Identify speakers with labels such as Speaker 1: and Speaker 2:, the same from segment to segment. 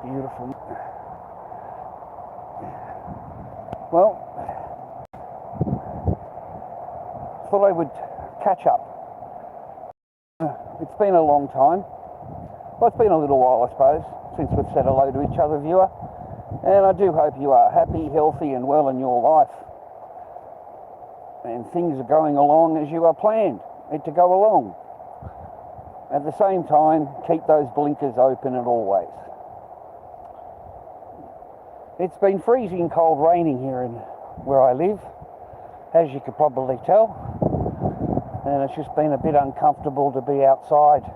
Speaker 1: Beautiful. Well, thought I would catch up. It's been a long time. Well, it's been a little while, I suppose, since we've said hello to each other, viewer. And I do hope you are happy, healthy and well in your life. And things are going along as you are planned it to go along. At the same time, keep those blinkers open at always. It's been freezing cold raining here in where I live, as you could probably tell. And it's just been a bit uncomfortable to be outside,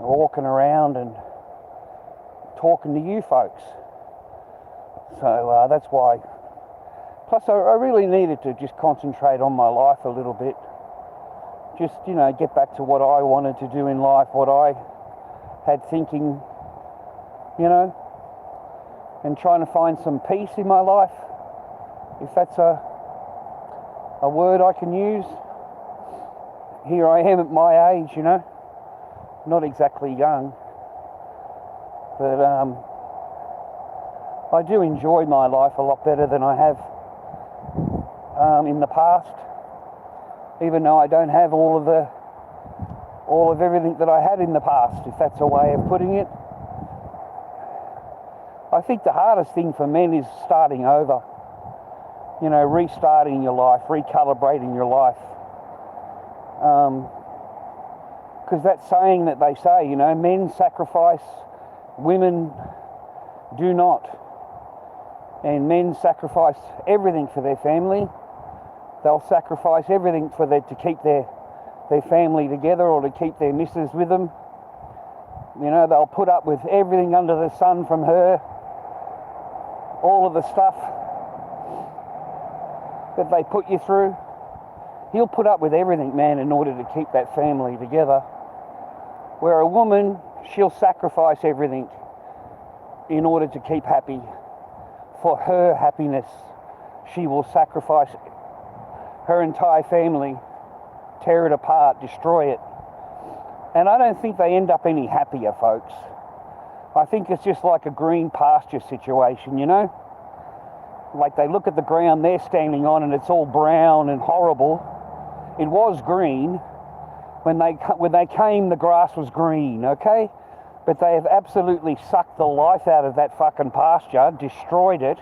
Speaker 1: walking around and talking to you folks. So that's why. Plus I really needed to just concentrate on my life a little bit. Just, get back to what I wanted to do in life, what I had thinking, and trying to find some peace in my life, if that's a word I can use. Here I am at my age, not exactly young, but I do enjoy my life a lot better than I have in the past, even though I don't have all of everything that I had in the past, if that's a way of putting it. I think the hardest thing for men is starting over, restarting your life, recalibrating your life. Because that saying that they say, men sacrifice, women do not. And men sacrifice everything for their family. They'll sacrifice everything to keep their family together or to keep their missus with them. They'll put up with everything under the sun from her. All of the stuff that they put you through. He'll put up with everything, man, in order to keep that family together. Where a woman, she'll sacrifice everything in order to keep happy. For her happiness, she will sacrifice her entire family, tear it apart, destroy it. And I don't think they end up any happier, folks. I think it's just like a green pasture situation, Like they look at the ground they're standing on and it's all brown and horrible. It was green. When they came, the grass was green, okay? But they have absolutely sucked the life out of that fucking pasture, destroyed it,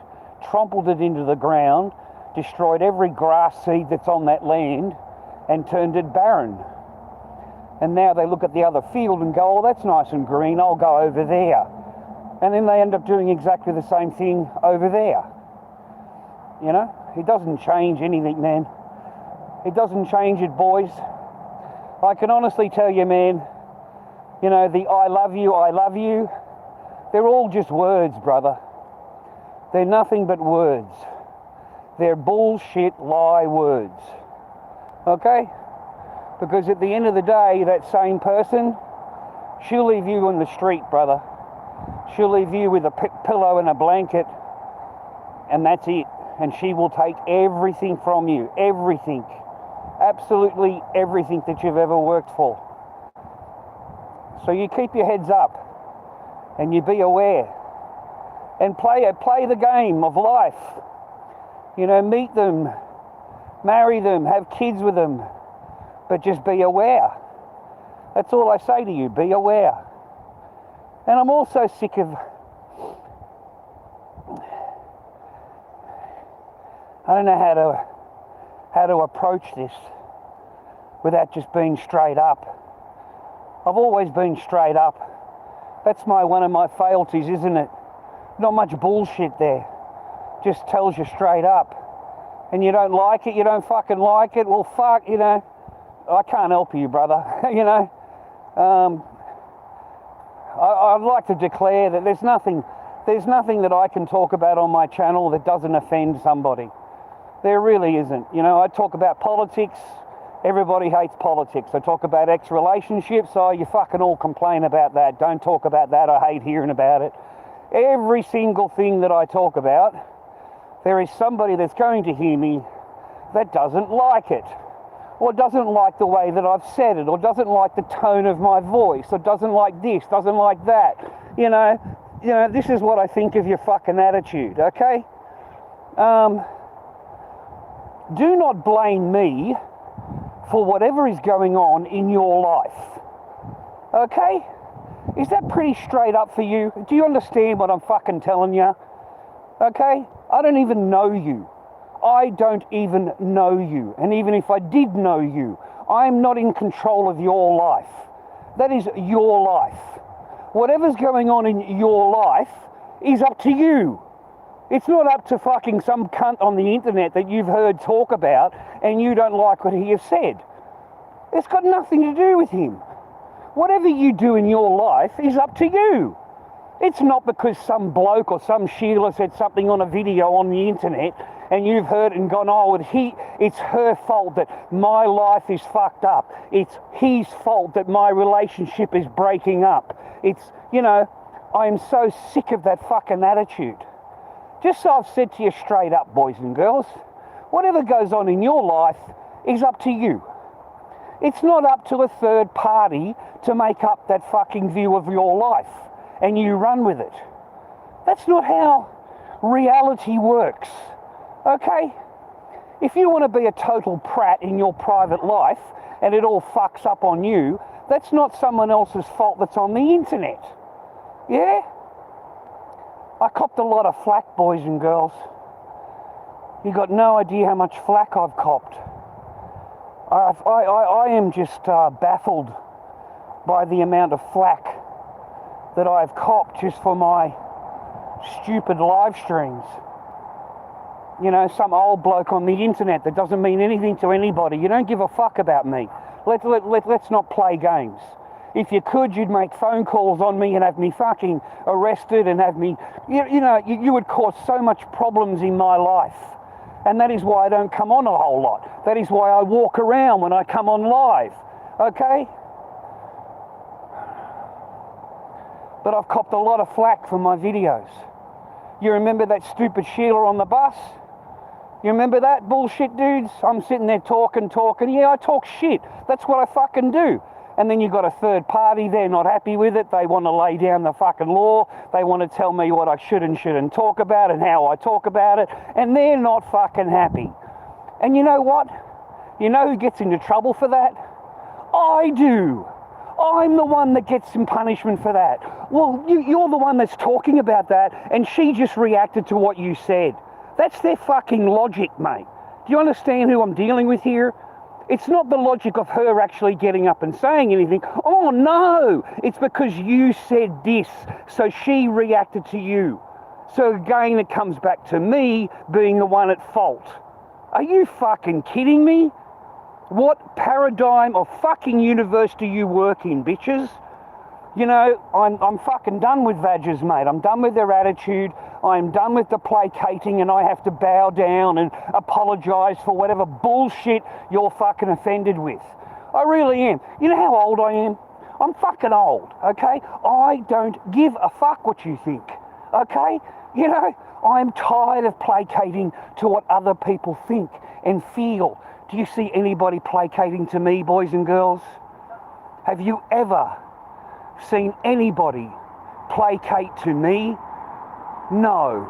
Speaker 1: trampled it into the ground, destroyed every grass seed that's on that land, and turned it barren. And now they look at the other field and go, oh, that's nice and green, I'll go over there. And then they end up doing exactly the same thing over there. It doesn't change anything, man. It doesn't change it, boys. I can honestly tell you, man, the I love you, they're all just words, brother. They're nothing but words. They're bullshit lie words. Okay? Because at the end of the day, that same person, she'll leave you on the street, brother. She'll leave you with a pillow and a blanket, and that's it. And she will take everything from you. Everything. Absolutely everything that you've ever worked for. So you keep your heads up, and you be aware. And play the game of life. Meet them, marry them, have kids with them. But just be aware. That's all I say to you, be aware. And I'm also sick of, I don't know how to approach this without just being straight up. I've always been straight up. That's one of my frailties, isn't it? Not much bullshit there. Just tells you straight up. And you don't like it, you don't fucking like it, well fuck, I can't help you, brother. I'd like to declare that there's nothing that I can talk about on my channel that doesn't offend somebody. There really isn't. I talk about politics. Everybody hates politics. I talk about ex-relationships. Oh, you fucking all complain about that. Don't talk about that. I hate hearing about it. Every single thing that I talk about, there is somebody that's going to hear me that doesn't like it. Or doesn't like the way that I've said it, or doesn't like the tone of my voice, or doesn't like this, doesn't like that. this is what I think of your fucking attitude, okay? Do not blame me for whatever is going on in your life, okay? Is that pretty straight up for you? Do you understand what I'm fucking telling you? Okay? I don't even know you. I don't even know you. And even if I did know you, I'm not in control of your life. That is your life. Whatever's going on in your life is up to you. It's not up to fucking some cunt on the internet that you've heard talk about and you don't like what he has said. It's got nothing to do with him. Whatever you do in your life is up to you. It's not because some bloke or some Sheila said something on a video on the internet and you've heard it and gone, oh, it's her fault that my life is fucked up. It's his fault that my relationship is breaking up. It's, I am so sick of that fucking attitude. Just so I've said to you straight up, boys and girls, whatever goes on in your life is up to you. It's not up to a third party to make up that fucking view of your life and you run with it. That's not how reality works, okay? If you want to be a total prat in your private life and it all fucks up on you, that's not someone else's fault that's on the internet, yeah? I copped a lot of flack, boys and girls. You got no idea how much flack I've copped. I am just baffled by the amount of flack that I've copped just for my stupid live streams. Some old bloke on the internet that doesn't mean anything to anybody. You don't give a fuck about me. Let's not play games. If you could, you'd make phone calls on me and have me fucking arrested and have me, you would cause so much problems in my life. And that is why I don't come on a whole lot. That is why I walk around when I come on live, okay? But I've copped a lot of flack from my videos. You remember that stupid Sheila on the bus? You remember that bullshit, dudes? I'm sitting there talking. Yeah, I talk shit. That's what I fucking do. And then you've got a third party, they're not happy with it, they want to lay down the fucking law, they want to tell me what I should and shouldn't talk about and how I talk about it, and they're not fucking happy. And you know what? You know who gets into trouble for that? I do. I'm the one that gets some punishment for that. Well, you're the one that's talking about that, and she just reacted to what you said. That's their fucking logic, mate. Do you understand who I'm dealing with here? It's not the logic of her actually getting up and saying anything. Oh no, it's because you said this, so she reacted to you. So again, it comes back to me being the one at fault. Are you fucking kidding me? What paradigm of fucking universe do you work in, bitches? I'm fucking done with Vadgers, mate. I'm done with their attitude. I'm done with the placating and I have to bow down and apologise for whatever bullshit you're fucking offended with. I really am. You know how old I am? I'm fucking old, okay? I don't give a fuck what you think, okay? I'm tired of placating to what other people think and feel. Do you see anybody placating to me, boys and girls? Have you ever seen anybody placate to me? No,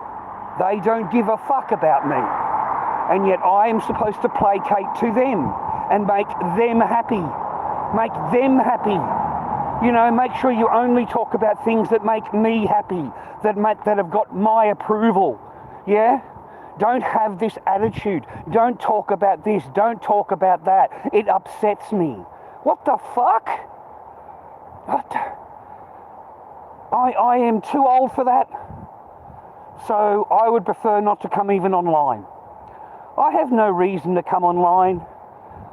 Speaker 1: they don't give a fuck about me. And yet I am supposed to placate to them and make them happy. Make them happy. Make sure you only talk about things that make me happy, that have got my approval. Yeah? Don't have this attitude. Don't talk about this. Don't talk about that. It upsets me. What the fuck? What? I am too old for that. So I would prefer not to come even online. I have no reason to come online.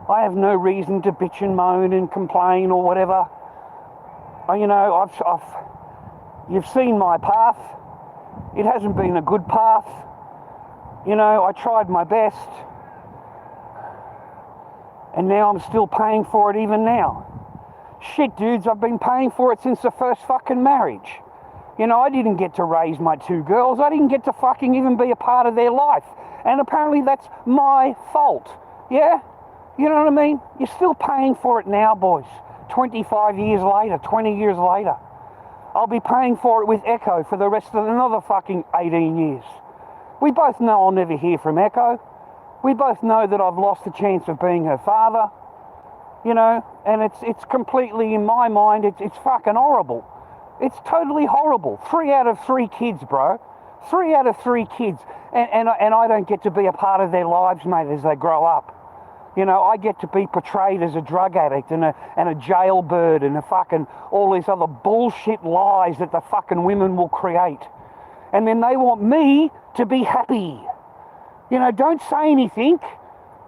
Speaker 1: I have no reason to bitch and moan and complain or whatever. You've seen my path. It hasn't been a good path. I tried my best. And now I'm still paying for it even now. Shit, dudes, I've been paying for it since the first fucking marriage. I didn't get to raise my two girls. I didn't get to fucking even be a part of their life. And apparently that's my fault. Yeah? You know what I mean? You're still paying for it now, boys. 25 years later, 20 years later. I'll be paying for it with Echo for the rest of another fucking 18 years. We both know I'll never hear from Echo. We both know that I've lost the chance of being her father, you know, and it's completely, in my mind, it's fucking horrible. It's totally horrible. 3 out of 3 kids, bro. 3 out of 3 kids. And I don't get to be a part of their lives, mate, as they grow up. You know, I get to be portrayed as a drug addict and a jailbird and a fucking all these other bullshit lies that the fucking women will create. And then they want me to be happy. You know, don't say anything.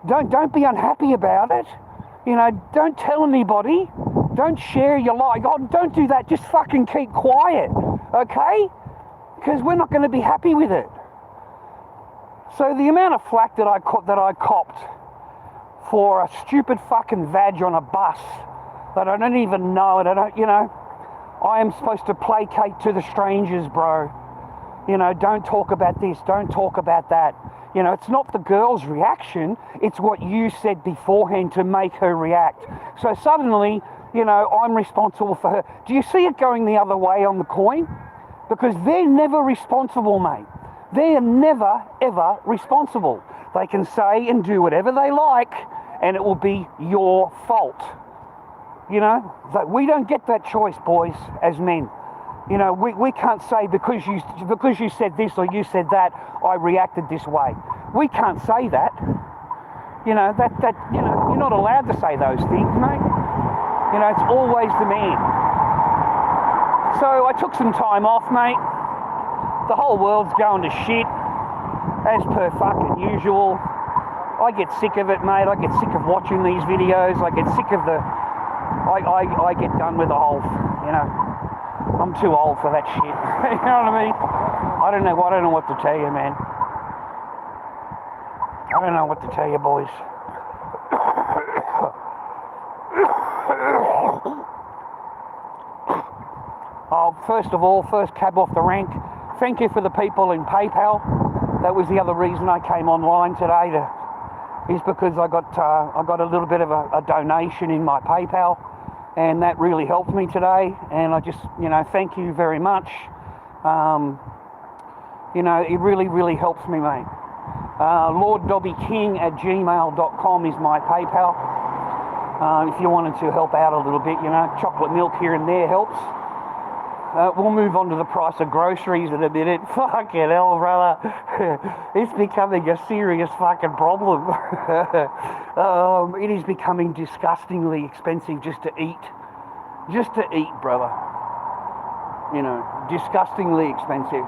Speaker 1: Don't be unhappy about it. You know, don't tell anybody. Don't share your life. Oh, don't do that. Just fucking keep quiet, okay? Because we're not going to be happy with it. So the amount of flack that I copped for a stupid fucking vag on a bus that I don't even know, and I don't, you know, I am supposed to placate to the strangers, bro. You know, don't talk about this, don't talk about that. You know, it's not the girl's reaction, it's what you said beforehand to make her react. So suddenly, you know, I'm responsible for her. Do you see it going the other way on the coin? Because they're never responsible, mate. They're never, ever responsible. They can say and do whatever they like, and it will be your fault. You know, we don't get that choice, boys, as men. You know, we can't say because you said this or you said that, I reacted this way. We can't say that. You know, you know, you're not allowed to say those things, mate. You know, it's always the man. So I took some time off, mate. The whole world's going to shit, as per fucking usual. I get sick of it, mate. I get sick of watching these videos. I get sick of the... I get done with the whole, you know... I'm too old for that shit. You know what I mean? I don't know what to tell you, man. I don't know what to tell you, boys. Oh, first of all, first cab off the rank. Thank you for the people in PayPal. That was the other reason I came online today, is because I got a little bit of a donation in my PayPal. And that really helped me today, and I just, you know, thank you very much. You know, it really, really helps me, mate. lorddobbyking@gmail.com is my PayPal. If you wanted to help out a little bit, you know, chocolate milk here and there helps. We'll move on to the price of groceries in a minute. Fucking hell, brother. It's becoming a serious fucking problem. It is becoming disgustingly expensive just to eat. Just to eat, brother. You know, disgustingly expensive.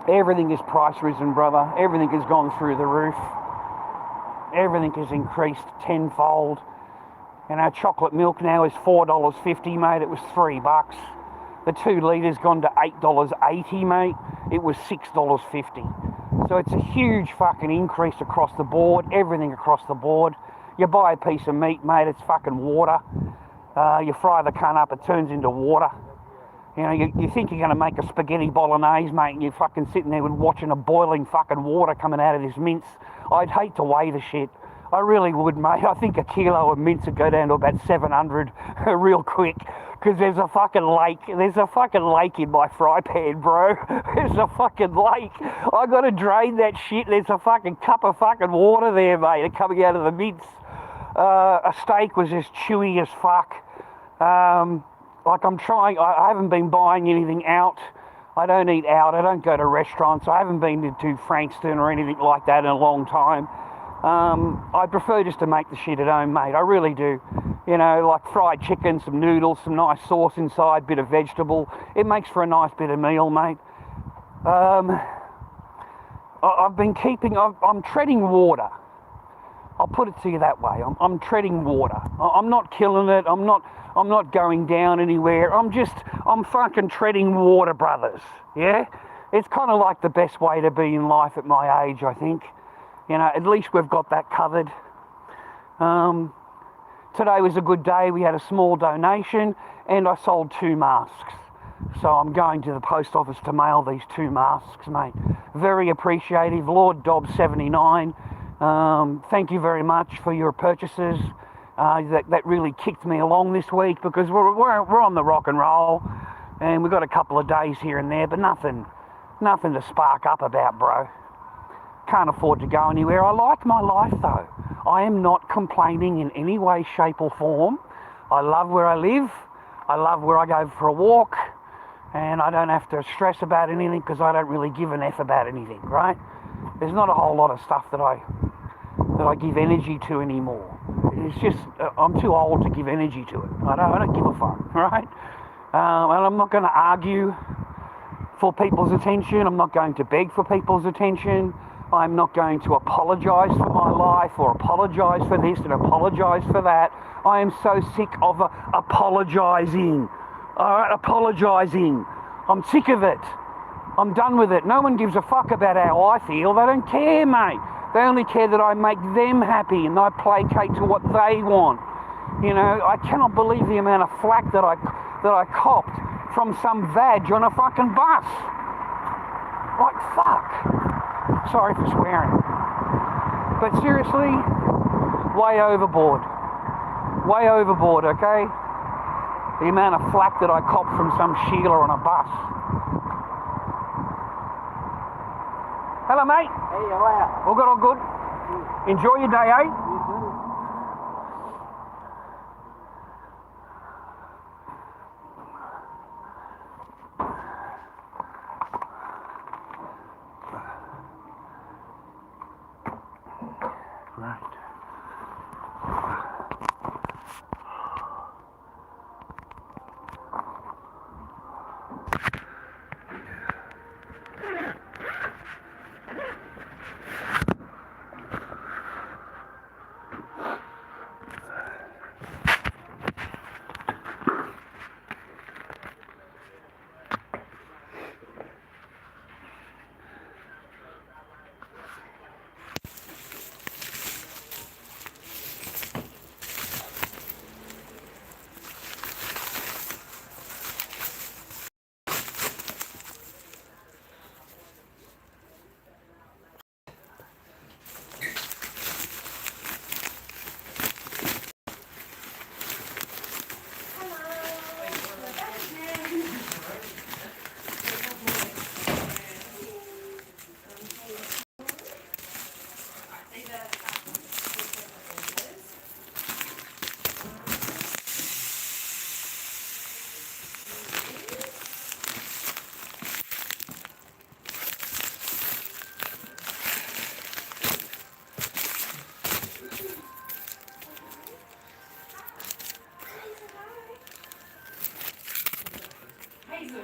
Speaker 1: Everything is price risen, brother. Everything has gone through the roof. Everything has increased tenfold. And our chocolate milk now is $4.50, mate. It was $3. The 2 litres gone to $8.80, mate. It was $6.50. So it's a huge fucking increase across the board. Everything across the board. You buy a piece of meat, mate, it's fucking water. You fry the cunt up, it turns into water. You know, you think you're going to make a spaghetti bolognese, mate, and you're fucking sitting there watching a boiling fucking water coming out of this mince. I'd hate to weigh the shit. I really would, mate. I think a kilo of mince would go down to about 700 real quick, because there's a fucking lake. There's a fucking lake in my fry pan, bro. There's a fucking lake. I got to drain that shit. There's a fucking cup of fucking water there, mate, coming out of the mince. A steak was just chewy as fuck. Like I haven't been buying anything out. I don't eat out. I don't go to restaurants. I haven't been to Frankston or anything like that in a long time. I prefer just to make the shit at home, mate. I really do. You know, like fried chicken, some noodles, some nice sauce inside, bit of vegetable. It makes for a nice bit of meal, mate. I'm treading water. I'll put it to you that way. I'm treading water. I'm not killing it. I'm not going down anywhere. I'm fucking treading water, brothers. Yeah? It's kind of like the best way to be in life at my age, I think. You know, at least we've got that covered. Today was a good day. We had a small donation and I sold 2 masks. So I'm going to the post office to mail these 2 masks, mate. Very appreciative. Lord Dobb 79. Thank you very much for your purchases. that really kicked me along this week, because we're on the rock and roll, and we've got a couple of days here and there, but nothing to spark up about, bro. Can't afford to go anywhere. I like my life though. I am not complaining in any way, shape or form. I love where I live. I love where I go for a walk, and I don't have to stress about anything because I don't really give an F about anything, right? There's not a whole lot of stuff that I give energy to anymore. It's just, I'm too old to give energy to it. I don't give a fuck, right? And I'm not going to argue for people's attention. I'm not going to beg for people's attention. I'm not going to apologise for my life or apologise for this and apologise for that. I am so sick of apologising. Alright, apologising. I'm sick of it. I'm done with it. No one gives a fuck about how I feel. They don't care, mate. They only care that I make them happy and I placate to what they want. You know, I cannot believe the amount of flack that I copped from some vag on a fucking bus. Like, fuck. Sorry for swearing. But seriously, way overboard. Way overboard, okay? The amount of flack that I copped from some Sheila on a bus. Hello, mate.
Speaker 2: Hey, how are
Speaker 1: All good, all good. Enjoy your day, eh? Right.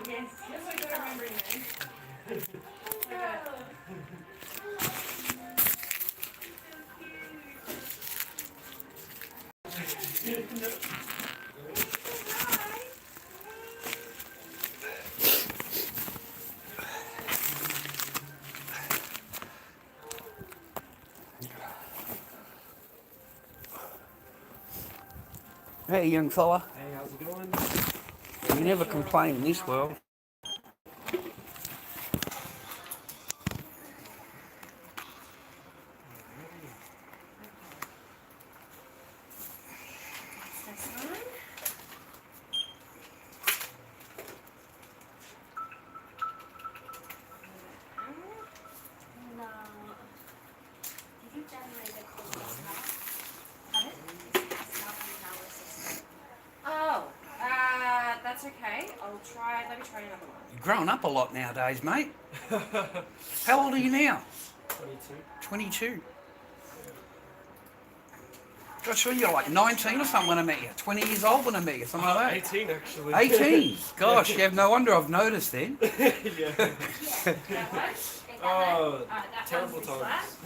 Speaker 3: Yes, that's what I gotta remember your name.
Speaker 1: Hey, young fella.
Speaker 2: Hey, how's it going?
Speaker 1: You never complain in this world.
Speaker 3: That's okay. Let me try another one.
Speaker 1: You're growing up a lot nowadays, mate. How old are you now?
Speaker 2: 22.
Speaker 1: 22. Gosh, sure you're like 19 or something when I met you. 20 years old when I met you, something like that.
Speaker 2: 18 actually.
Speaker 1: 18? Gosh, yeah, no wonder I've noticed then.
Speaker 2: Yeah. Oh, terrible times.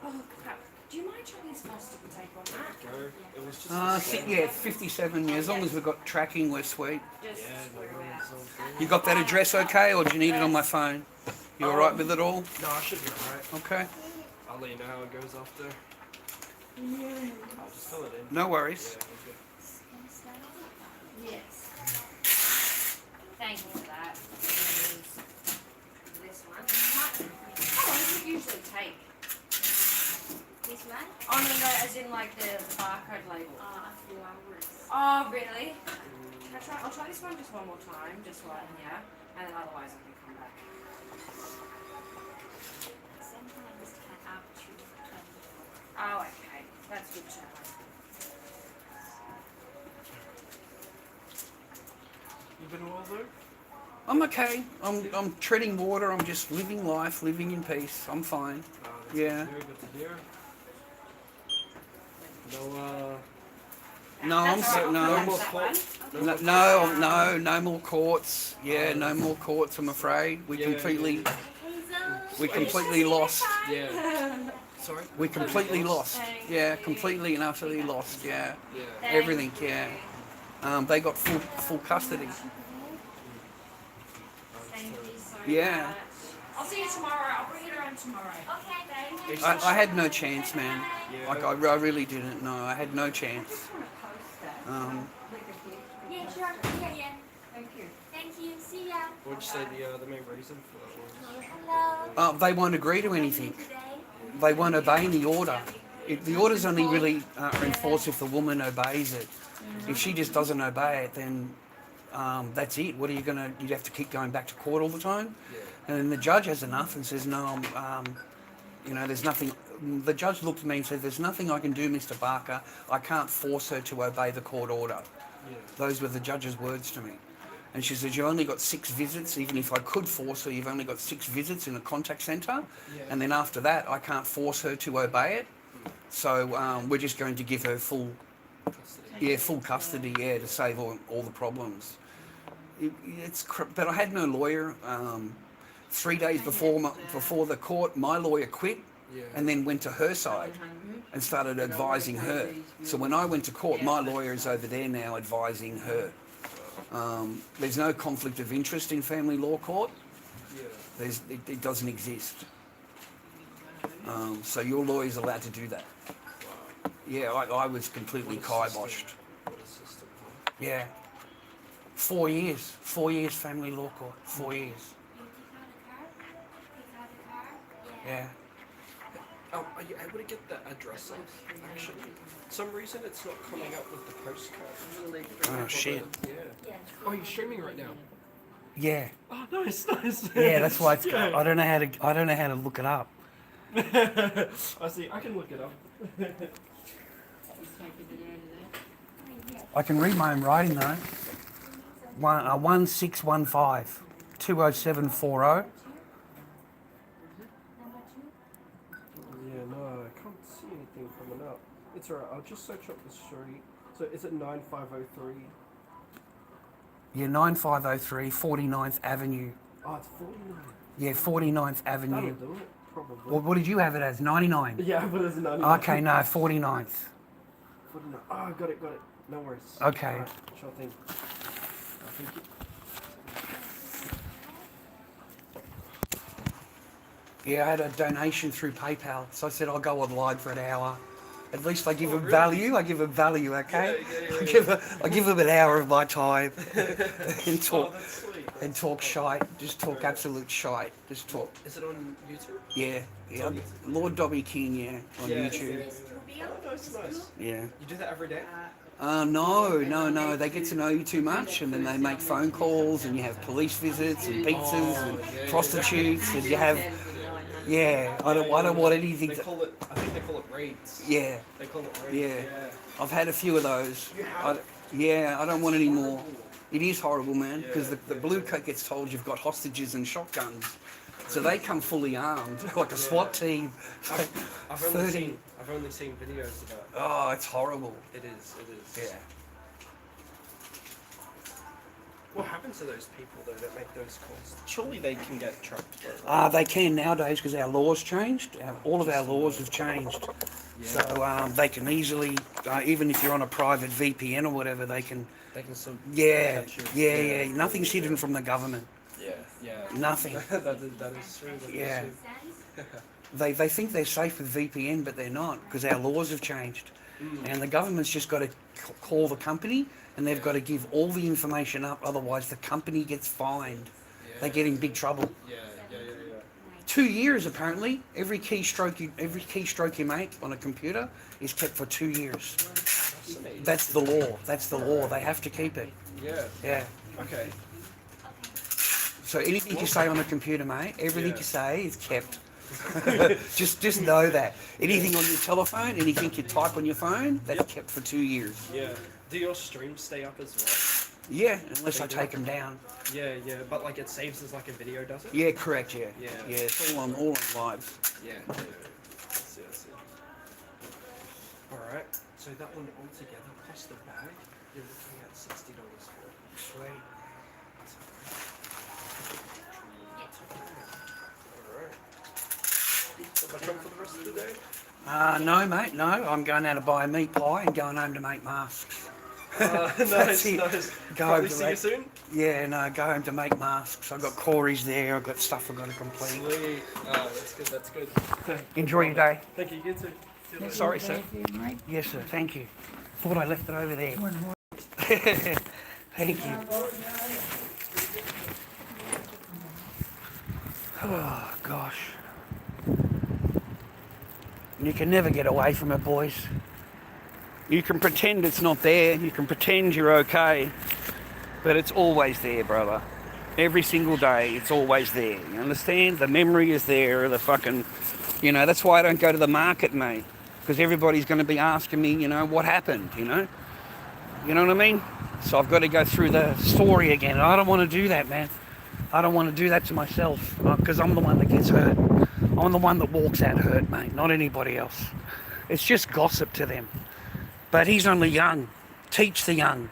Speaker 3: Oh crap! Do you mind checking this plastic and tape on that?
Speaker 2: Go. It was just.
Speaker 1: Yeah, 57. Yeah, as long as we've got tracking, we're sweet.
Speaker 3: Just
Speaker 2: Yeah, no worries. All good.
Speaker 1: You got that address okay, or do you need it on my phone? You alright with it all?
Speaker 2: No, I should be alright.
Speaker 1: Okay.
Speaker 2: I'll let you know how it goes after. I'll just fill it in.
Speaker 1: No worries.
Speaker 2: Yeah, all good.
Speaker 3: yes. Thank you for that. This one. How long does it usually take?
Speaker 4: This one?
Speaker 3: Oh no, as in like the barcode label.
Speaker 4: Flowers.
Speaker 3: Oh really? I'll try this one just one more time, just right here, and then otherwise I can come back.
Speaker 4: Sometimes can up to 24.
Speaker 3: Oh okay, that's good to know.
Speaker 2: You been well though?
Speaker 1: I'm okay. I'm treading water. I'm just living life, living in peace. I'm fine.
Speaker 2: That's
Speaker 1: Yeah.
Speaker 2: Good to hear. No,
Speaker 1: No, I'm
Speaker 3: That's all right,
Speaker 1: so,
Speaker 3: I'll
Speaker 1: no,
Speaker 3: finish that one.
Speaker 1: no more courts. Yeah, no more courts. I'm afraid we
Speaker 2: Yeah,
Speaker 1: completely
Speaker 4: Hazel.
Speaker 1: lost.
Speaker 2: Yeah. Sorry?
Speaker 1: We completely lost. Yeah, completely and utterly lost. Yeah,
Speaker 2: Yeah.
Speaker 1: everything. Yeah. They got full custody.
Speaker 3: Thank you so
Speaker 1: Yeah.
Speaker 3: much. I'll see you tomorrow. I'll bring it around tomorrow.
Speaker 4: Okay, thank you.
Speaker 1: I had no chance, man.
Speaker 2: Yeah.
Speaker 1: Like I really didn't know. I had no chance.
Speaker 4: Yeah, sure. Yeah.
Speaker 3: Thank you.
Speaker 4: Thank you. See ya.
Speaker 2: What would you say the main reason for that was?
Speaker 4: Hello.
Speaker 1: They won't agree to anything.
Speaker 4: Today.
Speaker 1: They won't obey the order. The order's only really enforced if the woman obeys it. If she just doesn't obey it, then that's it. What are you gonna? You'd have to keep going back to court all the time.
Speaker 2: Yeah.
Speaker 1: And then the judge has enough and says, no, there's nothing. The judge looked at me and said, there's nothing I can do, Mr. Barker. I can't force her to obey the court order.
Speaker 2: Yeah.
Speaker 1: Those were the judge's words to me. And she says, you only got 6 visits. Even if I could force her, you've only got 6 visits in a contact centre.
Speaker 2: Yeah.
Speaker 1: And then after that, I can't force her to obey it. So we're just going to give her full custody, to save all the problems. But I had no lawyer. 3 days before the court, my lawyer quit
Speaker 2: Yeah.
Speaker 1: and then went to her side and started advising her. So when I went to court, my lawyer is over there now advising her. There's no conflict of interest in family law court.
Speaker 2: Yeah.
Speaker 1: It doesn't exist. So your lawyer's allowed to do that. Yeah, I was completely kiboshed.
Speaker 2: What a system, huh?
Speaker 1: Yeah. 4 years. 4 years family law court. 4 years.
Speaker 4: You pick out the car?
Speaker 1: Yeah.
Speaker 2: Are you able to get the address up? Actually, for some reason it's not coming up with the postcode.
Speaker 1: Oh, shit.
Speaker 2: Yeah.
Speaker 4: Yeah.
Speaker 2: Oh, you're streaming right now.
Speaker 1: Yeah.
Speaker 2: Oh, nice.
Speaker 1: Yeah, that's why it's.
Speaker 2: Yeah.
Speaker 1: I don't know how to look it up.
Speaker 2: I see. I can look it up.
Speaker 1: I can read my own writing though. 1615 20740.
Speaker 4: Number 2?
Speaker 2: Yeah, no, I can't see anything coming up. It's alright. I'll just search up the street. So is it 9503?
Speaker 1: Yeah, 9503 49th Avenue.
Speaker 2: Oh, it's 49.
Speaker 1: Yeah, 49th
Speaker 2: That'll
Speaker 1: Avenue.
Speaker 2: do it, probably.
Speaker 1: Well, what did you have it as? 99?
Speaker 2: Yeah, but it's 99.
Speaker 1: Okay, no, 49th.
Speaker 2: 49. Oh, got it. No worries.
Speaker 1: Okay.
Speaker 2: Alright, sure thing. Thank you.
Speaker 1: Yeah, I had a donation through PayPal, so I said I'll go online for an hour. At least I give them
Speaker 2: really?
Speaker 1: value. I give them value, okay?
Speaker 2: Yeah.
Speaker 1: I give them an hour of my time and talk
Speaker 2: Oh, that's sweet.
Speaker 1: and talk shite. Just talk absolute shite. Just talk.
Speaker 2: Is it on YouTube?
Speaker 1: Yeah. Lord Dobby King, yeah, on
Speaker 2: Yeah,
Speaker 1: YouTube.
Speaker 2: Oh, nice.
Speaker 1: Yeah.
Speaker 2: You do that every day?
Speaker 1: No. They get to know you too much, and then they make phone calls, and you have police visits and pizzas and prostitutes, and you have. Yeah, I don't want anything.
Speaker 2: They call it. I think they call it raids.
Speaker 1: Yeah,
Speaker 2: They call it raids.
Speaker 1: yeah. I've had a few of those. I don't want any more. It is horrible, man, because the blue coat gets told you've got hostages and shotguns, so they come fully armed, like a SWAT team.
Speaker 2: I've only seen videos about it.
Speaker 1: Oh, it's horrible.
Speaker 2: It is.
Speaker 1: Yeah.
Speaker 2: What happens to those people though that make those calls? Surely they can get trapped.
Speaker 1: They can nowadays because our laws changed. All of our laws have changed. So they can easily, even if you're on a private VPN or whatever, they can.
Speaker 2: They can still.
Speaker 1: Yeah,
Speaker 2: catch you.
Speaker 1: yeah. Nothing's hidden from the government.
Speaker 2: Yeah.
Speaker 1: Nothing.
Speaker 2: that is true. That is
Speaker 1: Yeah.
Speaker 2: true.
Speaker 1: They think they're safe with VPN, but they're not because our laws have changed. And the government's just got to call the company and they've got to give all the information up, otherwise the company gets fined. They get in big trouble.
Speaker 2: Yeah.
Speaker 1: 2 years apparently. Every keystroke you make on a computer is kept for 2 years. That's the law. That's the law. They have to keep it.
Speaker 2: Yeah.
Speaker 1: Yeah.
Speaker 2: Okay.
Speaker 1: So anything you say on a computer, mate, everything
Speaker 2: Yeah.
Speaker 1: you say is kept. just know that. Anything on your telephone, anything you type on your phone, that's kept for 2 years.
Speaker 2: Yeah. Do your streams stay up as well?
Speaker 1: Yeah, unless I
Speaker 2: They do.
Speaker 1: take them down.
Speaker 2: Yeah, yeah. But like it saves as like a video, does it?
Speaker 1: Yeah, correct. Yeah.
Speaker 2: Yeah.
Speaker 1: Yeah, it's all on live.
Speaker 2: Yeah. I see, I see. Alright. So that one altogether plus the bag, you're looking at $60 for it.
Speaker 1: Sweet.
Speaker 2: Alright. So much on for the rest of the day?
Speaker 1: No, mate. No, I'm going out to buy a meat pie and going home to make masks. That's
Speaker 2: Nice,
Speaker 1: it.
Speaker 2: nice.
Speaker 1: Go
Speaker 2: Probably
Speaker 1: home to
Speaker 2: see you
Speaker 1: make.
Speaker 2: soon.
Speaker 1: Yeah, no, go home to make masks. I've got Corey's there. I've got stuff I've got to complete.
Speaker 2: Sweet. That's good, that's good.
Speaker 1: Enjoy your day.
Speaker 2: Thank you, you too. See you later.
Speaker 1: Sorry, sir. Yes, sir. Thank you. Thought I left it over there. Thank you. Oh, gosh. You can never get away from it, boys. You can pretend it's not there. You can pretend you're okay. But it's always there, brother. Every single day, it's always there. You understand? The memory is there. The fucking... You know, that's why I don't go to the market, mate. Because everybody's going to be asking me, you know, what happened, you know? You know what I mean? So I've got to go through the story again. I don't want to do that, man. I don't want to do that to myself. Because I'm the one that gets hurt. I'm the one that walks out hurt, mate. Not anybody else. It's just gossip to them. But he's only young. Teach the young.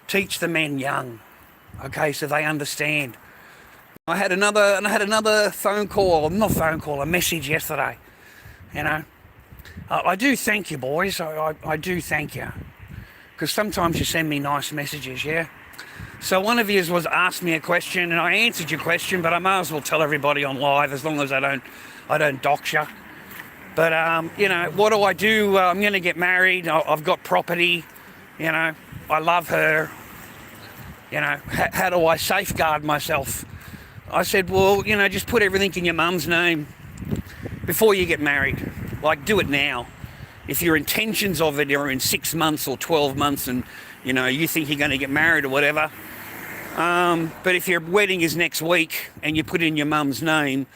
Speaker 1: Teach the men young. Okay, so they understand. I had another phone call, not phone call, a message yesterday. You know, I do thank you, boys. I do thank you, because sometimes you send me nice messages. Yeah. So one of you was asked me a question, and I answered your question, but I may as well tell everybody on live as long as I don't dox you. But you know, what do? I'm going to get married. I've got property. You know, I love her. You know, how do I safeguard myself? I said, well, you know, just put everything in your mum's name before you get married. Like, do it now. If your intentions of it are in 6 months or 12 months and, you know, you think you're going to get married or whatever. But if your wedding is next week and you put it in your mum's name,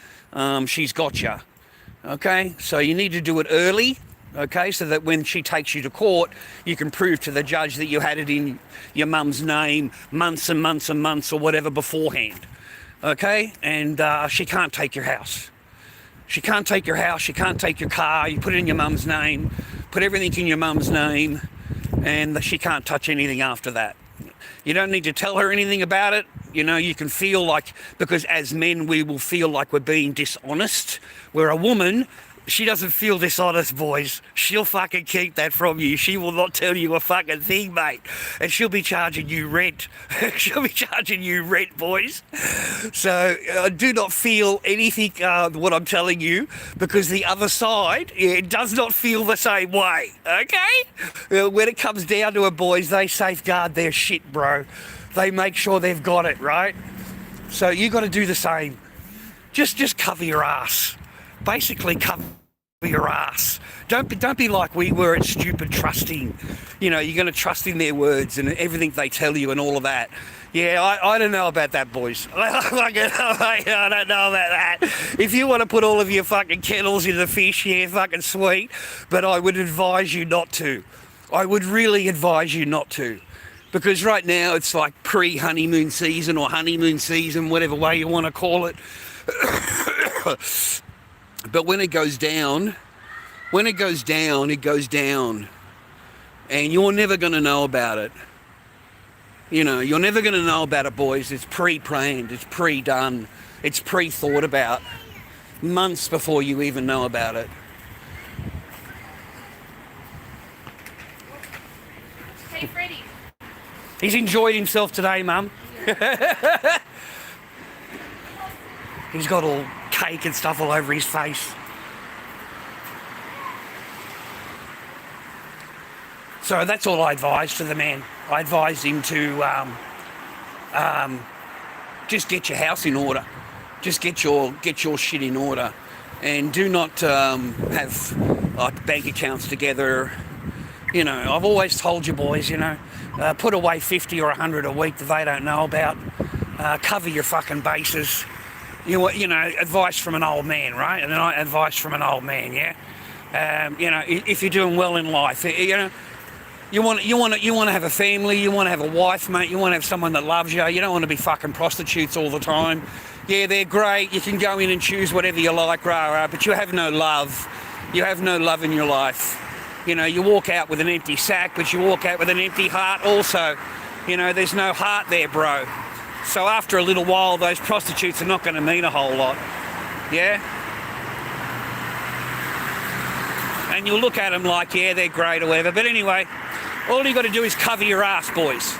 Speaker 1: she's got you. Okay? So you need to do it early. Okay? So that when she takes you to court, you can prove to the judge that you had it in your mum's name months and months and months or whatever beforehand. Okay, and she can't take your house. She can't take your house. She can't take your car. You put it in your mum's name. Put everything in your mum's name, and she can't touch anything after that. You don't need to tell her anything about it. You know, you can feel like, because as men we will feel like we're being dishonest. Where a woman, she doesn't feel dishonest, boys. She'll fucking keep that from you. She will not tell you a fucking thing, mate. And she'll be charging you rent. She'll be charging you rent, boys. So do not feel anything what I'm telling you, because the other side, it does not feel the same way, okay? When it comes down to it, boys, they safeguard their shit, bro. They make sure they've got it, right? So you got to do the same. Just cover your ass. Basically cover your ass. Don't be like we were at stupid trusting. You know, you're going to trust in their words and everything they tell you and all of that. Yeah, I don't know about that, boys. I don't know about that. If you want to put all of your fucking kennels in the fish, yeah, fucking sweet. But I would advise you not to. I would really advise you not to. Because right now it's like pre-honeymoon season or honeymoon season, whatever way you want to call it. But when it goes down, it goes down. And you're never going to know about it. You know, you're never going to know about it, boys. It's pre-planned, it's pre-done, it's pre-thought about. Months before you even know about it.
Speaker 3: Hey, Freddie.
Speaker 1: He's enjoyed himself today, Mum. He's got all cake and stuff all over his face. So that's all I advise to the man. I advise him to just get your house in order. just get your shit in order, and do not have like bank accounts together. You know, I've always told you boys, you know, put away 50 or 100 a week that they don't know about. Cover your fucking bases. You know, advice from an old man, right? And advice from an old man, yeah. You know, if you're doing well in life, you know, you want to have a family, you want to have a wife, mate. You want to have someone that loves you. You don't want to be fucking prostitutes all the time. Yeah, they're great. You can go in and choose whatever you like, rah, but you have no love. You have no love in your life. You know, you walk out with an empty sack, but you walk out with an empty heart also. You know, there's no heart there, bro. So after a little while, those prostitutes are not going to mean a whole lot. Yeah? And you'll look at them like, yeah, they're great or whatever. But anyway, all you got to do is cover your ass, boys.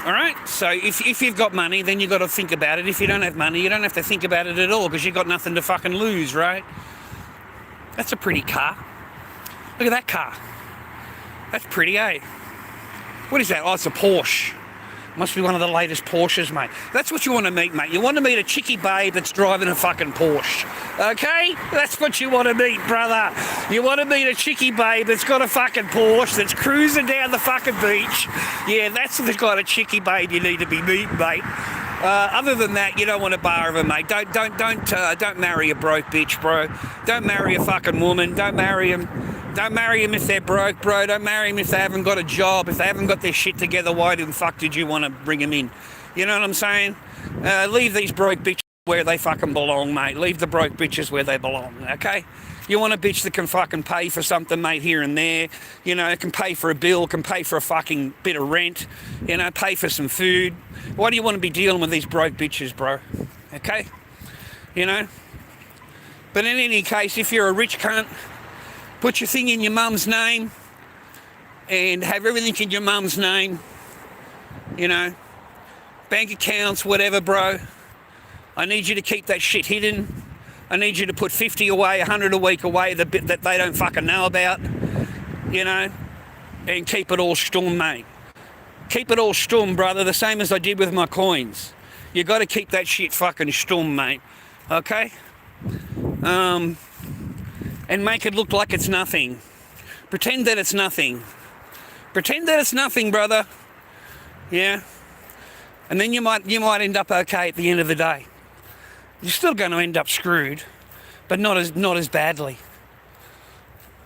Speaker 1: All right? So if you've got money, then you've got to think about it. If you don't have money, you don't have to think about it at all because you've got nothing to fucking lose, right? That's a pretty car. Look at that car. That's pretty, eh? What is that? Oh, it's a Porsche. Must be one of the latest Porsches, mate. That's what you want to meet, mate. You want to meet a chickie babe that's driving a fucking Porsche. Okay? That's what you want to meet, brother. You want to meet a chickie babe that's got a fucking Porsche that's cruising down the fucking beach. Yeah, that's the kind of chickie babe you need to be meeting, mate. Other than that, you don't want to bar of her, mate. Don't marry a broke bitch, bro. Don't marry a fucking woman. Don't marry him. Don't marry them if they're broke, bro. Don't marry them if they haven't got a job. If they haven't got their shit together, why the fuck did you want to bring them in? You know what I'm saying? Leave these broke bitches where they fucking belong, mate. Leave the broke bitches where they belong, okay? You want a bitch that can fucking pay for something, mate, here and there. You know, can pay for a bill, can pay for a fucking bit of rent. You know, pay for some food. Why do you want to be dealing with these broke bitches, bro? Okay? You know? But in any case, if you're a rich cunt, put your thing in your mum's name and have everything in your mum's name. You know, bank accounts, whatever, bro. I need you to keep that shit hidden. I need you to put 50 away, 100 a week away, the bit that they don't fucking know about, you know, and keep it all stum, mate. Keep it all stum, brother, the same as I did with my coins. You got to keep that shit fucking stum, mate, okay? And make it look like it's nothing. Pretend that it's nothing. Pretend that it's nothing, brother. Yeah? And then you might end up okay at the end of the day. You're still going to end up screwed, but not as badly.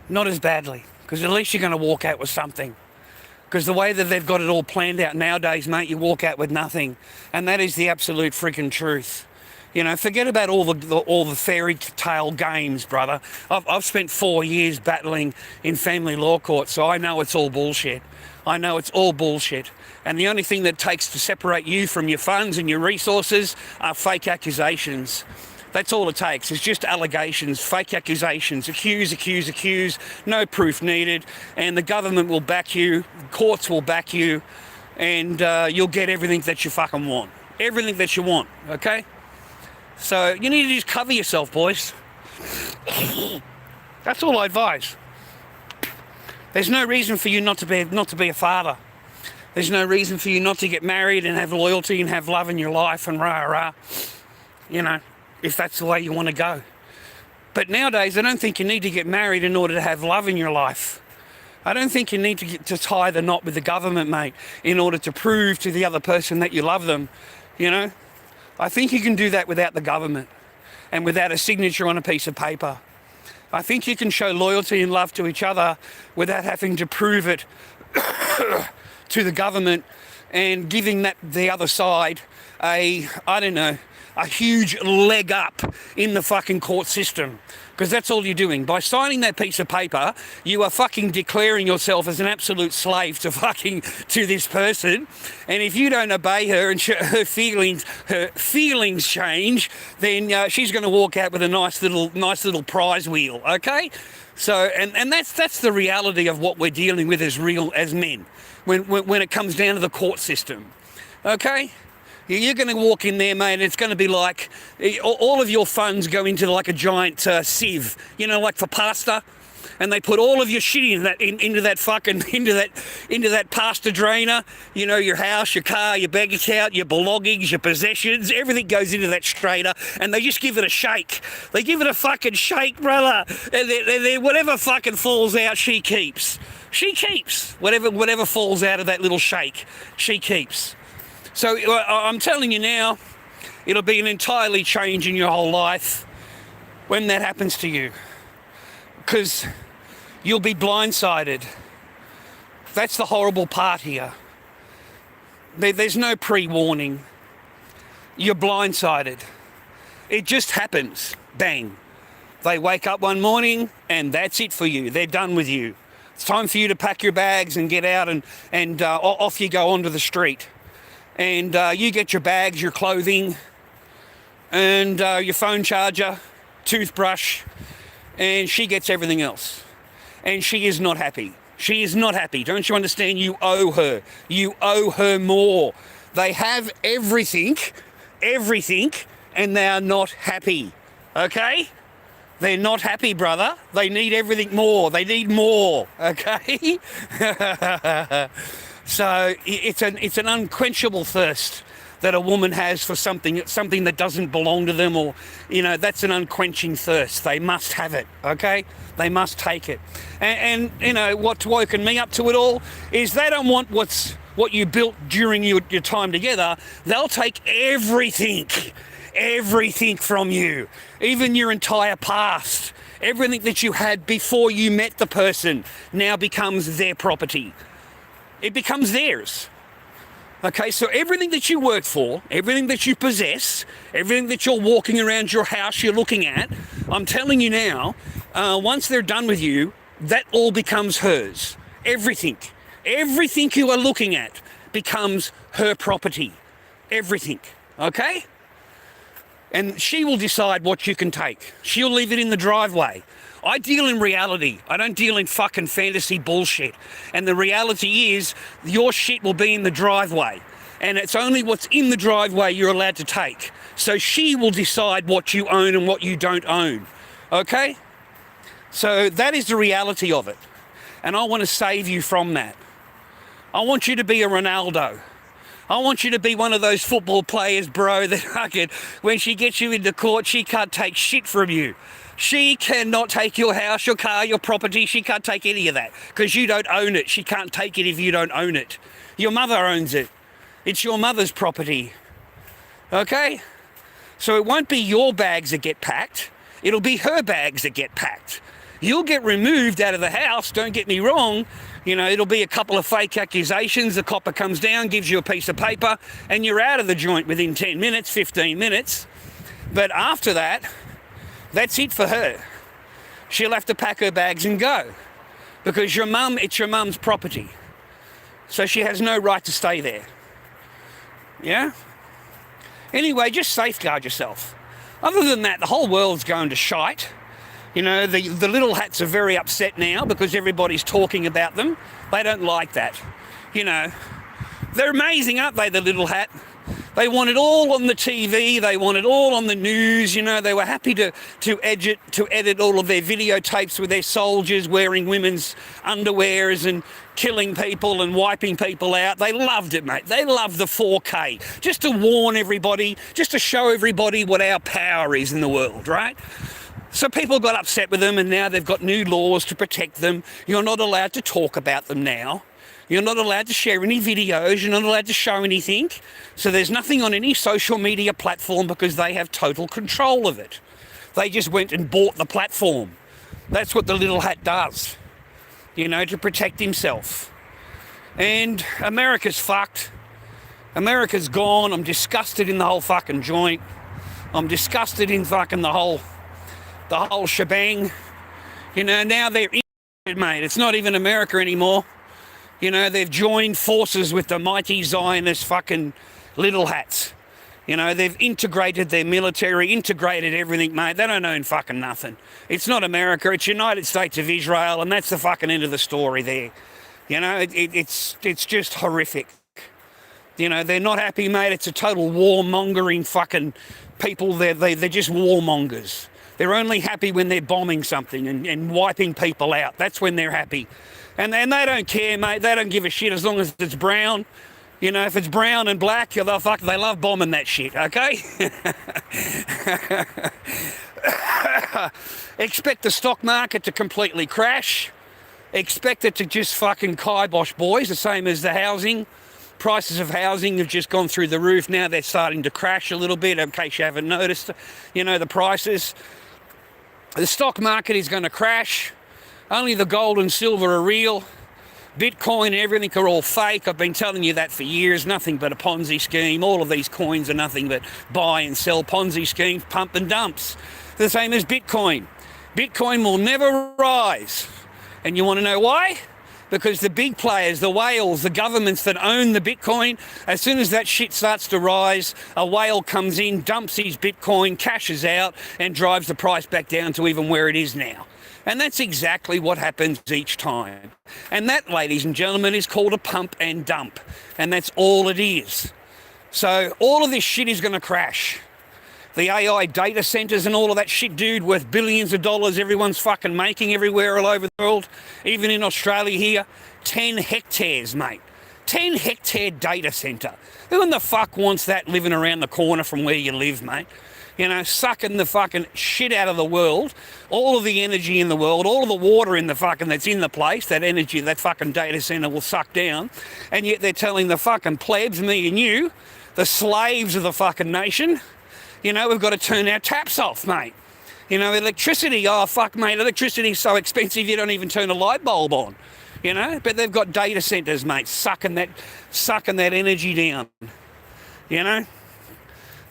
Speaker 1: Not as badly, because at least you're going to walk out with something. Because the way that they've got it all planned out nowadays, mate, you walk out with nothing. And that is the absolute freaking truth. You know, forget about all the fairy tale games, brother. I've spent 4 years battling in family law court, so I know it's all bullshit. I know it's all bullshit. And the only thing that takes to separate you from your funds and your resources are fake accusations. That's all it takes. It's just allegations, fake accusations, accuse, no proof needed, and the government will back you, courts will back you, and you'll get everything that you fucking want. Everything that you want, okay? So you need to just cover yourself, boys. That's all I advise. There's no reason for you not to be a father. There's no reason for you not to get married and have loyalty and have love in your life and rah. You know, if that's the way you want to go. But nowadays, I don't think you need to get married in order to have love in your life. I don't think you need to tie the knot with the government, mate, in order to prove to the other person that you love them, you know. I think you can do that without the government and without a signature on a piece of paper. I think you can show loyalty and love to each other without having to prove it to the government and giving the other side a huge leg up in the fucking court system. Because that's all you're doing. By signing that piece of paper, you are fucking declaring yourself as an absolute slave to this person. And if you don't obey her and her feelings change, then she's going to walk out with a nice little prize wheel, okay? So, and that's the reality of what we're dealing with as men, when it comes down to the court system, okay? You're going to walk in there, mate, and it's going to be like all of your funds go into like a giant sieve, you know, like for pasta. and they put all of your shit into that pasta drainer. You know, your house, your car, your bank account, your belongings, your possessions, everything goes into that strainer, and they just give it a shake. They give it a fucking shake, brother. And then whatever fucking falls out, she keeps. She keeps. Whatever falls out of that little shake, she keeps. So I'm telling you now, it'll be an entirely change in your whole life when that happens to you. Because you'll be blindsided. That's the horrible part here. There's no pre-warning. You're blindsided. It just happens. Bang. They wake up one morning and that's it for you. They're done with you. It's time for you to pack your bags and get out and off you go onto the street. And you get your bags, your clothing, and your phone charger, toothbrush, and she gets everything else. And she is not happy. She is not happy. Don't you understand? You owe her. You owe her more. They have everything, and they are not happy. Okay? They're not happy, brother. They need everything more. They need more. Okay? So it's an unquenchable thirst that a woman has for something that doesn't belong to them, or, you know, that's an unquenching thirst. They must have it, okay? They must take it. And you know, what's woken me up to it all is they don't want what you built during your time together. They'll take everything from you, even your entire past. Everything that you had before you met the person now becomes their property. It becomes theirs. Okay, so everything that you work for, everything that you possess, everything that you're walking around your house, you're looking at, I'm telling you now, once they're done with you, that all becomes hers. Everything you are looking at becomes her property. Everything, okay? And she will decide what you can take. She'll leave it in the driveway. I deal in reality. I don't deal in fucking fantasy bullshit. And the reality is, your shit will be in the driveway. And it's only what's in the driveway you're allowed to take. So she will decide what you own and what you don't own. Okay? So that is the reality of it. And I want to save you from that. I want you to be a Ronaldo. I want you to be one of those football players, bro, that fucking, when she gets you into court, she can't take shit from you. She cannot take your house, your car, your property. She can't take any of that because you don't own it. She can't take it if you don't own it. Your mother owns it. It's your mother's property. Okay? So it won't be your bags that get packed. It'll be her bags that get packed. You'll get removed out of the house, don't get me wrong. You know, it'll be a couple of fake accusations. The copper comes down, gives you a piece of paper, and you're out of the joint within 10 minutes, 15 minutes. But after that, that's it for her. She'll have to pack her bags and go. Because it's your mum's property. So she has no right to stay there. Yeah? Anyway, just safeguard yourself. Other than that, the whole world's going to shite. You know, the little hats are very upset now because everybody's talking about them. They don't like that. You know, they're amazing, aren't they, the little hat? They want it all on the TV. They want it all on the news. You know, they were happy to edit all of their videotapes with their soldiers wearing women's underwears and killing people and wiping people out. They loved it, mate. They loved the 4K. Just to warn everybody, just to show everybody what our power is in the world, right? So people got upset with them, and now they've got new laws to protect them. You're not allowed to talk about them now. You're not allowed to share any videos. You're not allowed to show anything. So there's nothing on any social media platform because they have total control of it. They just went and bought the platform. That's what the little hat does, you know, to protect himself. And America's fucked. America's gone. I'm disgusted in the whole fucking joint. I'm disgusted in fucking the whole shebang. You know, now they're in, mate. It's not even America anymore. You know, they've joined forces with the mighty Zionist fucking little hats. You know, they've integrated their military, integrated everything, mate. They don't own fucking nothing. It's not America, it's United States of Israel, and that's the fucking end of the story there. You know, it's just horrific. You know, they're not happy, mate. It's a total warmongering fucking people. They're just warmongers. They're only happy when they're bombing something and wiping people out. That's when they're happy. And they don't care, mate. They don't give a shit as long as it's brown. You know, if it's brown and black, they love bombing that shit, okay? Expect the stock market to completely crash. Expect it to just fucking kibosh, boys, the same as the housing. Prices of housing have just gone through the roof. Now they're starting to crash a little bit, in case you haven't noticed, you know, the prices. The stock market is going to crash. Only the gold and silver are real. Bitcoin and everything are all fake. I've been telling you that for years. Nothing but a Ponzi scheme. All of these coins are nothing but buy and sell Ponzi schemes, pump and dumps. The same as Bitcoin. Bitcoin will never rise. And you want to know why? Because the big players, the whales, the governments that own the Bitcoin, as soon as that shit starts to rise, a whale comes in, dumps his Bitcoin, cashes out, and drives the price back down to even where it is now. And that's exactly what happens each time. And that, ladies and gentlemen, is called a pump and dump. And that's all it is. So all of this shit is going to crash. The AI data centers and all of that shit, dude, worth billions of dollars everyone's fucking making everywhere all over the world. Even in Australia here, 10 hectares, mate. 10 hectare data center. Who in the fuck wants that living around the corner from where you live, mate? You know, sucking the fucking shit out of the world, all of the energy in the world, all of the water in the fucking that's in the place, that energy that fucking data center will suck down, and yet they're telling the fucking plebs, me and you, the slaves of the fucking nation, you know, we've got to turn our taps off, mate. You know, electricity, oh fuck, mate, electricity's so expensive you don't even turn a light bulb on, you know, but they've got data centers, mate, sucking that energy down, you know.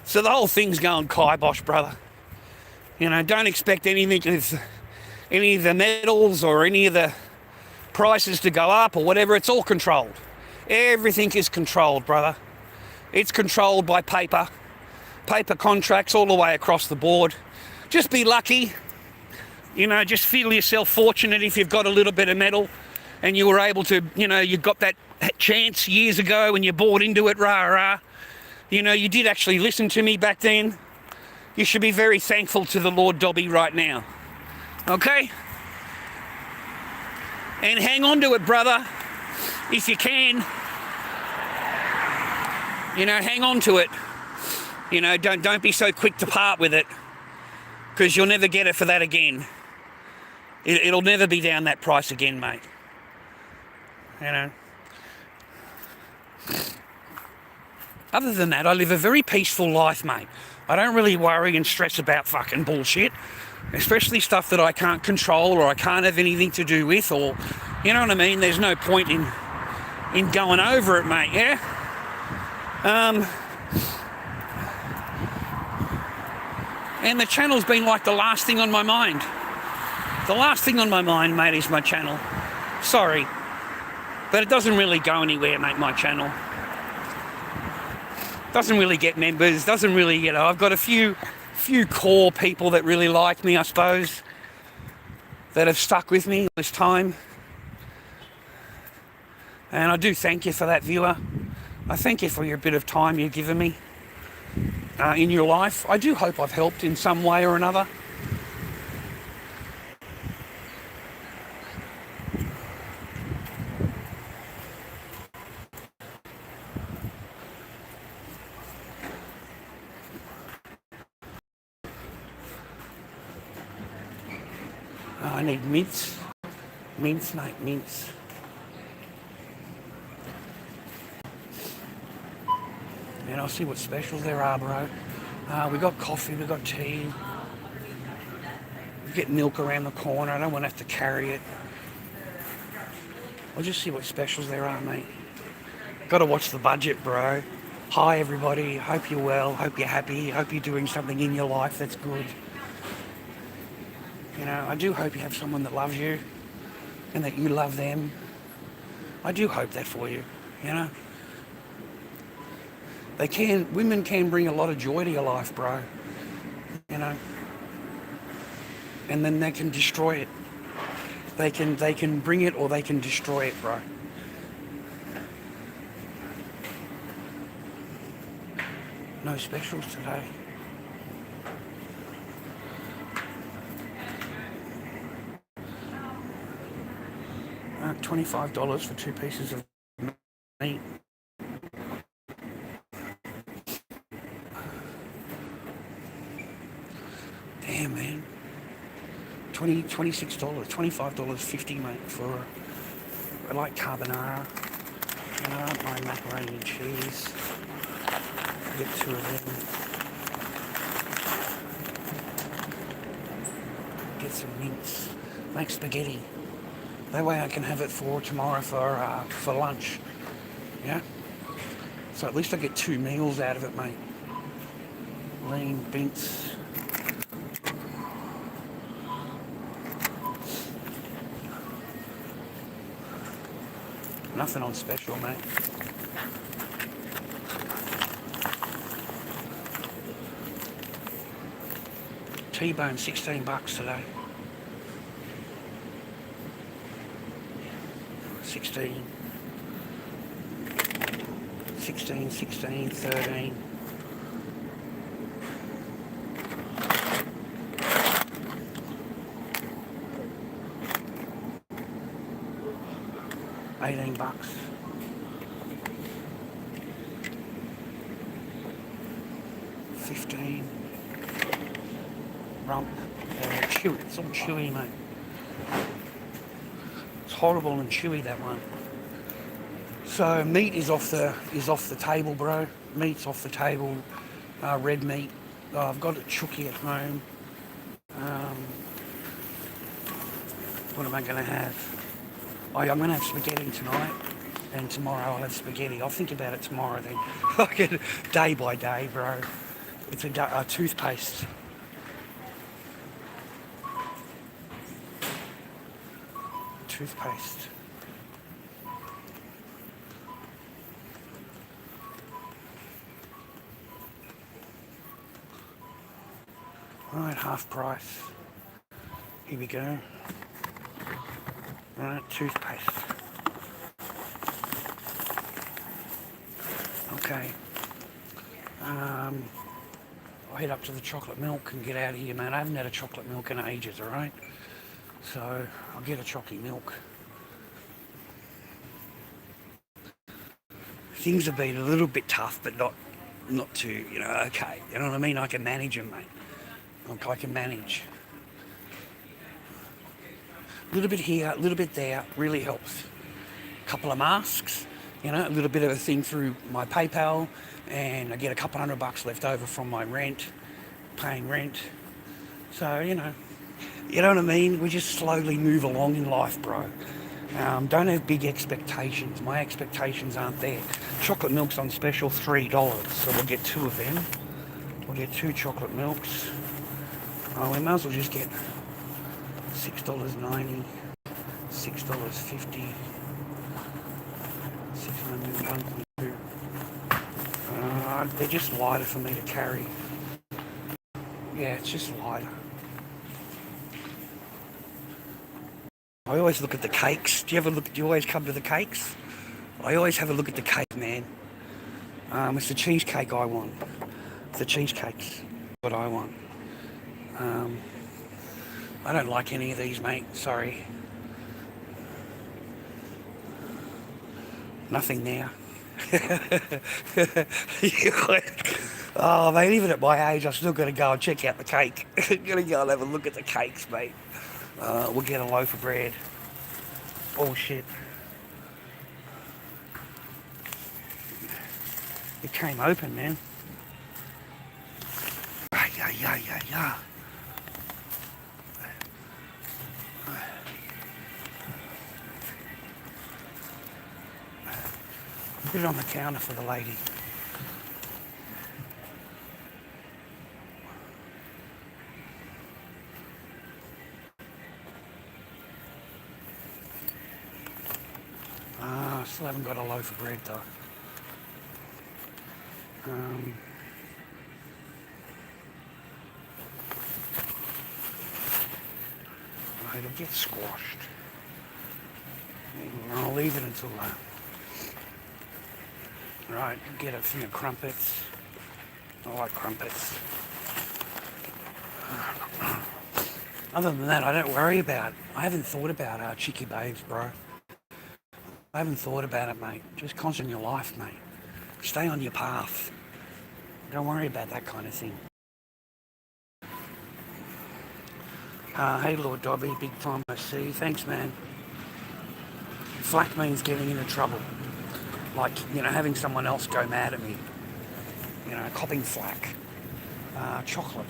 Speaker 1: So the whole thing's going kibosh, brother. You know, don't expect anything of any of the metals or any of the prices to go up or whatever. It's all controlled. Everything is controlled, brother. It's controlled by paper contracts all the way across the board. Just be lucky. You know, just feel yourself fortunate if you've got a little bit of metal and you were able to, you know, you got that chance years ago when you bought into it, rah. You know, you did actually listen to me back then. You should be very thankful to the Lord Dobby right now. Okay? And hang on to it, brother, if you can. You know, hang on to it. You know, don't be so quick to part with it, because you'll never get it for that again. It'll never be down that price again, mate. You know. Other than that, I live a very peaceful life, mate. I don't really worry and stress about fucking bullshit, especially stuff that I can't control or I can't have anything to do with, or, you know what I mean? There's no point in going over it, mate, yeah? And the channel's been like the last thing on my mind. The last thing on my mind, mate, is my channel. Sorry. But it doesn't really go anywhere, mate, my channel. Doesn't really get members, doesn't really, you know, I've got a few core people that really like me, I suppose, that have stuck with me this time. And I do thank you for that, viewer. I thank you for your bit of time you've given me in your life. I do hope I've helped in some way or another. I need mints. Mints, mate, mints. And I'll see what specials there are, bro. We got coffee, we got tea. We get milk around the corner. I don't want to have to carry it. I'll just see what specials there are, mate. Got to watch the budget, bro. Hi, everybody. Hope you're well. Hope you're happy. Hope you're doing something in your life that's good. You know, I do hope you have someone that loves you and that you love them. I do hope that for you, you know. Women can bring a lot of joy to your life, bro. You know. And then they can destroy it. They can bring it or they can destroy it, bro. No specials today. $25 for 2 pieces of meat. Damn, man. $26, $25.50, mate, for, I like carbonara. I don't mind macaroni and cheese. I'll get 2 of them. Get some mince. Make spaghetti. That way I can have it for tomorrow for lunch. Yeah? So at least I get 2 meals out of it, mate. Lean mince. Nothing on special, mate. T-bone, $16 today. 16, 13. $18. 15. Rump. Chewy. It's all chewy, mate. It's horrible and chewy, that one. So meat is off the table, bro. Meat's off the table. Red meat. I've got a chooky at home. What am I going to have? I'm going to have spaghetti tonight, and tomorrow I'll have spaghetti. I'll think about it tomorrow then. Like day by day, bro. It's a toothpaste. Toothpaste. Right, half price. Here we go. Right, toothpaste. Okay. I'll head up to the chocolate milk and get out of here, man. I haven't had a chocolate milk in ages, alright? So, I'll get a chocolate milk. Things have been a little bit tough, but not too, okay. You know what I mean? I can manage them, mate. I can manage. A little bit here, a little bit there, really helps. A couple of masks, a little bit of a thing through my PayPal, and I get a couple $100 left over from my rent, paying rent. So, you know what I mean? We just slowly move along in life, bro. Don't have big expectations. My expectations aren't there. Chocolate milk's on special, $3, so we'll get 2 of them. We'll get 2 chocolate milks. We might as well just get $6.90, $6.50, 601.2. They're just lighter for me to carry. Yeah, it's just lighter. I always look at the cakes. Do you always come to the cakes? I always have a look at the cake, man. It's the cheesecake I want. It's the cheesecake's what I want. I don't like any of these, mate. Sorry. Nothing now. Oh, mate, even at my age, I've still got to go and check out the cake. Got to go and have a look at the cakes, mate. We'll get a loaf of bread. Oh, shit. It came open, man. Yeah. Put it on the counter for the lady. I still haven't got a loaf of bread though. It'll get squashed. I'll leave it until right, get a thing of crumpets. I like crumpets. Other than that, I don't worry about. I haven't thought about cheeky babes, bro. I haven't thought about it, mate. Just concentrate on your life, mate. Stay on your path. Don't worry about that kind of thing. Hey, Lord Dobby, big time I see. Thanks, man. Flack means getting into trouble. Like, having someone else go mad at me. Copping flack. Chocolate.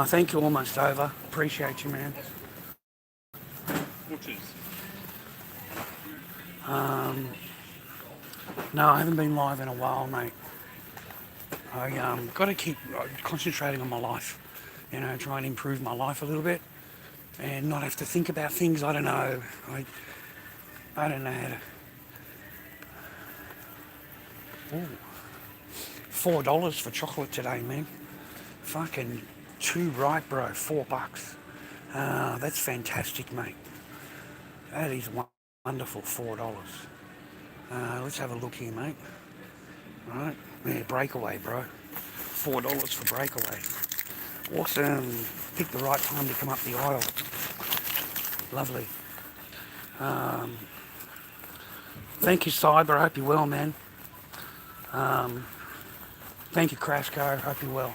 Speaker 1: Thank you, almost over. Appreciate you, man. No, I haven't been live in a while, mate. I got to keep concentrating on my life. Try and improve my life a little bit, and not have to think about things I don't know. I don't know how to. Ooh. $4 for chocolate today, man. Fucking too right, bro. $4. That's fantastic, mate. That is wonderful. $4. Let's have a look here, mate. Right, yeah, breakaway, bro. $4 for breakaway. Awesome. Picked the right time to come up the aisle. Lovely. Thank you, Cyber. I hope you're well, man. Thank you, Crashco. Hope you're well.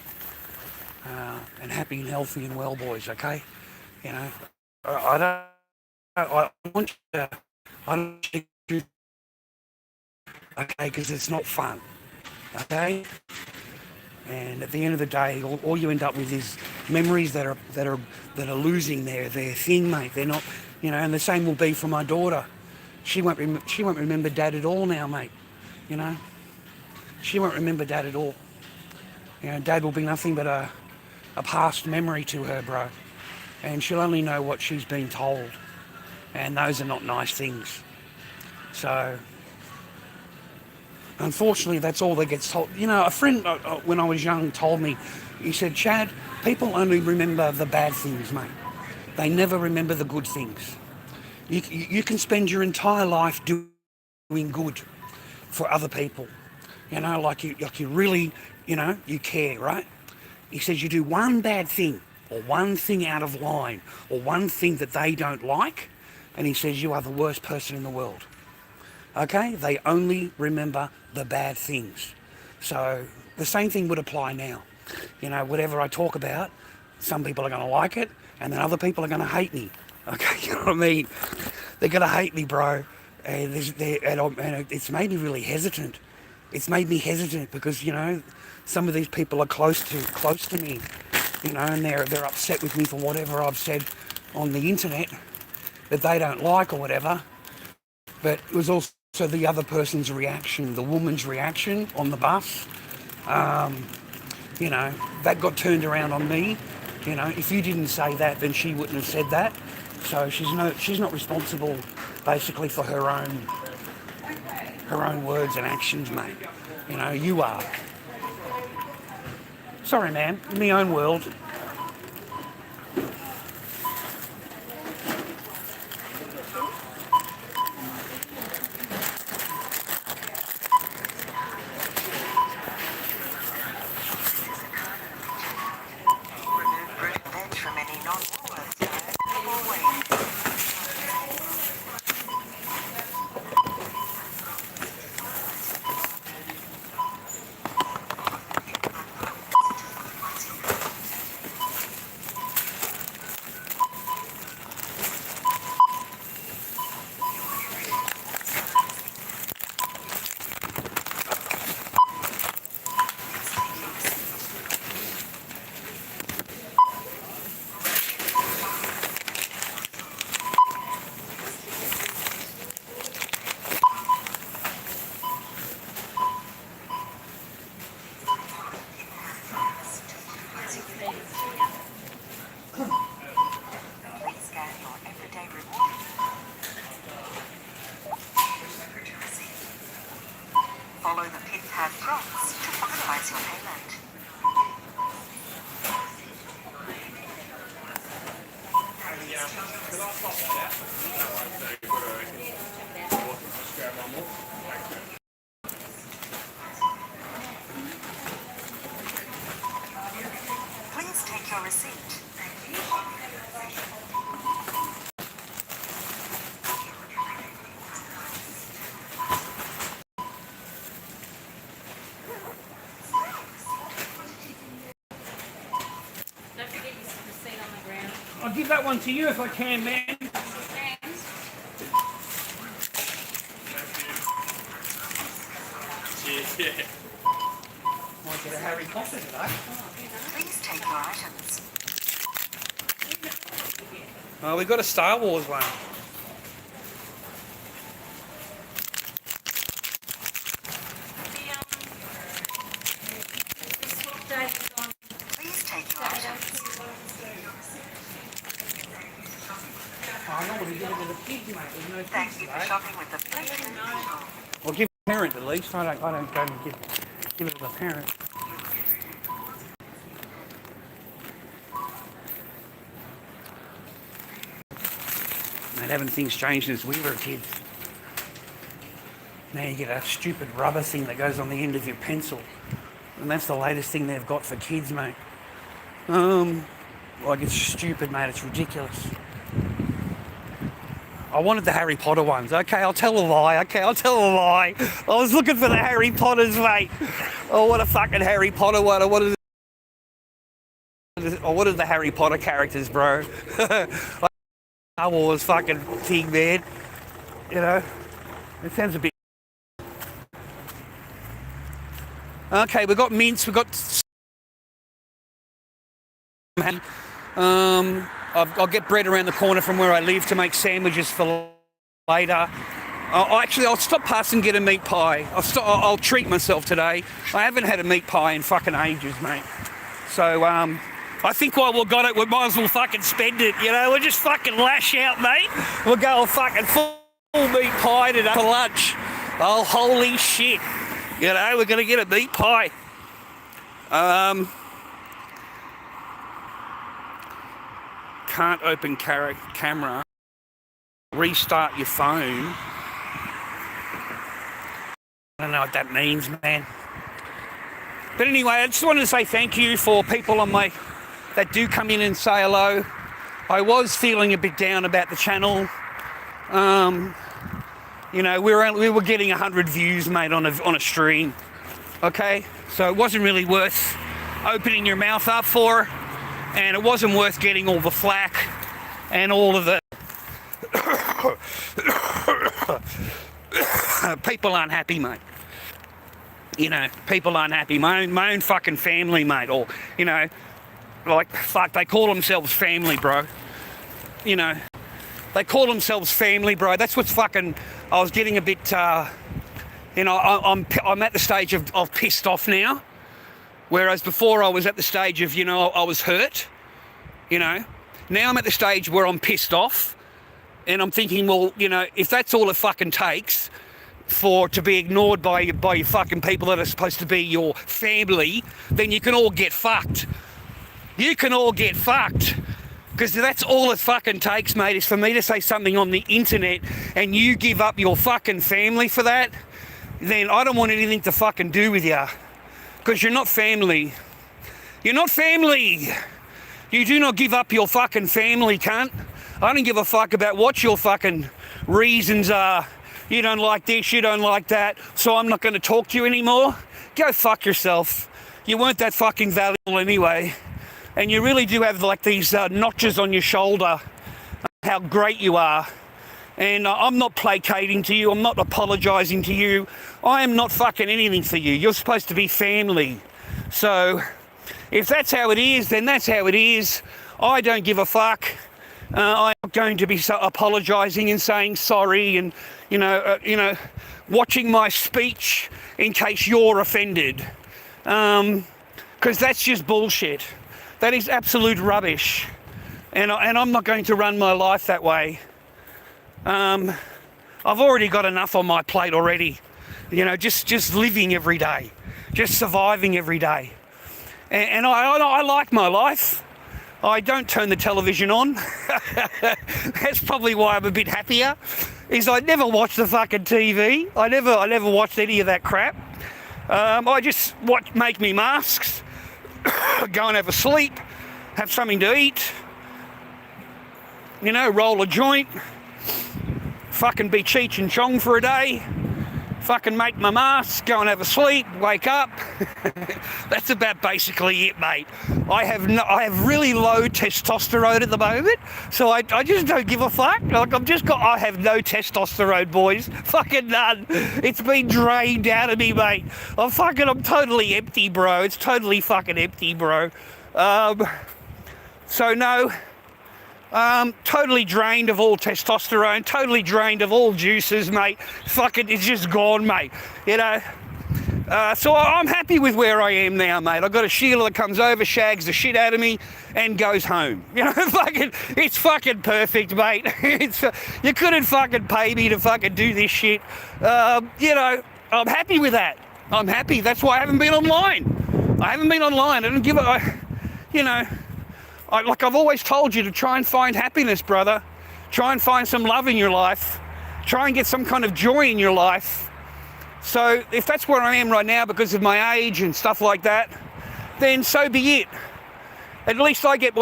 Speaker 1: And happy and healthy and well, boys. Okay. I want you to. Okay, because it's not fun. Okay. And at the end of the day, all you end up with is memories that are losing their thing, mate. They're not, And the same will be for my daughter. She won't remember Dad at all now, mate. She won't remember Dad at all. Dad will be nothing but a past memory to her, bro. And she'll only know what she's been told, and those are not nice things. So, unfortunately, that's all that gets told. A friend when I was young told me, he said, Chad, people only remember the bad things, mate. They never remember the good things. You can spend your entire life doing good for other people. Like you really, you care, right? He says you do one bad thing, or one thing out of line, or one thing that they don't like, and he says you are the worst person in the world. Okay? They only remember the bad things. So the same thing would apply now. Whatever I talk about, some people are going to like it, and then other people are going to hate me. Okay, you know what I mean? They're going to hate me, bro. And it's made me really hesitant. It's made me hesitant because, some of these people are close to me, and they're upset with me for whatever I've said on the internet that they don't like or whatever. But it was also the other person's reaction, the woman's reaction on the bus. That got turned around on me. If you didn't say that, then she wouldn't have said that. So she's not responsible, basically, for her own words and actions, mate. You are. Sorry, man. In my own world.
Speaker 5: Follow the pin pad prompts to finalize your payment. Please take your receipt.
Speaker 1: I'll give that one to you if I can, man.
Speaker 2: Yeah.
Speaker 1: Might get a Harry Potter today.
Speaker 5: Please take your items.
Speaker 1: Oh, we've got a Star Wars one.
Speaker 5: Please take your items.
Speaker 1: I know what to give it to the kids, mate. There's no
Speaker 5: Thank
Speaker 1: kids
Speaker 5: you for
Speaker 1: today.
Speaker 5: shopping with the Blue people.
Speaker 1: Well, give the parent at least. I don't go and give it to the parent. Mate, haven't things changed since we were kids? Now you get a stupid rubber thing that goes on the end of your pencil. And that's the latest thing they've got for kids, mate. Like, it's stupid, mate. It's ridiculous. I wanted the Harry Potter ones. Okay, I'll tell a lie. I was looking for the Harry Potters, mate. Oh, what a fucking Harry Potter one. I wanted the Harry Potter characters, bro. Star Wars fucking thing, man. You know? It sounds a bit... Okay, we've got mince, we've got... I'll get bread around the corner from where I live to make sandwiches for later. I'll stop past and get a meat pie. I'll treat myself today. I haven't had a meat pie in fucking ages, mate. So, I think while we've got it, we might as well fucking spend it, you know? We'll just fucking lash out, mate. We'll go all fucking full meat pie today for lunch. Oh, holy shit. You know, we're going to get a meat pie. Can't open camera. Restart your phone. I don't know what that means, man. But anyway, I just wanted to say thank you for people on that do come in and say hello. I was feeling a bit down about the channel. You know, we were getting 100 views, mate, on a stream. Okay, so it wasn't really worth opening your mouth up for, and it wasn't worth getting all the flack and all of the people aren't happy, mate. You know, people aren't happy. My own fucking family, mate, or, you know, like, fuck, they call themselves family, bro. You know, they call themselves family, bro. That's what's fucking... I was getting a bit, you know, I'm at the stage of pissed off now. Whereas before I was at the stage of, you know, I was hurt. You know, now I'm at the stage where I'm pissed off. And I'm thinking, well, you know, if that's all it fucking takes to be ignored by your fucking people that are supposed to be your family, then you can all get fucked. You can all get fucked. Because that's all it fucking takes, mate, is for me to say something on the internet and you give up your fucking family for that, then I don't want anything to fucking do with you. Because you're not family. You're not family. You do not give up your fucking family, cunt. I don't give a fuck about what your fucking reasons are. You don't like this, you don't like that, so I'm not going to talk to you anymore. Go fuck yourself. You weren't that fucking valuable anyway. And you really do have like these notches on your shoulder, how great you are. And I'm not placating to you, I'm not apologising to you. I am not fucking anything for you. You're supposed to be family. So, if that's how it is, then that's how it is. I don't give a fuck. I'm not going to be apologising and saying sorry and, you know, watching my speech in case you're offended. Because that's just bullshit. That is absolute rubbish. And I'm not going to run my life that way. I've already got enough on my plate already. You know, just living every day. Just surviving every day. And I like my life. I don't turn the television on. That's probably why I'm a bit happier. Is I never watch the fucking TV. I never watched any of that crap. I just make me masks. Go and have a sleep, have something to eat, you know, roll a joint, fucking be Cheech and Chong for a day, fucking make my mask, go and have a sleep, wake up. That's about basically it, mate. I have really low testosterone at the moment, so I just don't give a fuck. Like I have no testosterone, boys. Fucking none. It's been drained out of me, mate. I'm totally empty, bro. It's totally fucking empty, bro. So no. Totally drained of all testosterone, totally drained of all juices, mate. Fucking, it's just gone, mate. You know. So I'm happy with where I am now, mate. I've got a Sheila that comes over, shags the shit out of me, and goes home. You know, it's fucking perfect, mate. You couldn't fucking pay me to fucking do this shit. You know, I'm happy with that. I'm happy. That's why I haven't been online. I don't give a, you know. Like I've always told you, to try and find happiness, brother. Try and find some love in your life. Try and get some kind of joy in your life. So if that's where I am right now because of my age and stuff like that, then so be it. At least I get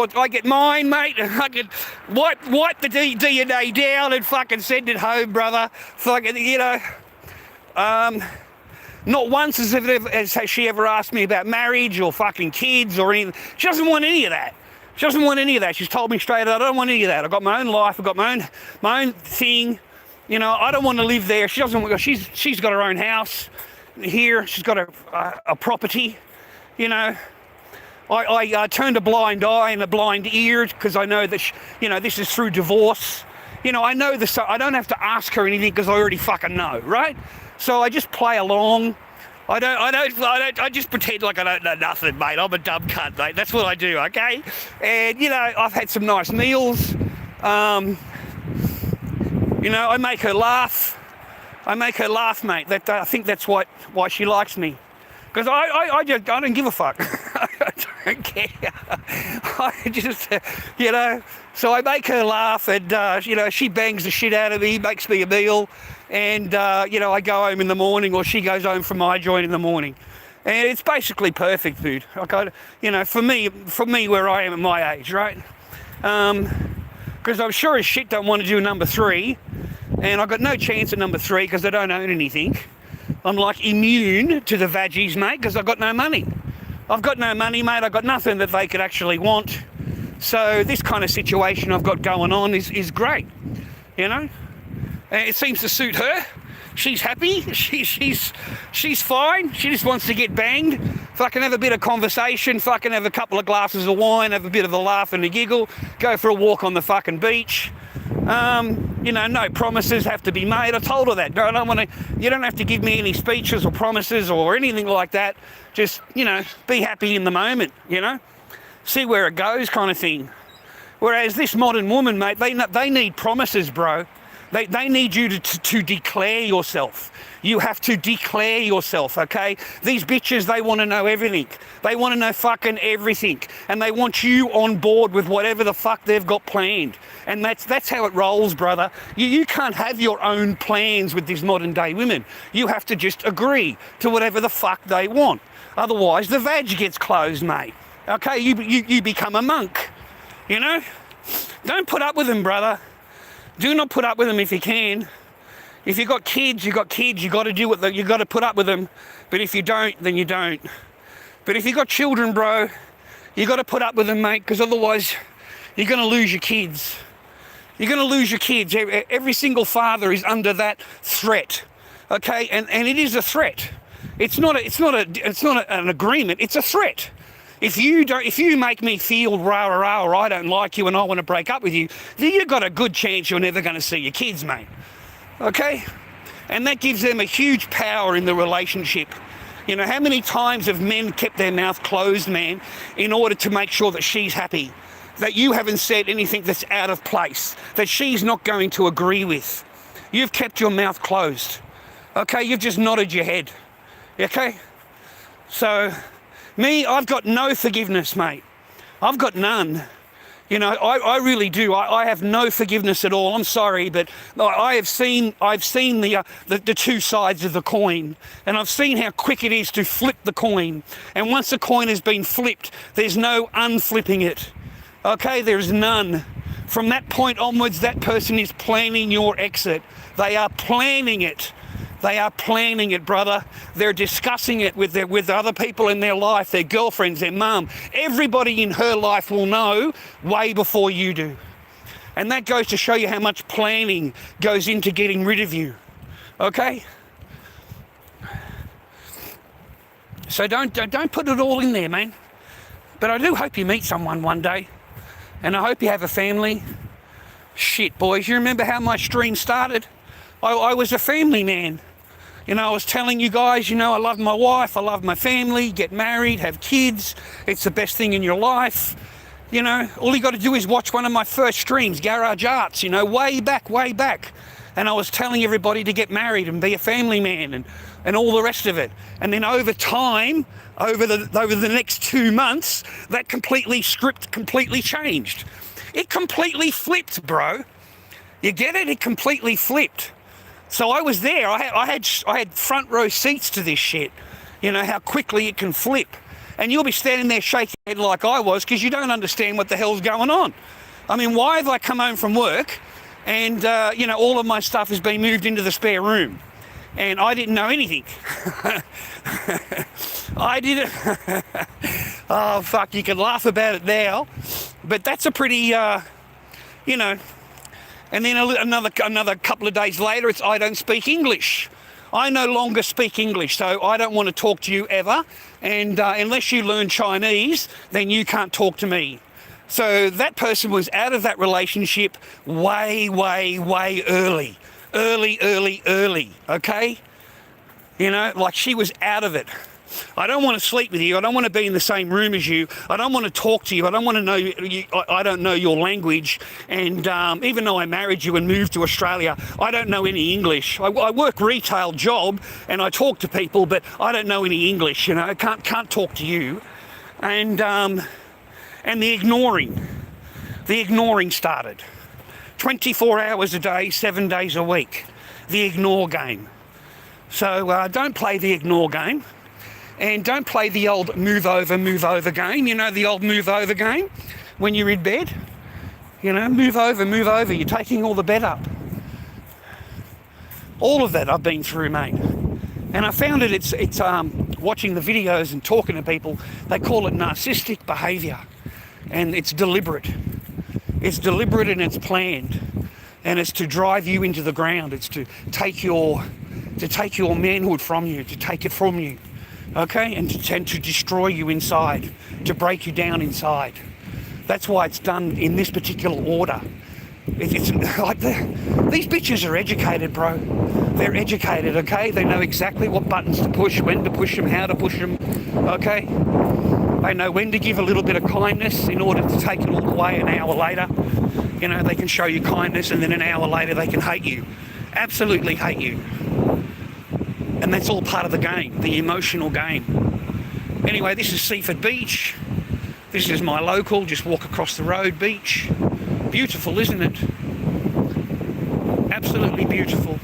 Speaker 1: mine, mate. I can wipe the DNA down and fucking send it home, brother. Fucking, you know. Not once has she ever asked me about marriage or fucking kids or anything. She doesn't want any of that. She doesn't want any of that. She's told me straight out, I don't want any of that. I've got my own life. I've got my own thing. You know, I don't want to live there. She doesn't. She's got her own house here. She's got a property. You know, I turned a blind eye and a blind ear because I know that you know, this is through divorce. You know, I know this. I don't have to ask her anything because I already fucking know, right? So I just play along. I just pretend like I don't know nothing, mate. I'm a dumb cunt, mate. That's what I do, okay? And, you know, I've had some nice meals. You know, I make her laugh. Mate. I think that's why she likes me. Because I don't give a fuck. I don't care. I just, you know, so I make her laugh and, you know, she bangs the shit out of me, makes me a meal. And, you know, I go home in the morning or she goes home from my joint in the morning. And it's basically perfect, dude. Like, you know, for me where I am at my age, right? Because I'm sure as shit don't want to do number 3. And I've got no chance at number 3 because I don't own anything. I'm like immune to the veggies, mate, because I've got no money. I've got no money, mate. I've got nothing that they could actually want. So this kind of situation I've got going on is great, you know? It seems to suit her. She's happy. She's fine. She just wants to get banged. Fucking have a bit of conversation. Fucking have a couple of glasses of wine. Have a bit of a laugh and a giggle. Go for a walk on the fucking beach. You know, no promises have to be made. I told her that. You don't have to give me any speeches or promises or anything like that. Just, you know, be happy in the moment, you know. See where it goes kind of thing. Whereas this modern woman, mate, they need promises, bro. They need you to declare yourself. You have to declare yourself, okay? These bitches, they want to know everything. They want to know fucking everything. And they want you on board with whatever the fuck they've got planned. And that's how it rolls, brother. You can't have your own plans with these modern day women. You have to just agree to whatever the fuck they want. Otherwise, the vag gets closed, mate. Okay, you become a monk, you know? Don't put up with them, brother. Do not put up with them if you can. If you've got kids, you've got kids. You've got to do what you've got to put up with them. But if you don't, then you don't. But if you've got children, bro, you've got to put up with them, mate, because otherwise you're going to lose your kids. You're going to lose your kids. Every single father is under that threat, okay? And it is a threat. It's not an agreement. It's a threat. If you make me feel rah rah or I don't like you and I want to break up with you, then you've got a good chance you're never going to see your kids, mate. Okay? And that gives them a huge power in the relationship. You know, how many times have men kept their mouth closed, man, in order to make sure that she's happy? That you haven't said anything that's out of place, that she's not going to agree with. You've kept your mouth closed. Okay? You've just nodded your head. Okay? So, me, I've got no forgiveness, mate. I've got none. You know, I really do. I have no forgiveness at all. I'm sorry, but I've seen the two sides of the coin, and I've seen how quick it is to flip the coin. And once the coin has been flipped, there's no unflipping it. Okay, there's none. From that point onwards, that person is planning your exit. They are planning it. They are planning it, brother. They're discussing it with other people in their life, their girlfriends, their mum. Everybody in her life will know way before you do. And that goes to show you how much planning goes into getting rid of you. Okay? So don't put it all in there, man. But I do hope you meet someone one day. And I hope you have a family. Shit, boys, you remember how my stream started? I was a family man. You know, I was telling you guys, you know, I love my wife, I love my family, get married, have kids. It's the best thing in your life. You know, all you got to do is watch one of my first streams, Garage Arts, you know, way back. And I was telling everybody to get married and be a family man and all the rest of it. And then over time, over the next 2 months, that script completely changed. It completely flipped, bro. You get it? It completely flipped. So I was there. I had front row seats to this shit. You know, how quickly it can flip. And you'll be standing there shaking your head like I was because you don't understand what the hell's going on. I mean, why have I come home from work and, you know, all of my stuff has been moved into the spare room? And I didn't know anything. I didn't. Oh, fuck, you can laugh about it now. But that's a pretty, you know. And then another couple of days later, it's I don't speak English. I no longer speak English, so I don't want to talk to you ever. And unless you learn Chinese, then you can't talk to me. So that person was out of that relationship way early. Early, okay? You know, like she was out of it. I don't want to sleep with you. I don't want to be in the same room as you. I don't want to talk to you. I don't want to know you. I don't know your language. And even though I married you and moved to Australia, I don't know any English. I work retail job and I talk to people, but I don't know any English. You know, I can't talk to you. And the ignoring started. 24 hours a day, 7 days a week. The ignore game. So don't play the ignore game. And don't play the old move over game. You know, the old move over game when you're in bed. You know, move over. You're taking all the bed up. All of that I've been through, mate. And I found it's watching the videos and talking to people, they call it narcissistic behaviour. And it's deliberate. It's deliberate and it's planned. And it's to drive you into the ground. It's to take your manhood from you, to take it from you. Okay, and to destroy you inside, to break you down inside. That's why it's done in this particular order. It's like these bitches are educated, bro. They're educated, okay? They know exactly what buttons to push, when to push them, how to push them, okay? They know when to give a little bit of kindness in order to take it all away an hour later. You know, they can show you kindness and then an hour later they can hate you. Absolutely hate you. And that's all part of the game, the emotional game. Anyway, this is Seaford Beach. This is my local, just walk across the road beach. Beautiful, isn't it? Absolutely beautiful.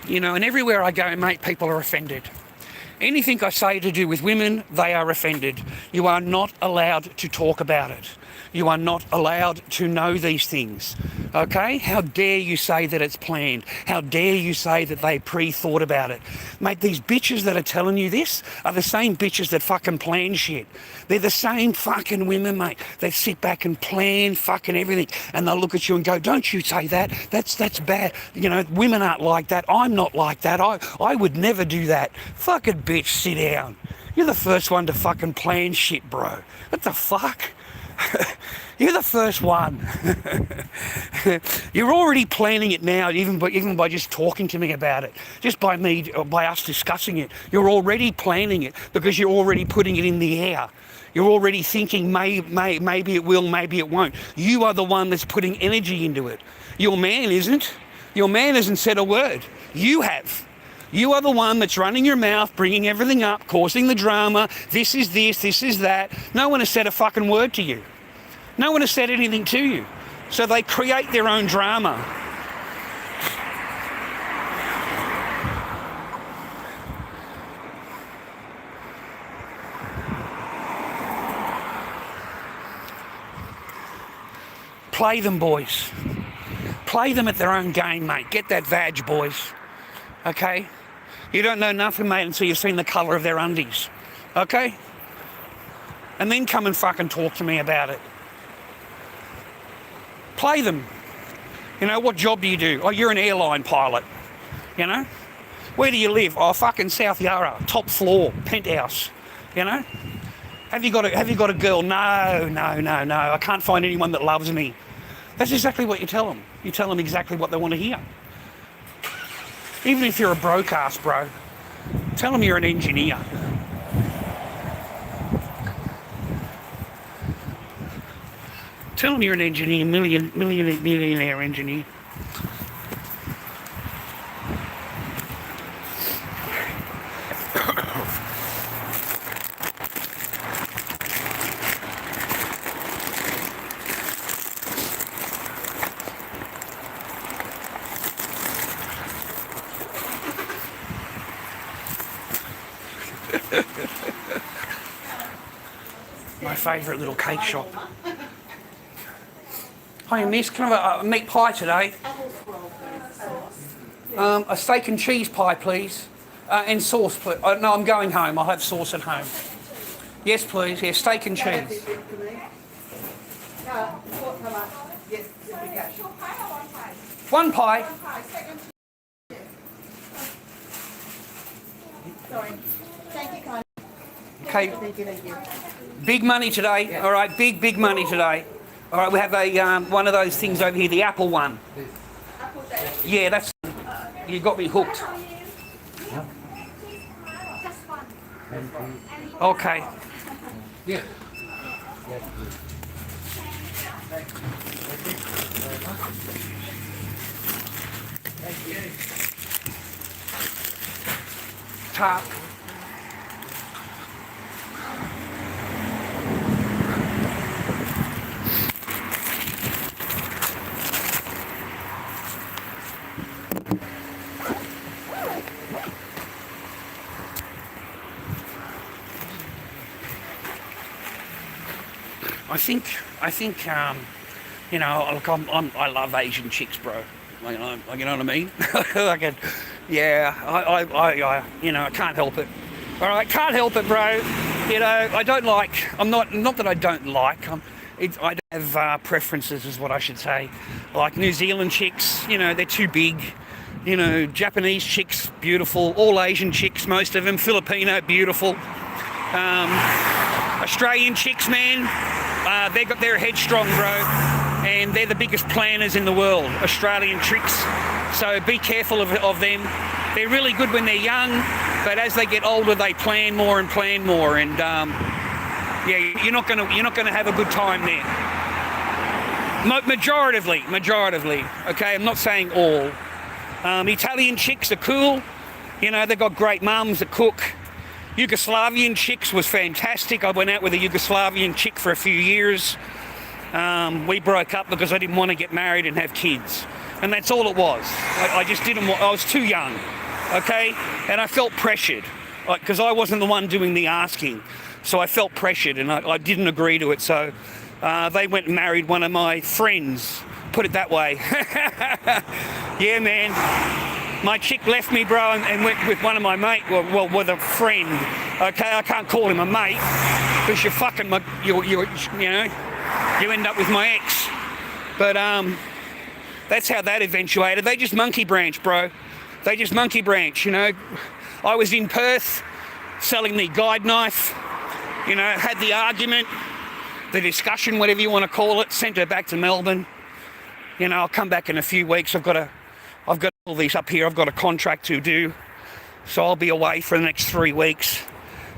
Speaker 1: You know, and everywhere I go, mate, people are offended. Anything I say to do with women, they are offended. You are not allowed to talk about it. You are not allowed to know these things, okay? How dare you say that it's planned? How dare you say that they pre-thought about it? Mate, these bitches that are telling you this are the same bitches that fucking plan shit. They're the same fucking women, mate. They sit back and plan fucking everything, and they'll look at you and go, don't you say that. That's bad. You know, women aren't like that. I'm not like that. I would never do that. Fucking bitch, sit down. You're the first one to fucking plan shit, bro. What the fuck? You're the first one. You're already planning it now, even by just talking to me about it. Just by us discussing it. You're already planning it because you're already putting it in the air. You're already thinking maybe it will, maybe it won't. You are the one that's putting energy into it. Your man isn't. Your man hasn't said a word. You have. You are the one that's running your mouth, bringing everything up, causing the drama. This is this, this is that. No one has said a fucking word to you. No one has said anything to you. So they create their own drama. Play them, boys. Play them at their own game, mate. Get that vag, boys. Okay? You don't know nothing, mate, until you've seen the colour of their undies. Okay? And then come and fucking talk to me about it. Play them. You know, what job do you do? Oh, you're an airline pilot. You know? Where do you live? Oh, fucking South Yarra, top floor, penthouse. You know? Have you got a girl? No. I can't find anyone that loves me. That's exactly what you tell them. You tell them exactly what they want to hear. Even if you're a broadcast, bro, tell them you're an engineer. Tell them you're an engineer, millionaire engineer. My favourite little cake shop. Hi miss, can I have a meat pie today? A steak and cheese pie please. And sauce please. No, I'm going home, I'll have sauce at home. Yes please, yeah, steak and cheese. One pie.
Speaker 6: Sorry. Thank you, Connie.
Speaker 1: Okay,
Speaker 6: Thank you.
Speaker 1: big money today. All right, big money today. All right, we have a one of those things over here, the apple one. Yeah, that's. You got me hooked. Okay.
Speaker 7: Yeah.
Speaker 1: Top. I think, you know, look, I love Asian chicks, bro. You know what I mean? I you know, I can't help it. All right, can't help it, bro. You know, I don't like. Not that I don't like. I don't have preferences, is what I should say. Like New Zealand chicks, you know, they're too big. You know, Japanese chicks, beautiful. All Asian chicks, most of them. Filipino, beautiful. Australian chicks, man, they're headstrong, bro, and they're the biggest planners in the world, Australian chicks. So be careful of them. They're really good when they're young, but as they get older, they plan more, and yeah, you're not gonna have a good time there. Majoritively. Okay, I'm not saying all. Italian chicks are cool. You know, they've got great mums that cook. Yugoslavian chicks was fantastic. I went out with a Yugoslavian chick for a few years. We broke up because I didn't want to get married and have kids. And that's all it was. I just didn't want, I was too young, okay? And I felt pressured, because I wasn't the one doing the asking. So I felt pressured and I didn't agree to it. So they went and married one of my friends, put it that way. Yeah, man. My chick left me, bro, and went with one of my mates, well, with a friend. Okay, I can't call him a mate, because you're fucking you know, you end up with my ex. But that's how that eventuated. They just monkey branch, bro. They just monkey branch, you know. I was in Perth selling the guide knife, you know, had the argument, the discussion, whatever you want to call it, sent her back to Melbourne. You know, I'll come back in a few weeks. I've got all these up here. I've got a contract to do, so I'll be away for the next 3 weeks.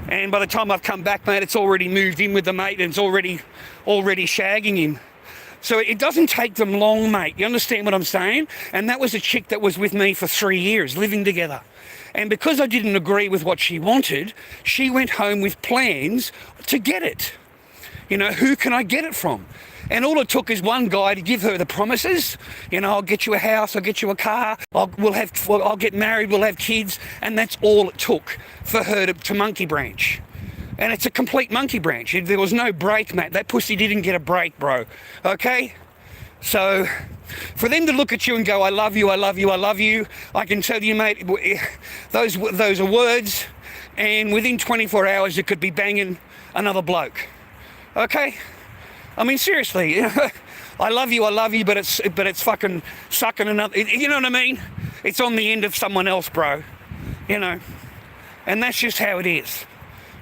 Speaker 1: And by the time I've come back, mate, it's already moved in with the mate, and it's already shagging him. So it doesn't take them long, mate. You understand what I'm saying? And that was a chick that was with me for 3 years, living together. And because I didn't agree with what she wanted, she went home with plans to get it. You know, who can I get it from? And all it took is one guy to give her the promises. You know, I'll get you a house, I'll get you a car, I'll get married, we'll have kids. And that's all it took for her to monkey branch. And it's a complete monkey branch. There was no break, mate. That pussy didn't get a break, bro. Okay? So for them to look at you and go, I love you, I love you, I love you, I can tell you, mate, those are words, and within 24 hours it could be banging another bloke. Okay? I mean, seriously, I love you, but it's fucking sucking another, you know what I mean? It's on the end of someone else, bro. You know? And that's just how it is.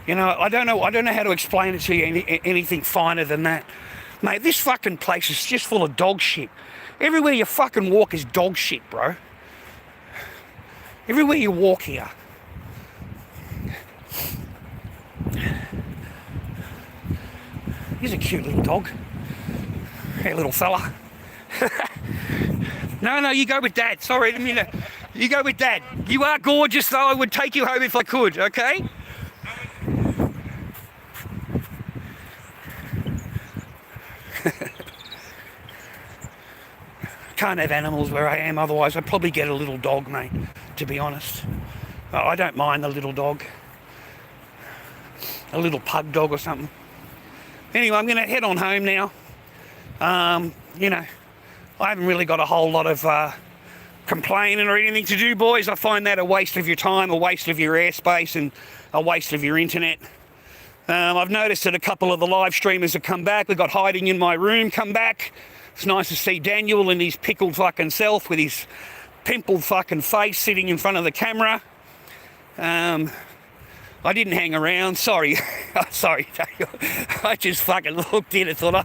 Speaker 1: You know, I don't know how to explain it to you anything finer than that. Mate, this fucking place is just full of dog shit. Everywhere you fucking walk is dog shit, bro. Everywhere you walk here. He's a cute little dog. Hey, little fella. No, you go with Dad. Sorry, I mean, you go with Dad. You are gorgeous, though. I would take you home if I could, okay? Can't have animals where I am, otherwise I'd probably get a little dog, mate, to be honest. I don't mind the little dog. A little pug dog or something. Anyway, I'm going to head on home now. You know, I haven't really got a whole lot of complaining or anything to do, boys. I find that a waste of your time, a waste of your airspace, and a waste of your internet. I've noticed that a couple of the live streamers have come back. We've got hiding in my room come back. It's nice to see Daniel and his pickled fucking self with his pimpled fucking face sitting in front of the camera. I didn't hang around, sorry. Sorry, Daniel. I just fucking looked in and thought, oh,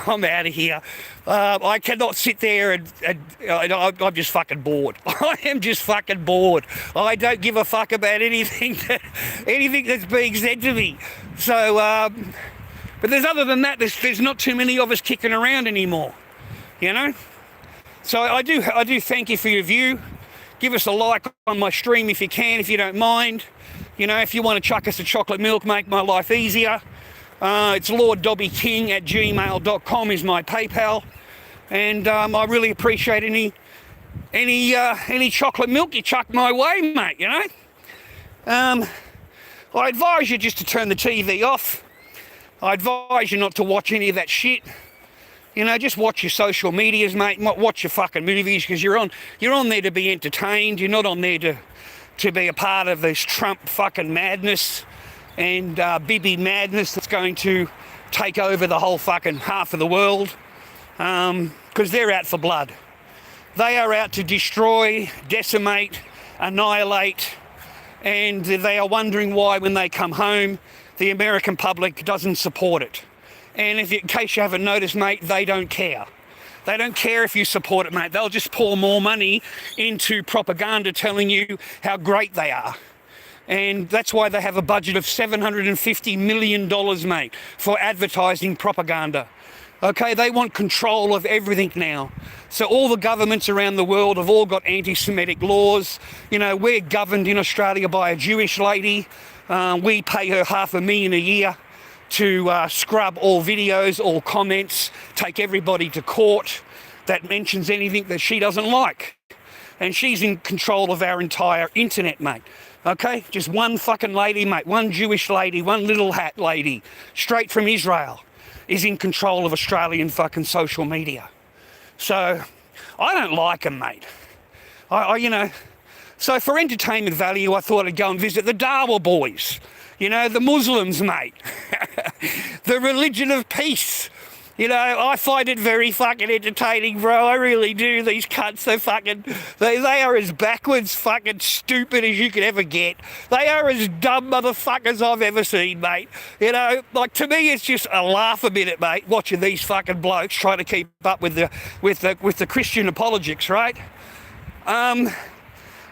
Speaker 1: I'm out of here. I cannot sit there and I'm just fucking bored. I am just fucking bored. I don't give a fuck about anything that's being said to me. So, but there's other than that, there's not too many of us kicking around anymore, you know? So I do thank you for your view. Give us a like on my stream if you can, if you don't mind. You know, if you want to chuck us a chocolate milk, make my life easier. It's lorddobby@gmail.com is my PayPal. And I really appreciate any chocolate milk you chuck my way, mate, you know? I advise you just to turn the TV off. I advise you not to watch any of that shit. You know, just watch your social medias, mate. Watch your fucking movies, because you're on there to be entertained. You're not on there to be a part of this Trump fucking madness and Bibi madness that's going to take over the whole fucking half of the world. Because they're out for blood. They are out to destroy, decimate, annihilate, and they are wondering why, when they come home, the American public doesn't support it. And in case you haven't noticed, mate, they don't care. They don't care if you support it, mate. They'll just pour more money into propaganda telling you how great they are. And that's why they have a budget of $750 million, mate, for advertising propaganda. Okay, they want control of everything now. So all the governments around the world have all got anti-Semitic laws. You know, we're governed in Australia by a Jewish lady. We pay her $500,000 a year to scrub all videos, all comments, take everybody to court that mentions anything that she doesn't like. And she's in control of our entire internet, mate. Okay? Just one fucking lady, mate. One Jewish lady, one little hat lady, straight from Israel, is in control of Australian fucking social media. So, I don't like them, mate. You know, so for entertainment value, I thought I'd go and visit the Dawa boys. You know, the Muslims, mate. The religion of peace. You know, I find it very fucking entertaining, bro. I really do. These cunts, they are as backwards fucking stupid as you could ever get. They are as dumb motherfuckers I've ever seen, mate. You know, like, to me, it's just a laugh a minute, mate, watching these fucking blokes trying to keep up with the Christian apologetics, right?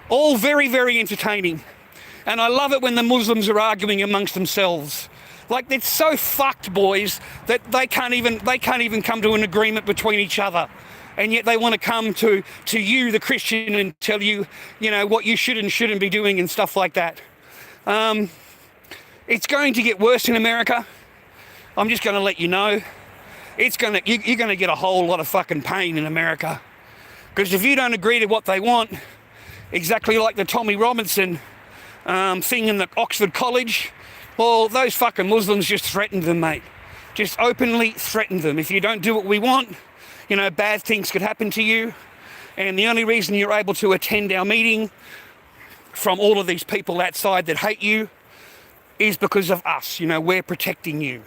Speaker 1: All very, very entertaining. And I love it when the Muslims are arguing amongst themselves. Like, it's so fucked, boys, that they can't even come to an agreement between each other. And yet they want to come to you, the Christian, and tell you, you know, what you should and shouldn't be doing and stuff like that. It's going to get worse in America. I'm just going to let you know. You're going to get a whole lot of fucking pain in America. Because if you don't agree to what they want, exactly like the Tommy Robinson thing in the Oxford College, well, those fucking Muslims just threatened them, mate. Just openly threatened them. If you don't do what we want, you know, bad things could happen to you. And the only reason you're able to attend our meeting from all of these people outside that hate you is because of us. You know, we're protecting you.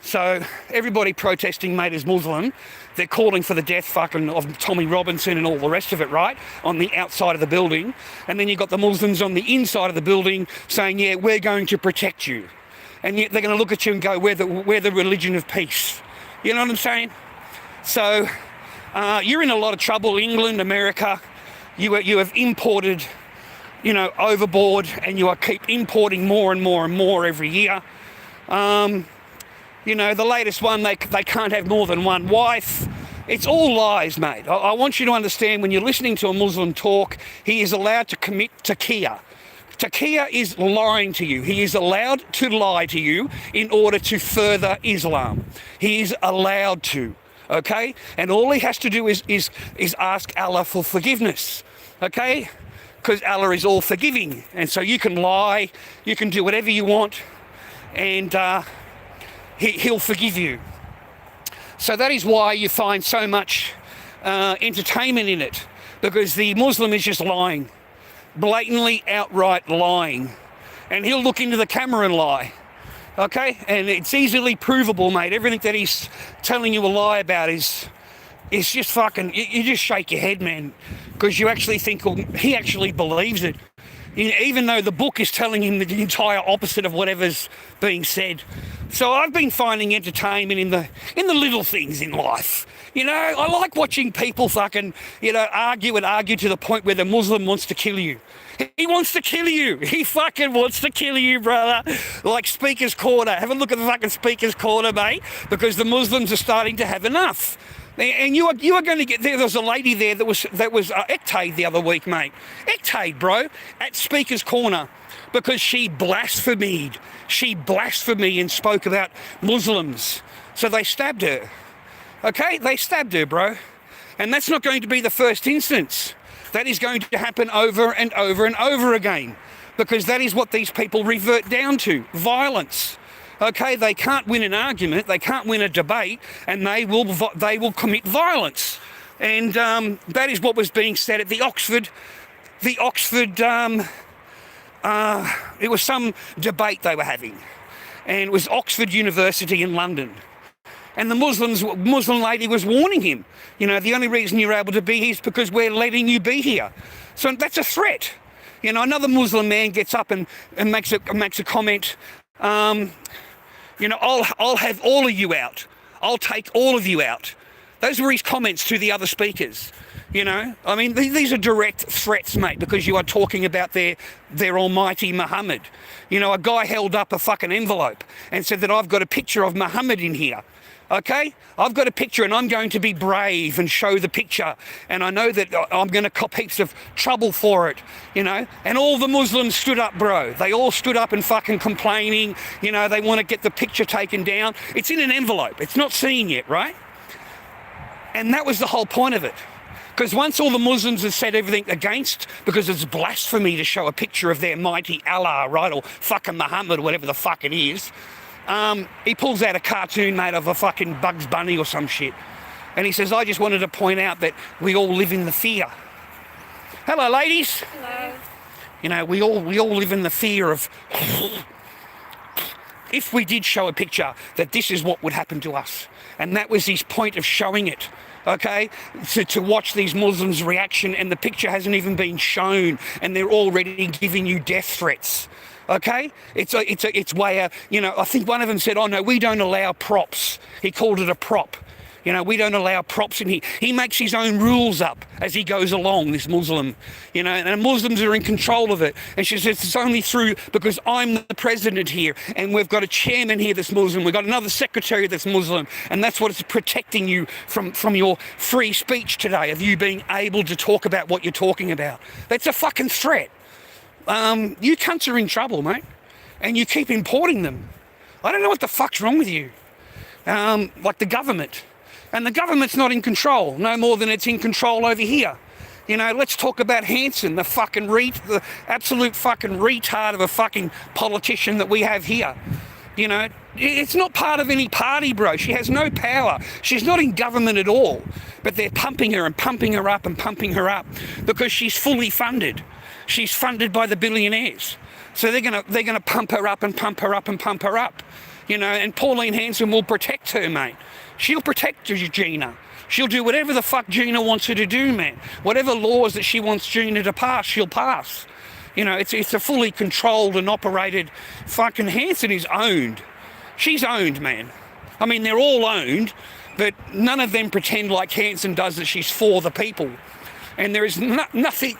Speaker 1: So everybody protesting, mate, is Muslim. They're calling for the death fucking of Tommy Robinson and all the rest of it, right? On the outside of the building. And then you've got the Muslims on the inside of the building saying, yeah, we're going to protect you. And yet they're going to look at you and go, we're the religion of peace. You know what I'm saying? So you're in a lot of trouble. England, America, you have imported, you know, overboard, and you keep importing more and more and more every year. You know, the latest one, they can't have more than one wife. It's all lies, mate. I want you to understand, when you're listening to a Muslim talk, he is allowed to commit taqiyya. Taqiyya is lying to you. He is allowed to lie to you in order to further Islam. He is allowed to, okay? And all he has to do is ask Allah for forgiveness, okay? Because Allah is all forgiving. And so you can lie, you can do whatever you want, and he'll forgive you. So that is why you find so much entertainment in it, because the Muslim is just lying, blatantly outright lying, and he'll look into the camera and lie, okay? And it's easily provable, mate. Everything that he's telling you a lie about is just fucking, you just shake your head, man, because you actually think, well, he actually believes it, even though the book is telling him the entire opposite of whatever's being said. So I've been finding entertainment in the little things in life. You know, I like watching people fucking, you know, argue to the point where the Muslim wants to kill you. He wants to kill you. He fucking wants to kill you, brother. Like Speaker's Corner. Have a look at the fucking Speaker's Corner, mate, because the Muslims are starting to have enough. And you are going to get there. There was a lady there that was ectade the other week, mate. Ectade, bro, at Speaker's Corner, because she blasphemed. She blasphemed and spoke about Muslims. So they stabbed her. Okay, they stabbed her, bro. And that's not going to be the first instance. That is going to happen over and over and over again, because that is what these people revert down to: violence. Okay, they can't win an argument, they can't win a debate, and they will commit violence. And that is what was being said at the Oxford. It was some debate they were having, and it was Oxford University in London. And the Muslim lady was warning him, you know, the only reason you're able to be here is because we're letting you be here. So that's a threat. You know, another Muslim man gets up and makes a comment. You know, I'll have all of you out. I'll take all of you out. Those were his comments to the other speakers. You know, I mean, these are direct threats, mate, because you are talking about their almighty Muhammad. You know, a guy held up a fucking envelope and said that I've got a picture of Muhammad in here. Okay, I've got a picture, and I'm going to be brave and show the picture, and I know that I'm going to cop heaps of trouble for it, you know. And all the Muslims stood up, bro. They all stood up and fucking complaining, you know, they want to get the picture taken down. It's in an envelope, it's not seen yet, right? And that was the whole point of it. Because once all the Muslims have said everything against, because it's blasphemy to show a picture of their mighty Allah, right, or fucking Muhammad, or whatever the fuck it is, he pulls out a cartoon made of a fucking Bugs Bunny or some shit. And he says, I just wanted to point out that we all live in the fear. Hello, ladies.
Speaker 3: Hello.
Speaker 1: You know, we all live in the fear of, if we did show a picture, that this is what would happen to us. And that was his point of showing it. Okay, to watch these Muslims' reaction, and the picture hasn't even been shown, and they're already giving you death threats. Okay, it's way, you know, I think one of them said, oh no, we don't allow props. He called it a prop. You know, we don't allow props in here. He makes his own rules up as he goes along, this Muslim, you know, and Muslims are in control of it. And she says, it's only through, because I'm the president here, and we've got a chairman here that's Muslim, we've got another secretary that's Muslim, and that's what is protecting you from your free speech today, of you being able to talk about what you're talking about. That's a fucking threat. You cunts are in trouble, mate, and you keep importing them. I don't know what the fuck's wrong with you. Like the government. And the government's not in control, no more than it's in control over here. You know, let's talk about Hanson, the fucking the absolute fucking retard of a fucking politician that we have here. You know, it's not part of any party, bro. She has no power. She's not in government at all. But they're pumping her and pumping her up and pumping her up because she's fully funded. She's funded by the billionaires. So they're gonna pump her up and pump her up and pump her up. You know, and Pauline Hanson will protect her, mate. She'll protect Gina. She'll do whatever the fuck Gina wants her to do, man. Whatever laws that she wants Gina to pass, she'll pass. You know, it's a fully controlled and operated fucking Hanson is owned. She's owned, man. I mean, they're all owned, but none of them pretend like Hanson does that she's for the people. And there is nothing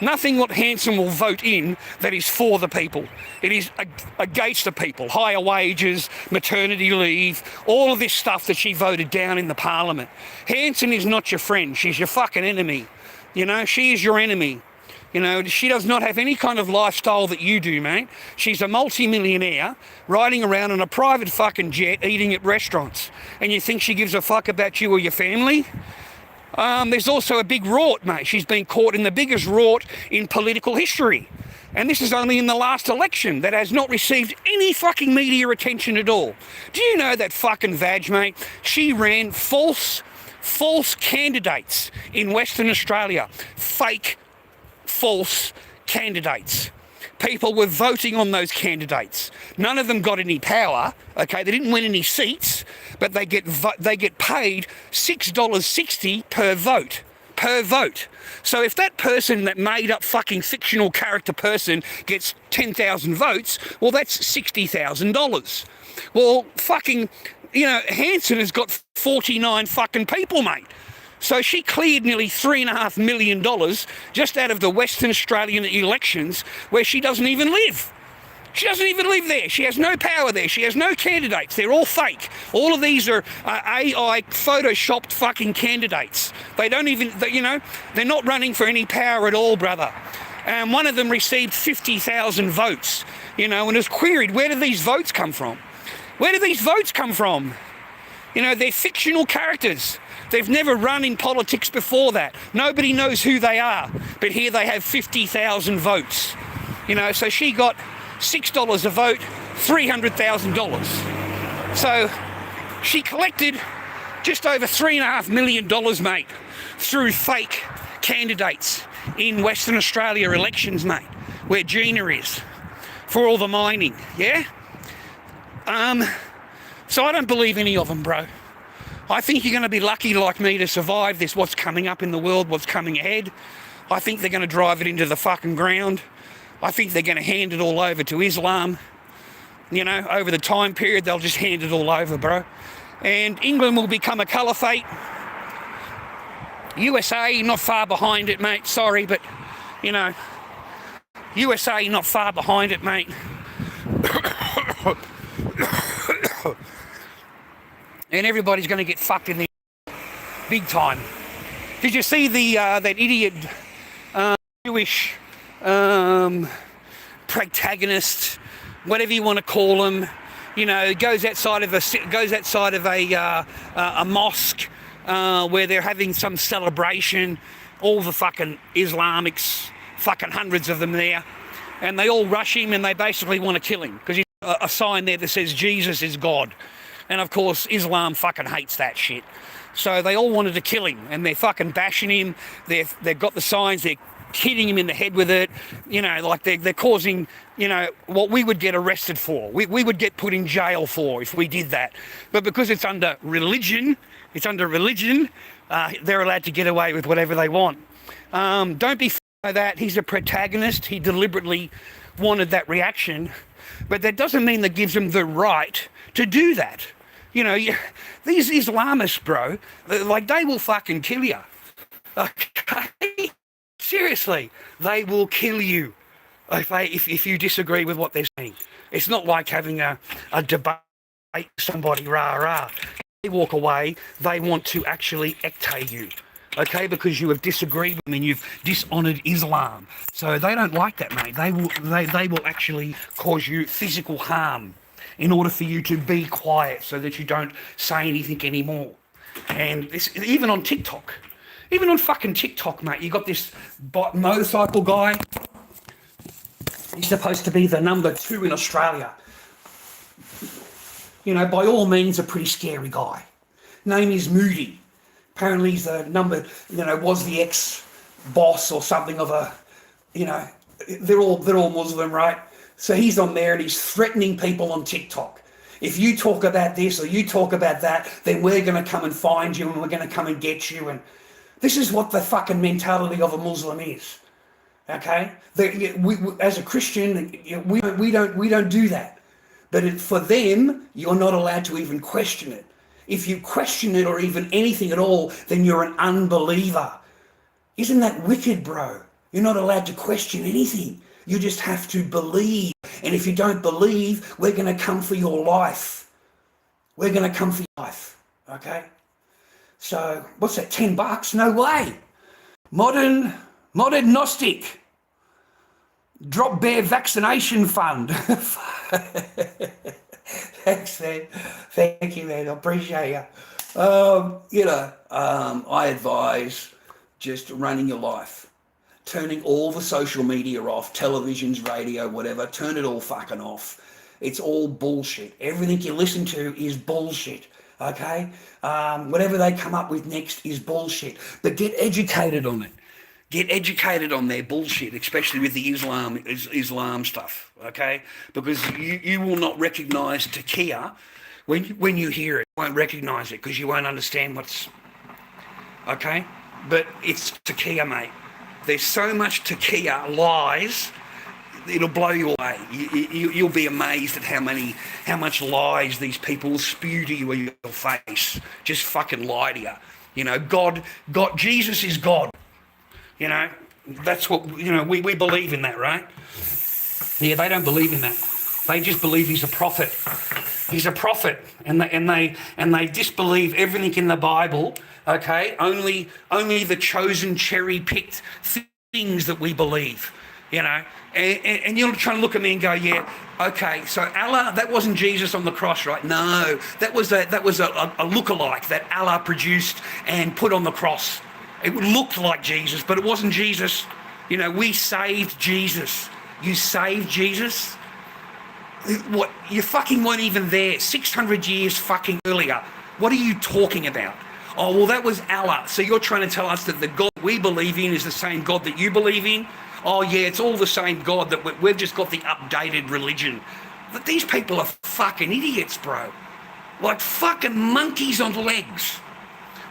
Speaker 1: what Hanson will vote in that is for the people. It is against the people. Higher wages, maternity leave, all of this stuff that she voted down in the parliament. Hanson is not your friend. She's your fucking enemy. You know, she is your enemy. You know, she does not have any kind of lifestyle that you do, mate. She's a multi-millionaire riding around on a private fucking jet eating at restaurants. And you think she gives a fuck about you or your family? There's also a big rort, mate. She's been caught in the biggest rort in political history. And this is only in the last election that has not received any fucking media attention at all. Do you know that fucking vag, mate? She ran false candidates in Western Australia. Fake false candidates. People were voting on those candidates. None of them got any power, okay? They didn't win any seats, but they get paid $6.60 per vote. So if that person, that made up fucking fictional character person, gets 10,000 votes, well, that's $60,000. Well, fucking, you know, Hanson has got 49 fucking people, mate. So she cleared nearly $3.5 million just out of the Western Australian elections where she doesn't even live. She doesn't even live there. She has no power there. She has no candidates. They're all fake. All of these are AI photoshopped fucking candidates. They don't even, you know, they're not running for any power at all, brother. And one of them received 50,000 votes, you know, and was queried, where do these votes come from? Where do these votes come from? You know, they're fictional characters. They've never run in politics before that. Nobody knows who they are. But here they have 50,000 votes. You know, so she got $6 a vote, $300,000. So she collected just over $3.5 million, mate, through fake candidates in Western Australia elections, mate, where Gina is, for all the mining, yeah? So I don't believe any of them, bro. I think you're going to be lucky like me to survive this, what's coming up in the world, what's coming ahead. I think they're going to drive it into the fucking ground. I think they're going to hand it all over to Islam. You know, over the time period, they'll just hand it all over, bro. And England will become a caliphate. USA, not far behind it, mate. Sorry, but, you know, USA, not far behind it, mate. And everybody's going to get fucked in the big time. Did you see the that idiot Jewish protagonist, whatever you want to call him? You know, goes outside of a mosque where they're having some celebration. All the fucking Islamics, fucking hundreds of them there, and they all rush him and they basically want to kill him because he's a sign there that says Jesus is God. And of course, Islam fucking hates that shit. So they all wanted to kill him, and they're fucking bashing him. They've got the signs, they're hitting him in the head with it. You know, like they're causing, you know, what we would get arrested for. We would get put in jail for if we did that. But because it's under religion, they're allowed to get away with whatever they want. Don't be by that. He's a protagonist. He deliberately wanted that reaction. But that doesn't mean that gives him the right to do that. You know, these Islamists, bro, like, they will fucking kill you. Okay? Seriously, they will kill you if you disagree with what they're saying. It's not like having a debate with somebody, rah. They walk away, they want to actually ectate you. Okay, because you have disagreed with them and you've dishonoured Islam. So they don't like that, mate. They will actually cause you physical harm in order for you to be quiet so that you don't say anything anymore. And this, even on TikTok, even on fucking TikTok, mate, you got this motorcycle guy. He's supposed to be the number 2 in Australia.
Speaker 7: you know, by all means, a pretty scary guy. Name is Moody. Apparently he's the number, you know, was the ex-boss or something of a, you know, they're all Muslim, right? So he's on there and he's threatening people on TikTok. If you talk about this or you talk about that, then we're going to come and find you and we're going to come and get you. And this is what the fucking mentality of a Muslim is. Okay? We, as a Christian, we don't do that. But for them, you're not allowed to even question it. If you question it or even anything at all, then you're an unbeliever. Isn't that wicked, bro? You're not allowed to question anything. You just have to believe. And if you don't believe, we're going to come for your life. We're going to come for your life. Okay? So, what's that, $10? No way. Modern Gnostic. Drop Bear Vaccination Fund. Thanks, man. Thank you, man. I appreciate you. You know, I advise just running your life. Turning all the social media off, televisions, radio, whatever, turn it all fucking off. It's all bullshit. Everything you listen to is bullshit, okay? Whatever they come up with next is bullshit. But get educated on it. Get educated on their bullshit, especially with the Islam stuff, okay? Because you will not recognise taqiyya when you hear it. You won't recognise it because you won't understand what's, okay? But it's taqiyya, mate. There's so much taqiyya lies, it'll blow you away. You'll be amazed at how much lies these people spew to you in your face. Just fucking lie to you. You know, God, Jesus is God. You know, that's what, you know, we believe in that, right? Yeah, they don't believe in that. They just believe he's a prophet. He's a prophet, and they disbelieve everything in the Bible. Okay, only the chosen, cherry-picked things that we believe, you know. And you're trying to look at me and go, yeah, okay. So Allah, that wasn't Jesus on the cross, right? No, that was a lookalike that Allah produced and put on the cross. It looked like Jesus, but it wasn't Jesus. You know, we saved Jesus. You saved Jesus. What? You fucking weren't even there 600 years fucking earlier. What are you talking about? Oh, well, that was Allah. So you're trying to tell us that the God we believe in is the same God that you believe in? Oh, yeah, it's all the same God, that we've just got the updated religion. But these people are fucking idiots, bro. Like fucking monkeys on legs.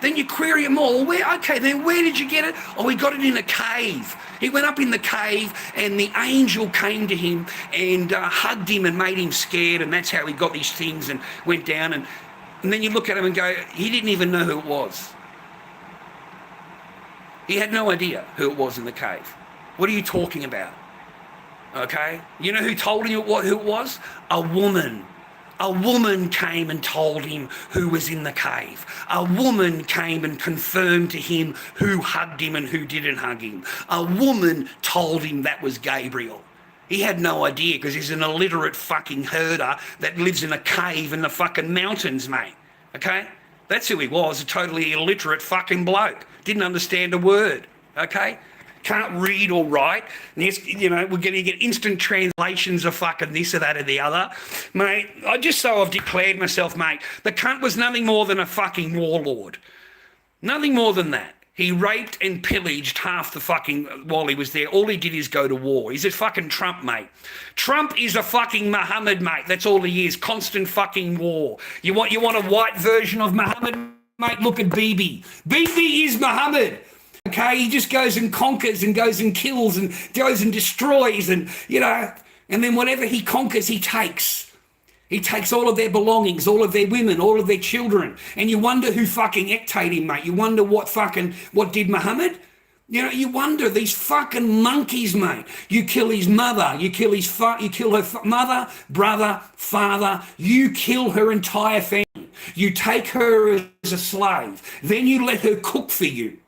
Speaker 7: Then you query them all. Okay, then where did you get it? Oh, he got it in a cave. He went up in the cave and the angel came to him and hugged him and made him scared, and that's how he got these things and went down. And then you look at him and go, he didn't even know who it was. He had no idea who it was in the cave. What are you talking about? Okay? You know who told him who it was? A woman. A woman came and told him who was in the cave. A woman came and confirmed to him who hugged him and who didn't hug him. A woman told him that was Gabriel. He had no idea because he's an illiterate fucking herder that lives in a cave in the fucking mountains, mate. Okay? That's who he was, a totally illiterate fucking bloke. Didn't understand a word. Okay? Can't read or write. You know, we're going to get instant translations of fucking this or that or the other. Mate, I've declared myself, mate. The cunt was nothing more than a fucking warlord. Nothing more than that. He raped and pillaged half the fucking, while he was there. All he did is go to war. He's a fucking Trump, mate. Trump is a fucking Muhammad, mate. That's all he is. Constant fucking war. You want a white version of Muhammad, mate? Look at Bibi. Bibi is Muhammad. Okay, he just goes and conquers and goes and kills and goes and destroys and, you know, and then whatever he conquers, he takes. He takes all of their belongings, all of their women, all of their children. And you wonder who fucking ectate him, mate. You wonder what did Muhammad? You know, you wonder, these fucking monkeys, mate. You kill his mother, you kill her mother, brother, father, you kill her entire family. You take her as a slave. Then you let her cook for you.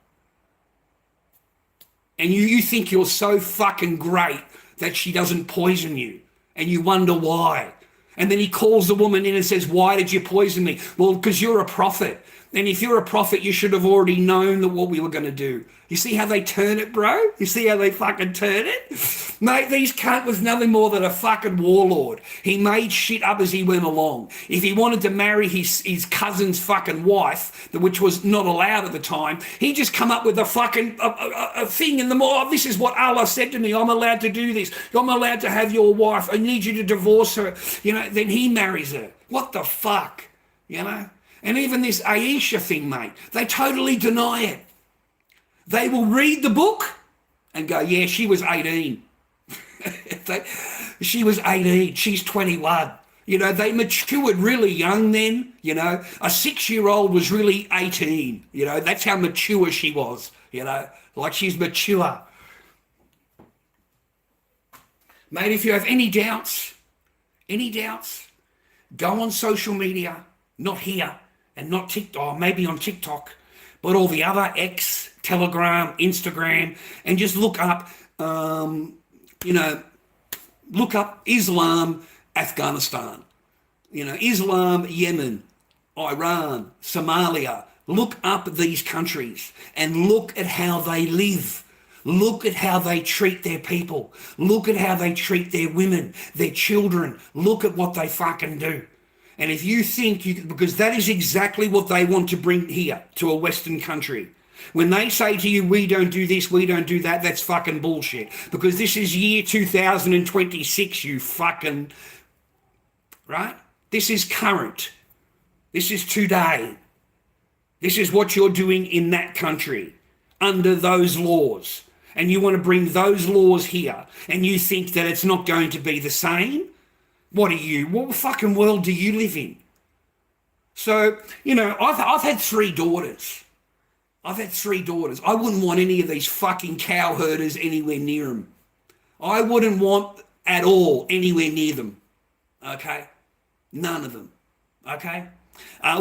Speaker 7: And you think you're so fucking great that she doesn't poison you. And you wonder why. And then he calls the woman in and says, why did you poison me? Well, because you're a prophet. And if you're a prophet, you should have already known that what we were going to do. You see how they turn it, bro? You see how they fucking turn it? Mate, these cunt was nothing more than a fucking warlord. He made shit up as he went along. If he wanted to marry his cousin's fucking wife, which was not allowed at the time, he just come up with a fucking a thing in the more. This is what Allah said to me. I'm allowed to do this. I'm allowed to have your wife. I need you to divorce her. You know, then he marries her. What the fuck? You know? And even this Aisha thing, mate, they totally deny it. They will read the book and go, yeah, she was 18. She was 18. She's 21. You know, they matured really young then. You know, a 6-year-old was really 18. You know, that's how mature she was. You know, like she's mature. Mate, if you have any doubts, go on social media, not here. And not TikTok, maybe on TikTok, but all the other X, Telegram, Instagram, and just look up, look up Islam, Afghanistan, Islam, Yemen, Iran, Somalia. Look up these countries and look at how they live. Look at how they treat their people. Look at how they treat their women, their children. Look at what they fucking do. And if you think, because that is exactly what they want to bring here to a Western country. When they say to you, we don't do this, we don't do that, that's fucking bullshit. Because this is year 2026, you fucking, right? This is current. This is today. This is what you're doing in that country under those laws. And you want to bring those laws here and you think that it's not going to be the same? What fucking world do you live in? So, I've had 3 daughters. I wouldn't want any of these fucking cow herders anywhere near them. I wouldn't want at all anywhere near them. Okay? None of them. Okay?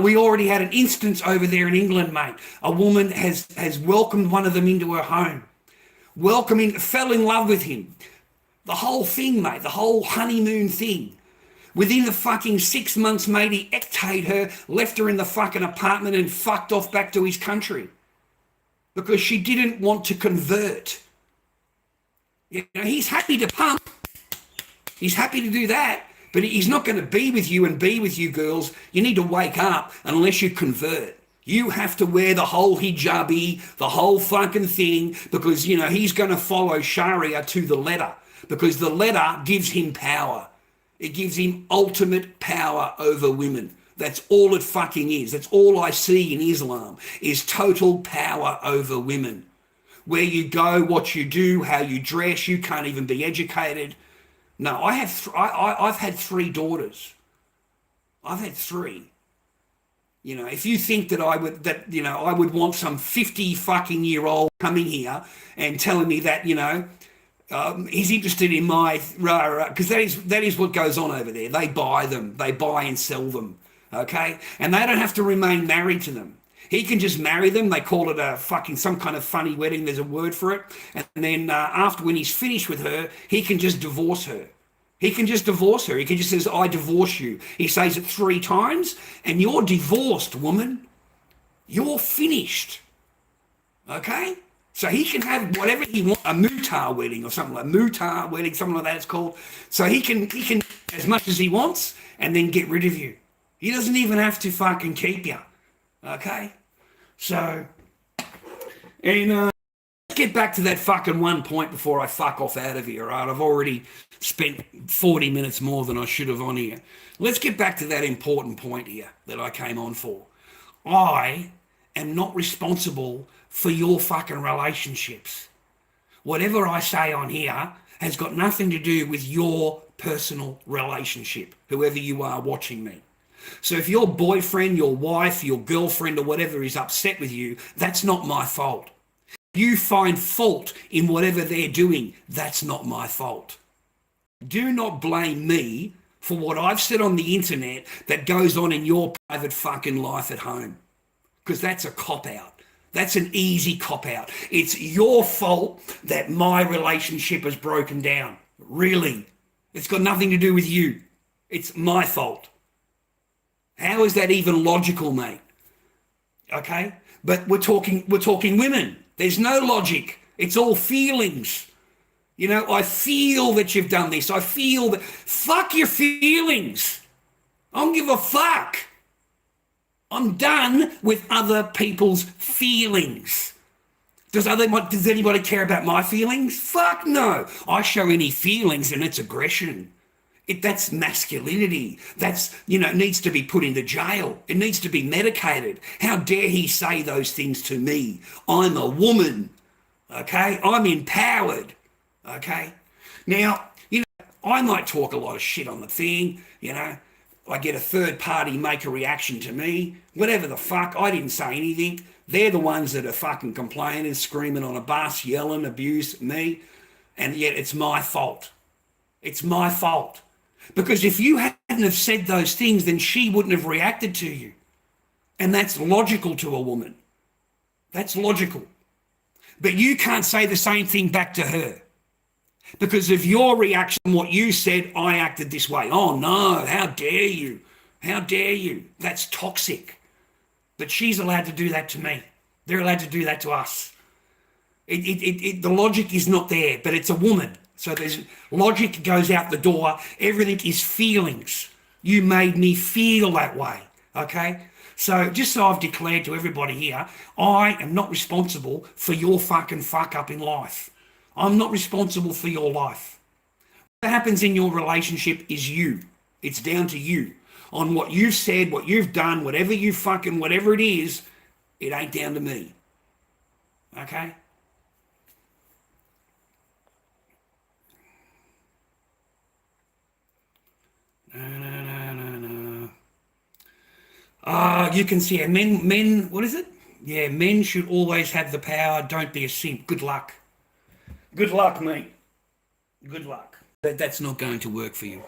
Speaker 7: We already had an instance over there in England, mate. A woman has welcomed one of them into her home. Fell in love with him. The whole thing, mate, the whole honeymoon thing. Within the fucking 6 months, mate, he ectate her, left her in the fucking apartment and fucked off back to his country. Because she didn't want to convert. He's happy to pump. He's happy to do that. But he's not going to be with you and be with you, girls. You need to wake up unless you convert. You have to wear the whole hijabi, the whole fucking thing, because, he's going to follow Sharia to the letter. Because the letter gives him power. It gives him ultimate power over women. That's all it fucking is. That's all I see in Islam is total power over women. Where you go, what you do, how you dress, you can't even be educated. No, I've had 3 daughters. I've had 3. If you think that I would want some 50 fucking year old coming here and telling me that, he's interested in my because that is what goes on over there. They buy them, they buy and sell them, okay? And they don't have to remain married to them. He can just marry them. They call it a fucking some kind of funny wedding. There's a word for it. And then after, when he's finished with her, he can just divorce her. He can just says, I divorce you. He says it 3 times, and you're divorced, woman. You're finished, okay? So he can have whatever he wants, a mutar wedding or something like that it's called. So he can as much as he wants and then get rid of you. He doesn't even have to fucking keep you. Okay? So, and let's get back to that fucking one point before I fuck off out of here, right? I've already spent 40 minutes more than I should have on here. Let's get back to that important point here that I came on for. I am not responsible for your fucking relationships. Whatever I say on here has got nothing to do with your personal relationship, whoever you are watching me. So if your boyfriend, your wife, your girlfriend or whatever is upset with you, that's not my fault. You find fault in whatever they're doing, that's not my fault. Do not blame me for what I've said on the internet that goes on in your private fucking life at home. Because that's a cop-out. That's an easy cop-out. It's your fault that my relationship has broken down. Really. It's got nothing to do with you. It's my fault. How is that even logical, mate? Okay? But we're talking women. There's no logic. It's all feelings. You know, I feel that you've done this. I feel that. Fuck your feelings. I don't give a fuck. I'm done with other people's feelings. Does anybody care about my feelings? Fuck no. I show any feelings and it's aggression. That's masculinity. That's, needs to be put into jail. It needs to be medicated. How dare he say those things to me? I'm a woman, okay? I'm empowered, okay? Now, I might talk a lot of shit on the thing, I get a third party make a reaction to me, whatever the fuck, I didn't say anything. They're the ones that are fucking complaining, screaming on a bus, yelling, abuse me, and yet it's my fault. It's my fault. Because if you hadn't have said those things, then she wouldn't have reacted to you. And that's logical to a woman. That's logical. But you can't say the same thing back to her. Because of your reaction, what you said, I acted this way. Oh no, how dare you? How dare you? That's toxic. But she's allowed to do that to me. They're allowed to do that to us. The logic is not there, but it's a woman. So there's logic goes out the door. Everything is feelings. You made me feel that way, okay? So just so I've declared to everybody here, I am not responsible for your fucking fuck up in life. I'm not responsible for your life. What happens in your relationship is you. It's down to you. On what you've said, what you've done, whatever it is, it ain't down to me. Okay? No. You can see men, what is it? Yeah, men should always have the power. Don't be a simp. Good luck. Good luck, mate. Good luck. That's not going to work for you.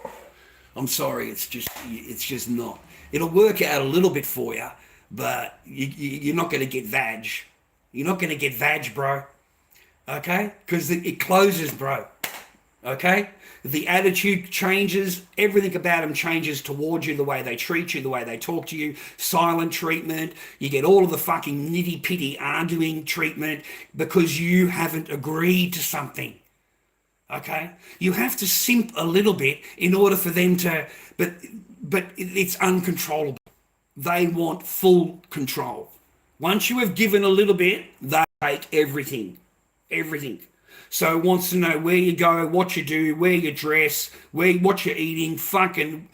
Speaker 7: I'm sorry, it's just not. It'll work out a little bit for you, but you're not going to get vag. You're not going to get vag, bro. Okay? Because it closes, bro. Okay? The attitude changes. Everything about them changes towards you, the way they treat you, the way they talk to you. Silent treatment. You get all of the fucking nitty-pitty arguing treatment because you haven't agreed to something. Okay? You have to simp a little bit in order for them to... But it's uncontrollable. They want full control. Once you have given a little bit, they take everything. Everything. So wants to know where you go, what you do, where you dress, what you're eating, fucking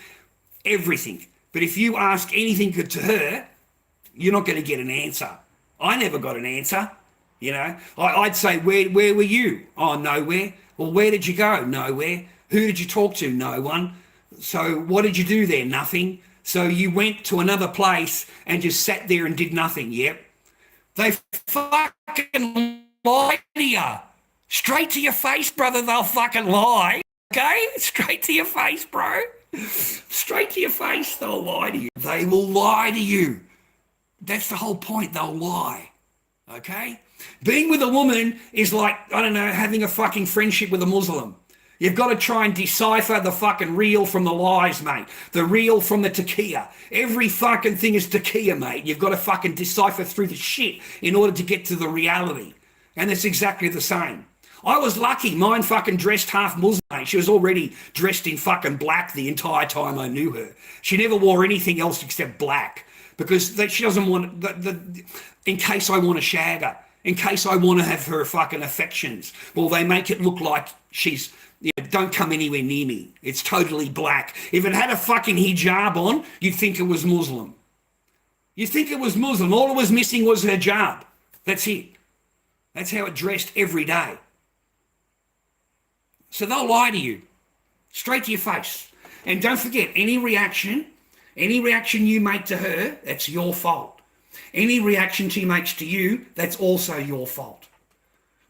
Speaker 7: everything. But if you ask anything to her, you're not going to get an answer. I never got an answer. I'd say, where were you? Oh, nowhere. Well, where did you go? Nowhere. Who did you talk to? No one. So what did you do there? Nothing. So you went to another place and just sat there and did nothing. Yep. They fucking lie to you. Straight to your face, brother, they'll fucking lie. Okay? Straight to your face, bro. Straight to your face, they'll lie to you. They will lie to you. That's the whole point. They'll lie. Okay? Being with a woman is like, I don't know, having a fucking friendship with a Muslim. You've got to try and decipher the fucking real from the lies, mate. The real from the taqiyya. Every fucking thing is taqiyya, mate. You've got to fucking decipher through the shit in order to get to the reality. And it's exactly the same. I was lucky. Mine fucking dressed half Muslim, mate. She was already dressed in fucking black the entire time I knew her. She never wore anything else except black because she doesn't want, in case I want to shag her, in case I want to have her fucking affections. Well, they make it look like she's, don't come anywhere near me. It's totally black. If it had a fucking hijab on, you'd think it was Muslim. You'd think it was Muslim. All it was missing was her hijab. That's it. That's how it dressed every day. So they'll lie to you, straight to your face. And don't forget, any reaction you make to her, that's your fault. Any reaction she makes to you, that's also your fault.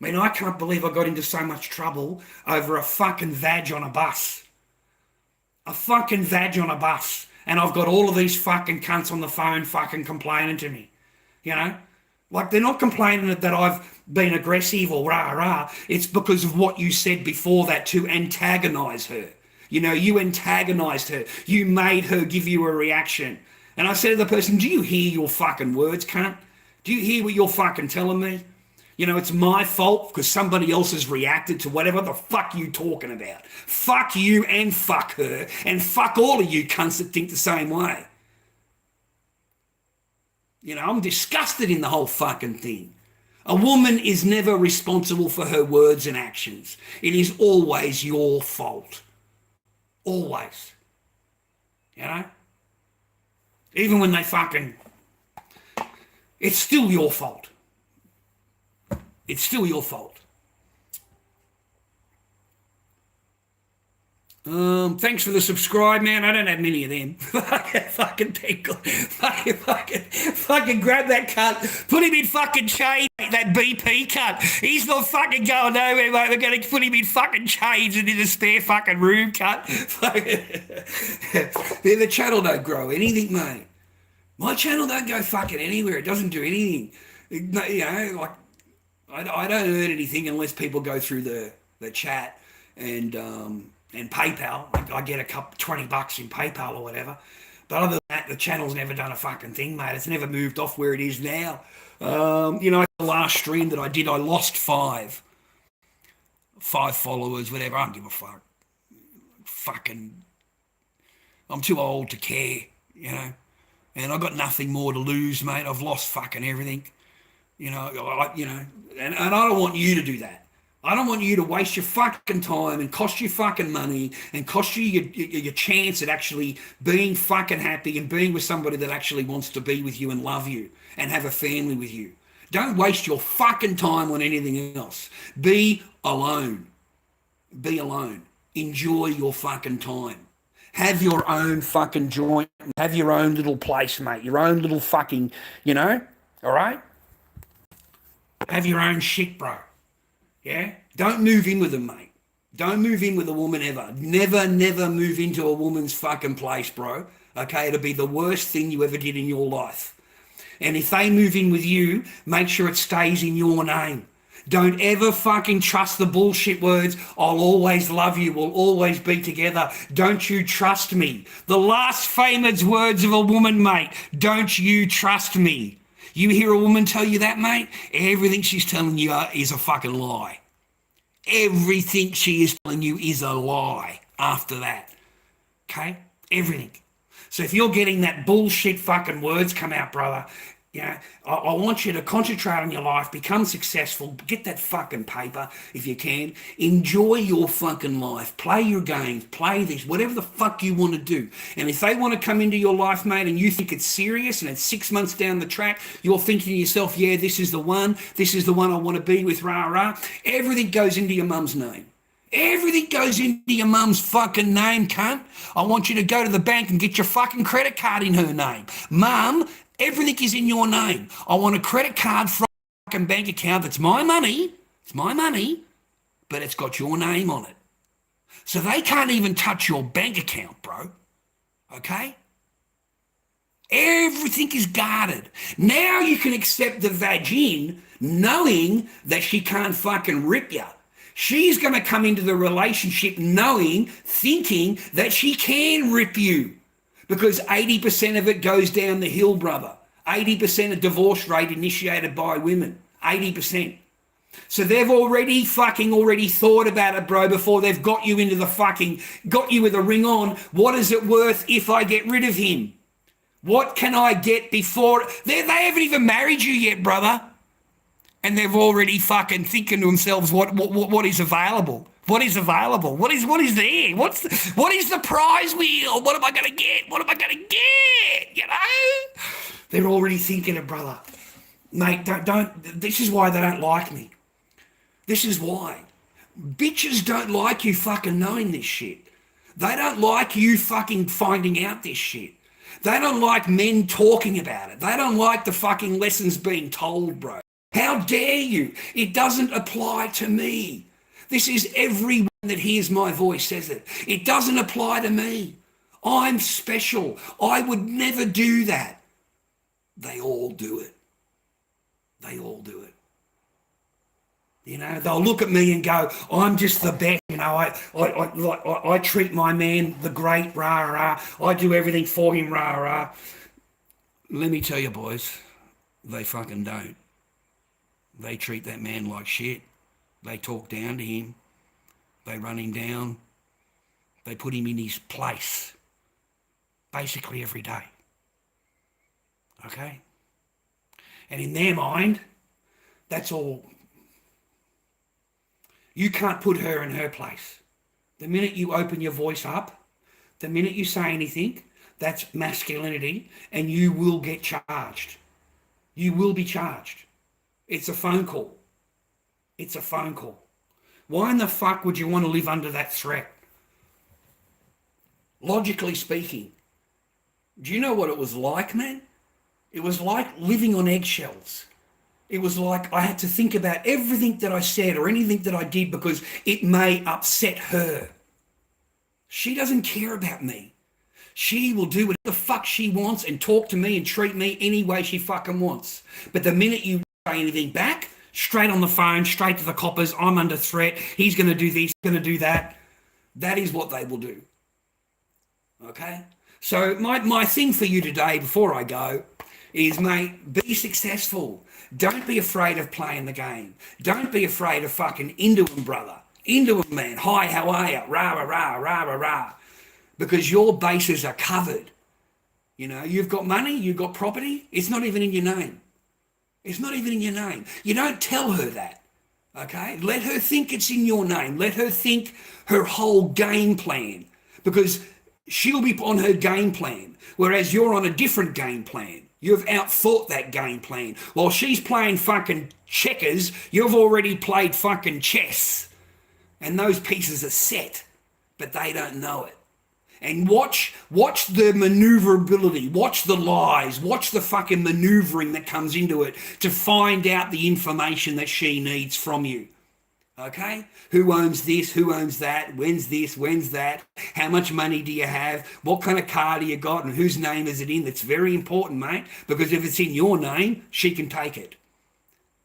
Speaker 7: I mean, I can't believe I got into so much trouble over a fucking vag on a bus. A fucking vag on a bus. And I've got all of these fucking cunts on the phone fucking complaining to me. Like, they're not complaining that I've been aggressive or rah-rah. It's because of what you said before that to antagonise her. You know, you antagonized her. You made her give you a reaction. And I said to the person, do you hear your fucking words, cunt? Do you hear what you're fucking telling me? You know, it's my fault because somebody else has reacted to whatever the fuck you talking about. Fuck you and fuck her and fuck all of you cunts that think the same way. You know, I'm disgusted in the whole fucking thing. A woman is never responsible for her words and actions. It is always your fault. Always. You know? Even when they fucking... It's still your fault. It's still your fault. Thanks for the subscribe, man. I don't have many of them. Fucking tinkle. Fucking grab that cunt. Put him in fucking chains, that BP cunt. He's not fucking going nowhere, mate. We're going to put him in fucking chains and in a spare fucking room, cunt. The channel don't grow anything, mate. My channel don't go fucking anywhere. It doesn't do anything. You know, like, I don't earn anything unless people go through the chat and PayPal. I get a couple $20 in PayPal or whatever. But other than that, the channel's never done a fucking thing, mate. It's never moved off where it is now. You know, the last stream that I did, I lost five followers, whatever. I don't give a fuck. Fucking, I'm too old to care, you know. And I've got nothing more to lose, mate. I've lost fucking everything. You know, and I don't want you to do that. I don't want you to waste your fucking time and cost you fucking money and cost you your chance at actually being fucking happy and being with somebody that actually wants to be with you and love you and have a family with you. Don't waste your fucking time on anything else. Be alone. Be alone. Enjoy your fucking time. Have your own fucking joint. Have your own little place, mate. Your own little fucking, you know, all right? Have your own shit, bro. Yeah? Don't move in with them, mate. Don't move in with a woman ever. Never, never move into a woman's fucking place, bro. Okay? It'll be the worst thing you ever did in your life. And if they move in with you, make sure it stays in your name. Don't ever fucking trust the bullshit words, I'll always love you, we'll always be together. Don't you trust me? The last famous words of a woman, mate. Don't you trust me? You hear a woman tell you that, mate? Everything she's telling you is a fucking lie. Everything she is telling you is a lie after that. Okay? Everything. So if you're getting that bullshit fucking words come out, brother, you know, I want you to concentrate on your life, become successful, get that fucking paper if you can, enjoy your fucking life, play your games, play this, whatever the fuck you want to do. And if they want to come into your life, mate, and you think it's serious and it's 6 months down the track, you're thinking to yourself, yeah, this is the one I want to be with, rah, rah. Everything goes into your mum's name. Everything goes into your mum's fucking name, cunt. I want you to go to the bank and get your fucking credit card in her name. Mum, everything is in your name. I want a credit card from a fucking bank account that's my money. It's my money, but it's got your name on it. So they can't even touch your bank account, bro. Okay? Everything is guarded. Now you can accept the vagine knowing that she can't fucking rip you. She's going to come into the relationship thinking that she can rip you. Because 80% of it goes down the hill, brother. 80% of divorce rate initiated by women. 80%. So they've already thought about it, bro, before they've got you got you with a ring on. What is it worth if I get rid of him? What can I get before? They haven't even married you yet, brother. And they've already fucking thinking to themselves, what is available? What is available? What is there? What is the prize wheel? What am I going to get? What am I going to get? You know? They're already thinking it, brother. Mate, don't, this is why they don't like me. This is why. Bitches don't like you fucking knowing this shit. They don't like you fucking finding out this shit. They don't like men talking about it. They don't like the fucking lessons being told, bro. How dare you? It doesn't apply to me. This is everyone that hears my voice says it. It doesn't apply to me. I'm special. I would never do that. They all do it. They all do it. You know, they'll look at me and go, I'm just the best. You know, I treat my man the great, rah, rah. I do everything for him, rah, rah. Let me tell you, boys, they fucking don't. They treat that man like shit. They talk down to him. They run him down. They put him in his place. Basically every day. Okay? And in their mind, that's all. You can't put her in her place. The minute you open your voice up, the minute you say anything, that's masculinity, and you will get charged. You will be charged. It's a phone call. It's a phone call. Why in the fuck would you want to live under that threat? Logically speaking, do you know what it was like, man? It was like living on eggshells. It was like I had to think about everything that I said or anything that I did because it may upset her. She doesn't care about me. She will do whatever the fuck she wants and talk to me and treat me any way she fucking wants. But the minute you say anything back, straight on the phone, straight to the coppers, I'm under threat, he's going to do this, going to do that. That is what they will do. Okay? So my thing for you today before I go is, mate, be successful. Don't be afraid of playing the game. Don't be afraid of fucking into him, brother. Into him, man. Hi, how are you? Rah, rah, rah, rah, rah, rah. Because your bases are covered. You know, you've got money, you've got property. It's not even in your name. It's not even in your name. You don't tell her that. Okay? Let her think it's in your name. Let her think her whole game plan. Because she'll be on her game plan. Whereas you're on a different game plan. You've outthought that game plan. While she's playing fucking checkers, you've already played fucking chess. And those pieces are set, but they don't know it. And watch the maneuverability, watch the lies, watch the fucking maneuvering that comes into it to find out the information that she needs from you. Okay? Who owns this? Who owns that? When's this? When's that? How much money do you have? What kind of car do you got? And whose name is it in? That's very important, mate. Because if it's in your name, she can take it.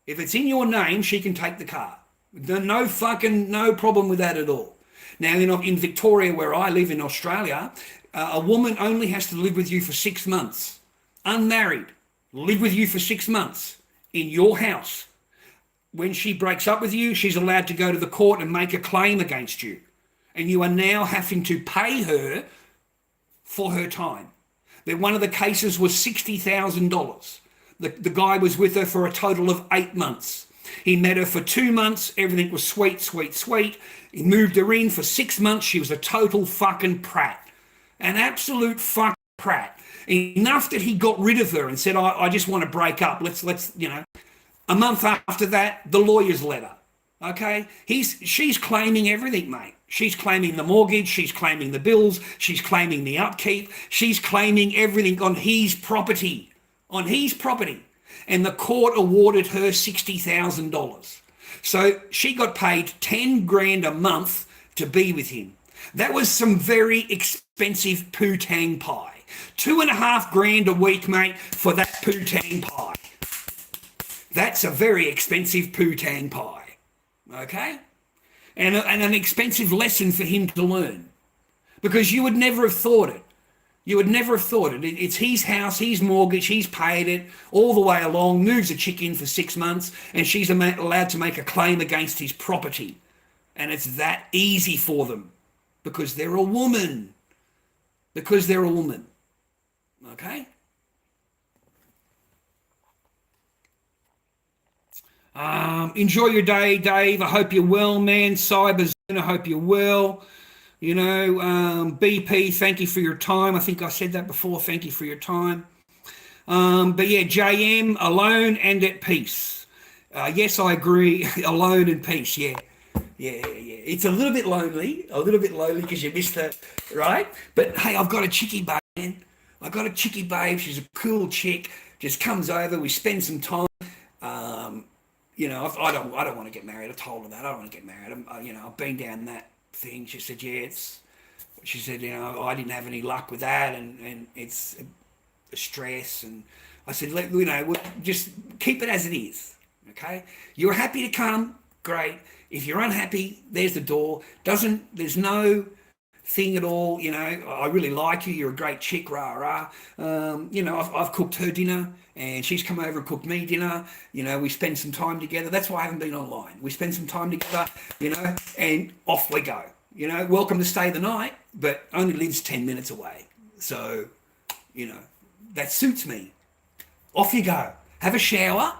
Speaker 7: If it's in your name, she can take the car. No problem with that at all. Now, in Victoria, where I live in Australia, a woman only has to live with you for 6 months. Unmarried. Live with you for 6 months in your house. When she breaks up with you, she's allowed to go to the court and make a claim against you. And you are now having to pay her for her time. One of the cases was $60,000. The guy was with her for a total of 8 months. He met her for 2 months. Everything was sweet, sweet, sweet. He moved her in for 6 months. She was a total fucking prat. An absolute fucking prat. Enough that he got rid of her and said, I just want to break up. Let's. A month after that, the lawyer's letter. Okay? She's claiming everything, mate. She's claiming the mortgage. She's claiming the bills. She's claiming the upkeep. She's claiming everything on his property. On his property. And the court awarded her $60,000. So she got paid 10 grand a month to be with him. That was some very expensive poo-tang pie. 2.5 grand a week, mate, for that poo-tang pie. That's a very expensive poo-tang pie, okay? And an expensive lesson for him to learn, because you would never have thought it. You would never have thought it. It's his house, his mortgage, he's paid it all the way along, moves a chick in for 6 months, and she's allowed to make a claim against his property. And it's that easy for them, because they're a woman. Because they're a woman, okay? Enjoy your day, Dave. I hope you're well, man. Cyberzone, I hope you're well. BP, thank you for your time. I think I said that before. Thank you for your time. But yeah, JM, alone and at peace. Yes, I agree. Alone and peace. Yeah. It's a little bit lonely because you missed her, right? But hey, I've got a chickie babe, man. I've got a chickie babe. She's a cool chick. Just comes over. We spend some time. I don't want to get married. I told her that I don't want to get married. I've been down that thing. She said, she said, I didn't have any luck with that, and it's a stress. And I said, we'll just keep it as it is. Okay, you're happy to come, great. If you're unhappy, there's the door. There's no thing at all, you know, I really like you, you're a great chick, rah, rah. You know, I've cooked her dinner and she's come over and cooked me dinner. You know, we spend some time together. That's why I haven't been online. We spend some time together, you know, and off we go. You know, welcome to stay the night, but only lives 10 minutes away. So, you know, that suits me. Off you go. Have a shower,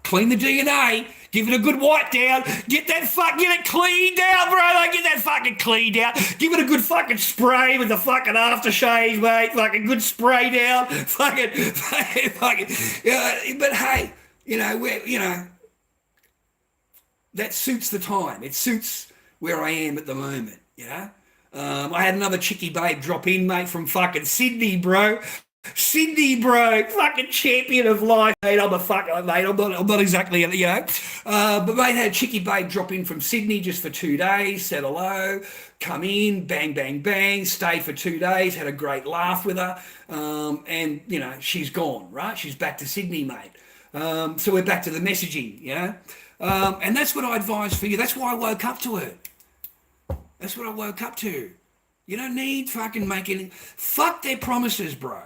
Speaker 7: clean the DNA, give it a good wipe down, get it cleaned out, brother, get that fucking cleaned out, give it a good fucking spray with the fucking aftershave, mate, fucking good spray down, fucking, but hey, you know, that suits the time, it suits where I am at the moment, you know. I had another chickie babe drop in, mate, from fucking Sydney, bro. Fucking champion of life, mate. I'm a fucker, mate. I'm not exactly, you know. But mate, had a chickie babe drop in from Sydney just for 2 days, said hello, come in, bang, bang, bang, stay for 2 days, had a great laugh with her. And, you know, she's gone, right? She's back to Sydney, mate. So we're back to the messaging, you know. And that's what I advise for you. That's why I woke up to it. That's what I woke up to. You don't need fucking making, fuck their promises, bro.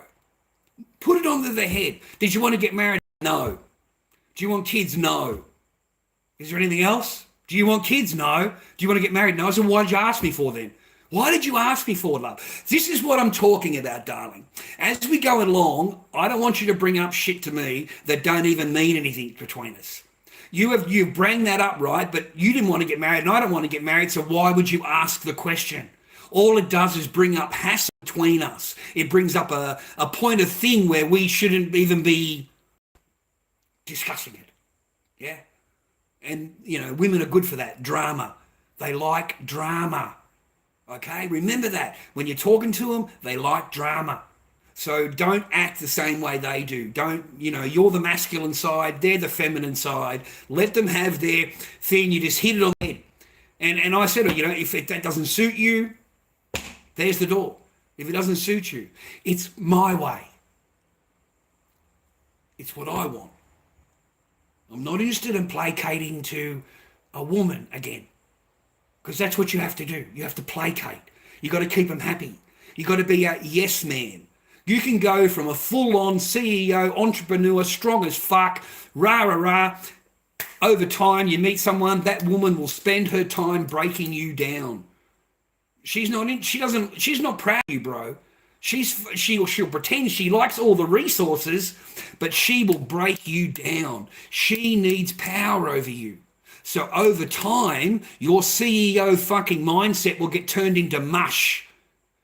Speaker 7: Put it onto their head. Did you want to get married? No. Do you want kids? No. Is there anything else? Do you want kids? No. Do you want to get married? No. So why did you ask me for then? Why did you ask me for, love? This is what I'm talking about, darling. As we go along, I don't want you to bring up shit to me that don't even mean anything between us. You bring that up, right? But you didn't want to get married and I don't want to get married, so why would you ask the question? All it does is bring up hassle between us. It brings up a point of thing where we shouldn't even be discussing it. Yeah? And, you know, women are good for that. Drama. They like drama. Okay? Remember that. When you're talking to them, they like drama. So don't act the same way they do. Don't, you know, you're the masculine side, they're the feminine side. Let them have their thing. You just hit it on the head. And I said, you know, if that doesn't suit you, there's the door. If it doesn't suit you, it's my way. It's what I want. I'm not interested in placating to a woman again, because that's what you have to do. You have to placate. You got to keep them happy. You got to be a yes man. You can go from a full-on CEO, entrepreneur, strong as fuck, rah, rah, rah. Over time, you meet someone, that woman will spend her time breaking you down. She's not proud of you, bro. She'll pretend she likes all the resources, but she will break you down. She needs power over you. So over time, your CEO fucking mindset will get turned into mush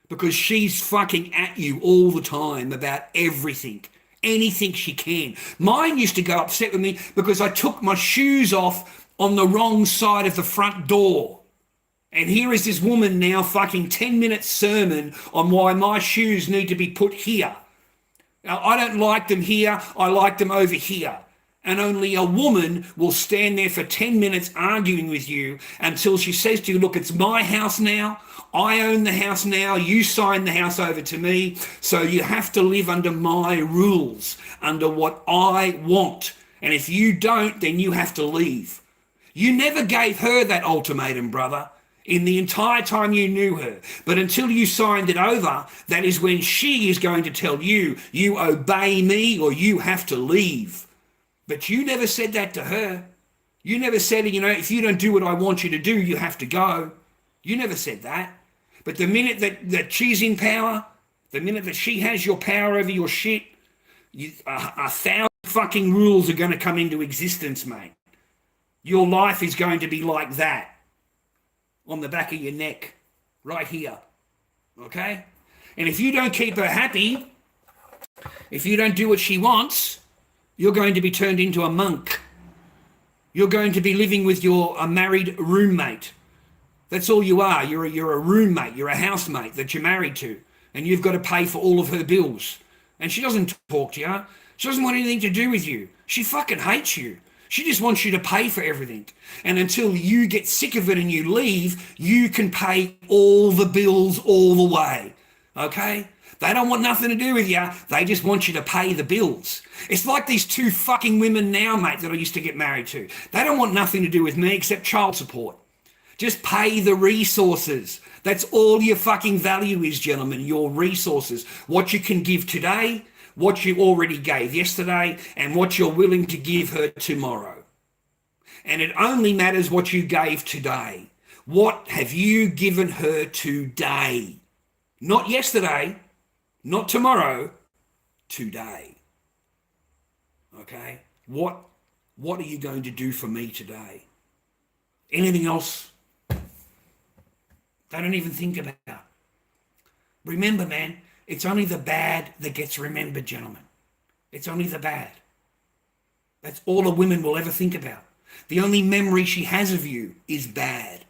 Speaker 7: because she's fucking at you all the time about everything, anything she can. Mine used to go upset with me because I took my shoes off on the wrong side of the front door. And here is this woman now fucking 10-minute sermon on why my shoes need to be put here. Now, I don't like them here, I like them over here. And only a woman will stand there for 10 minutes arguing with you until she says to you, look, it's my house now, I own the house now, you signed the house over to me, so you have to live under my rules, under what I want. And if you don't, then you have to leave. You never gave her that ultimatum, brother, in the entire time you knew her. But until you signed it over, that is when she is going to tell you, you obey me or you have to leave. But you never said that to her. You never said, you know, if you don't do what I want you to do, you have to go. You never said that. But the minute that she's in power, the minute that she has your power over your shit, 1,000 fucking rules are going to come into existence, mate. Your life is going to be like that. On the back of your neck, right here, okay? And if you don't keep her happy, if you don't do what she wants, you're going to be turned into a monk. You're going to be living with a married roommate. That's all you are. You're a roommate. You're a housemate that you're married to, and you've got to pay for all of her bills. And she doesn't talk to you. She doesn't want anything to do with you. She fucking hates you. She just wants you to pay for everything. And until you get sick of it and you leave, you can pay all the bills all the way. Okay? They don't want nothing to do with you. They just want you to pay the bills. It's like these two fucking women now, mate, that I used to get married to. They don't want nothing to do with me except child support. Just pay the resources. That's all your fucking value is, gentlemen, your resources. What you can give today, what you already gave yesterday, and what you're willing to give her tomorrow. And it only matters what you gave today. What have you given her today? Not yesterday, not tomorrow, today. Okay? What are you going to do for me today? Anything else? They don't even think about. Remember, man, it's only the bad that gets remembered, gentlemen. It's only the bad. That's all a woman will ever think about. The only memory she has of you is bad.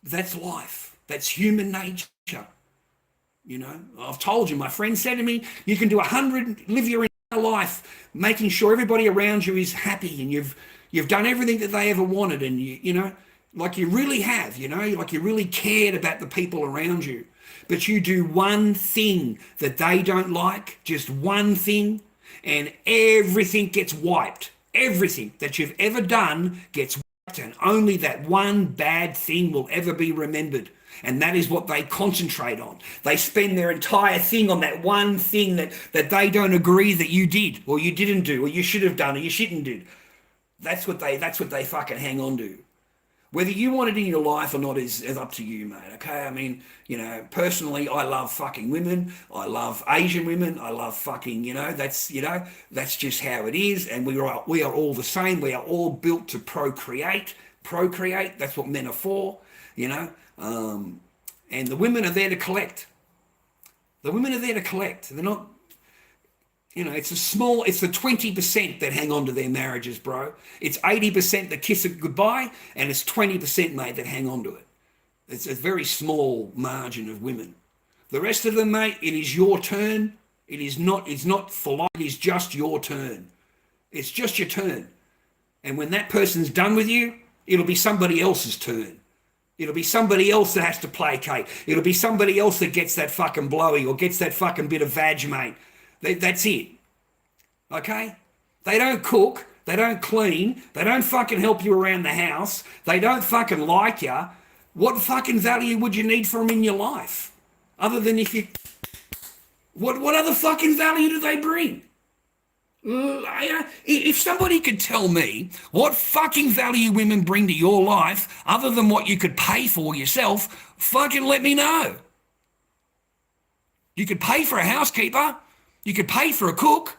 Speaker 7: That's life. That's human nature. You know, I've told you, my friend said to me, you can do 100, live your entire life making sure everybody around you is happy and you've done everything that they ever wanted, and you know, like you really have, you know, like you really cared about the people around you. But you do one thing that they don't like, just one thing, and everything gets wiped. Everything that you've ever done gets wiped, and only that one bad thing will ever be remembered. And that is what they concentrate on. They spend their entire thing on that one thing that they don't agree that you did, or you didn't do, or you should have done, or you shouldn't do. That's what they fucking hang on to. Whether you want it in your life or not is up to you, mate, okay? I mean, you know, personally, I love fucking women. I love Asian women. I love fucking, that's just how it is. And we are all the same. We are all built to procreate. That's what men are for, and the women are there to collect. The women are there to collect. They're not, it's the 20% that hang on to their marriages, bro. It's 80% that kiss it goodbye, and it's 20%, mate, that hang on to it. It's a very small margin of women. The rest of them, mate, it is your turn. It's not for life. It is just your turn. It's just your turn. And when that person's done with you, it'll be somebody else's turn. It'll be somebody else that has to placate. It'll be somebody else that gets that fucking blowy or gets that fucking bit of vag, mate. That's it. Okay? They don't cook. They don't clean. They don't fucking help you around the house. They don't fucking like you. What fucking value would you need from them in your life? Other than what other fucking value do they bring? If somebody could tell me what fucking value women bring to your life other than what you could pay for yourself, fucking let me know. You could pay for a housekeeper. You could pay for a cook,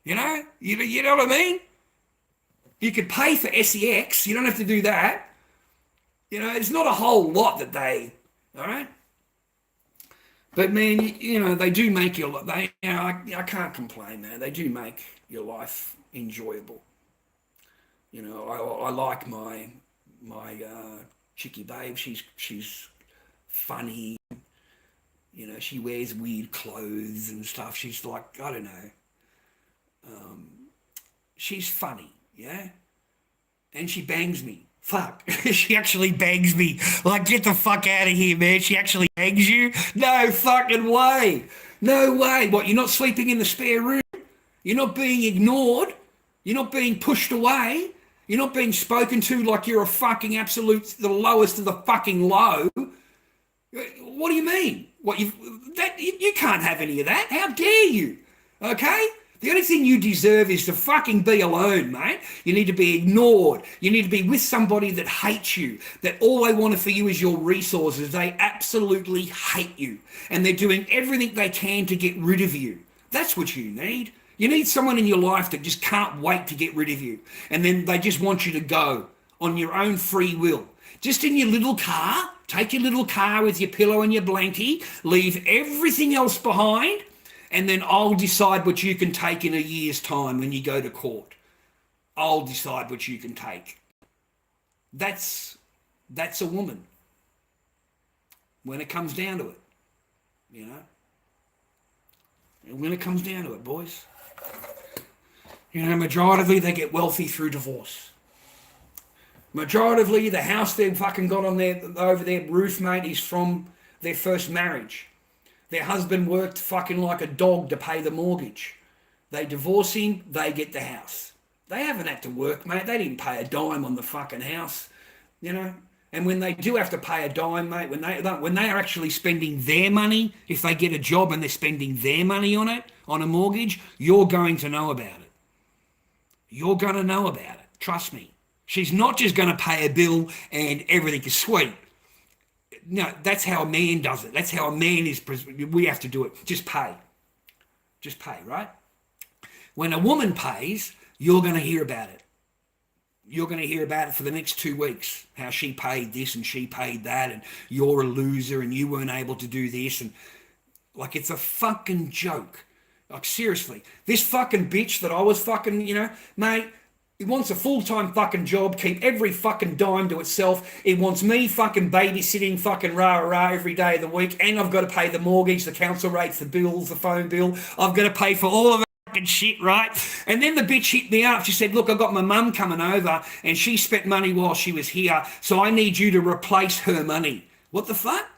Speaker 7: you know what I mean? You could pay for sex. You don't have to do that. It's not a whole lot that they, all right? But man, they do make your life, I can't complain, man. They do make your life enjoyable. I like my chickie babe. She's funny. She wears weird clothes and stuff. She's like, I don't know. She's funny, yeah? And she bangs me. Fuck. She actually bangs me. Like, get the fuck out of here, man. She actually bangs you? No fucking way. No way. What, you're not sleeping in the spare room? You're not being ignored? You're not being pushed away? You're not being spoken to like you're a fucking the lowest of the fucking low? What do you mean? You can't have any of that. How dare you? Okay? The only thing you deserve is to fucking be alone, mate. You need to be ignored. You need to be with somebody that hates you, that all they want for you is your resources. They absolutely hate you, and they're doing everything they can to get rid of you. That's what you need. You need someone in your life that just can't wait to get rid of you, and then they just want you to go on your own free will. Just in your little car, take your little car with your pillow and your blankie, leave everything else behind, and then I'll decide what you can take in a year's time when you go to court. I'll decide what you can take. That's a woman. When it comes down to it, When it comes down to it, boys. Majoritively they get wealthy through divorce. Majoritively, the house they've fucking got over their roof, mate, is from their first marriage. Their husband worked fucking like a dog to pay the mortgage. They divorce him, they get the house. They haven't had to work, mate. They didn't pay a dime on the fucking house, you know. And when they do have to pay a dime, mate, when they are actually spending their money, if they get a job and they're spending their money on it, on a mortgage, you're going to know about it. You're going to know about it. Trust me. She's not just going to pay a bill and everything is sweet. No, that's how a man does it. That's how a man is. We have to do it. Just pay. Just pay, right? When a woman pays, you're going to hear about it. You're going to hear about it for the next 2 weeks, how she paid this and she paid that, and you're a loser and you weren't able to do this. And like, it's a fucking joke. Like, seriously, this fucking bitch that I was fucking, you know, mate, it wants a full-time fucking job, keep every fucking dime to itself. It wants me fucking babysitting fucking rah-rah every day of the week, and I've got to pay the mortgage, the council rates, the bills, the phone bill. I've got to pay for all of it. Shit, right? And then the bitch hit me up. She said, look, I've got my mum coming over and she spent money while she was here, so I need you to replace her money. What the fuck?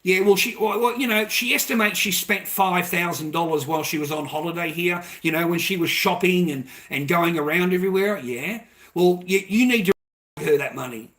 Speaker 7: Yeah, well, she estimates she spent $5,000 while she was on holiday here, you know, when she was shopping and going around everywhere. Yeah. Well, you need to pay her that money.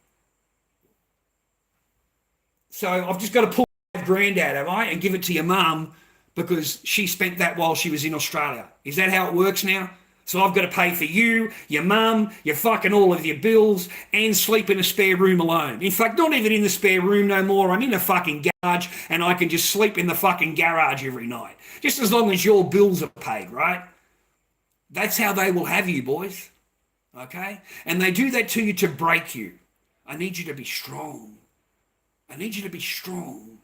Speaker 7: So I've just got to pull $5,000 out, have I, and give it to your mum, because she spent that while she was in Australia. Is that how it works now? So I've got to pay for you, your mum, your fucking all of your bills, and sleep in a spare room alone. In fact, not even in the spare room no more. I'm in a fucking garage, and I can just sleep in the fucking garage every night. Just as long as your bills are paid, right? That's how they will have you, boys. Okay? And they do that to you to break you. I need you to be strong. I need you to be strong.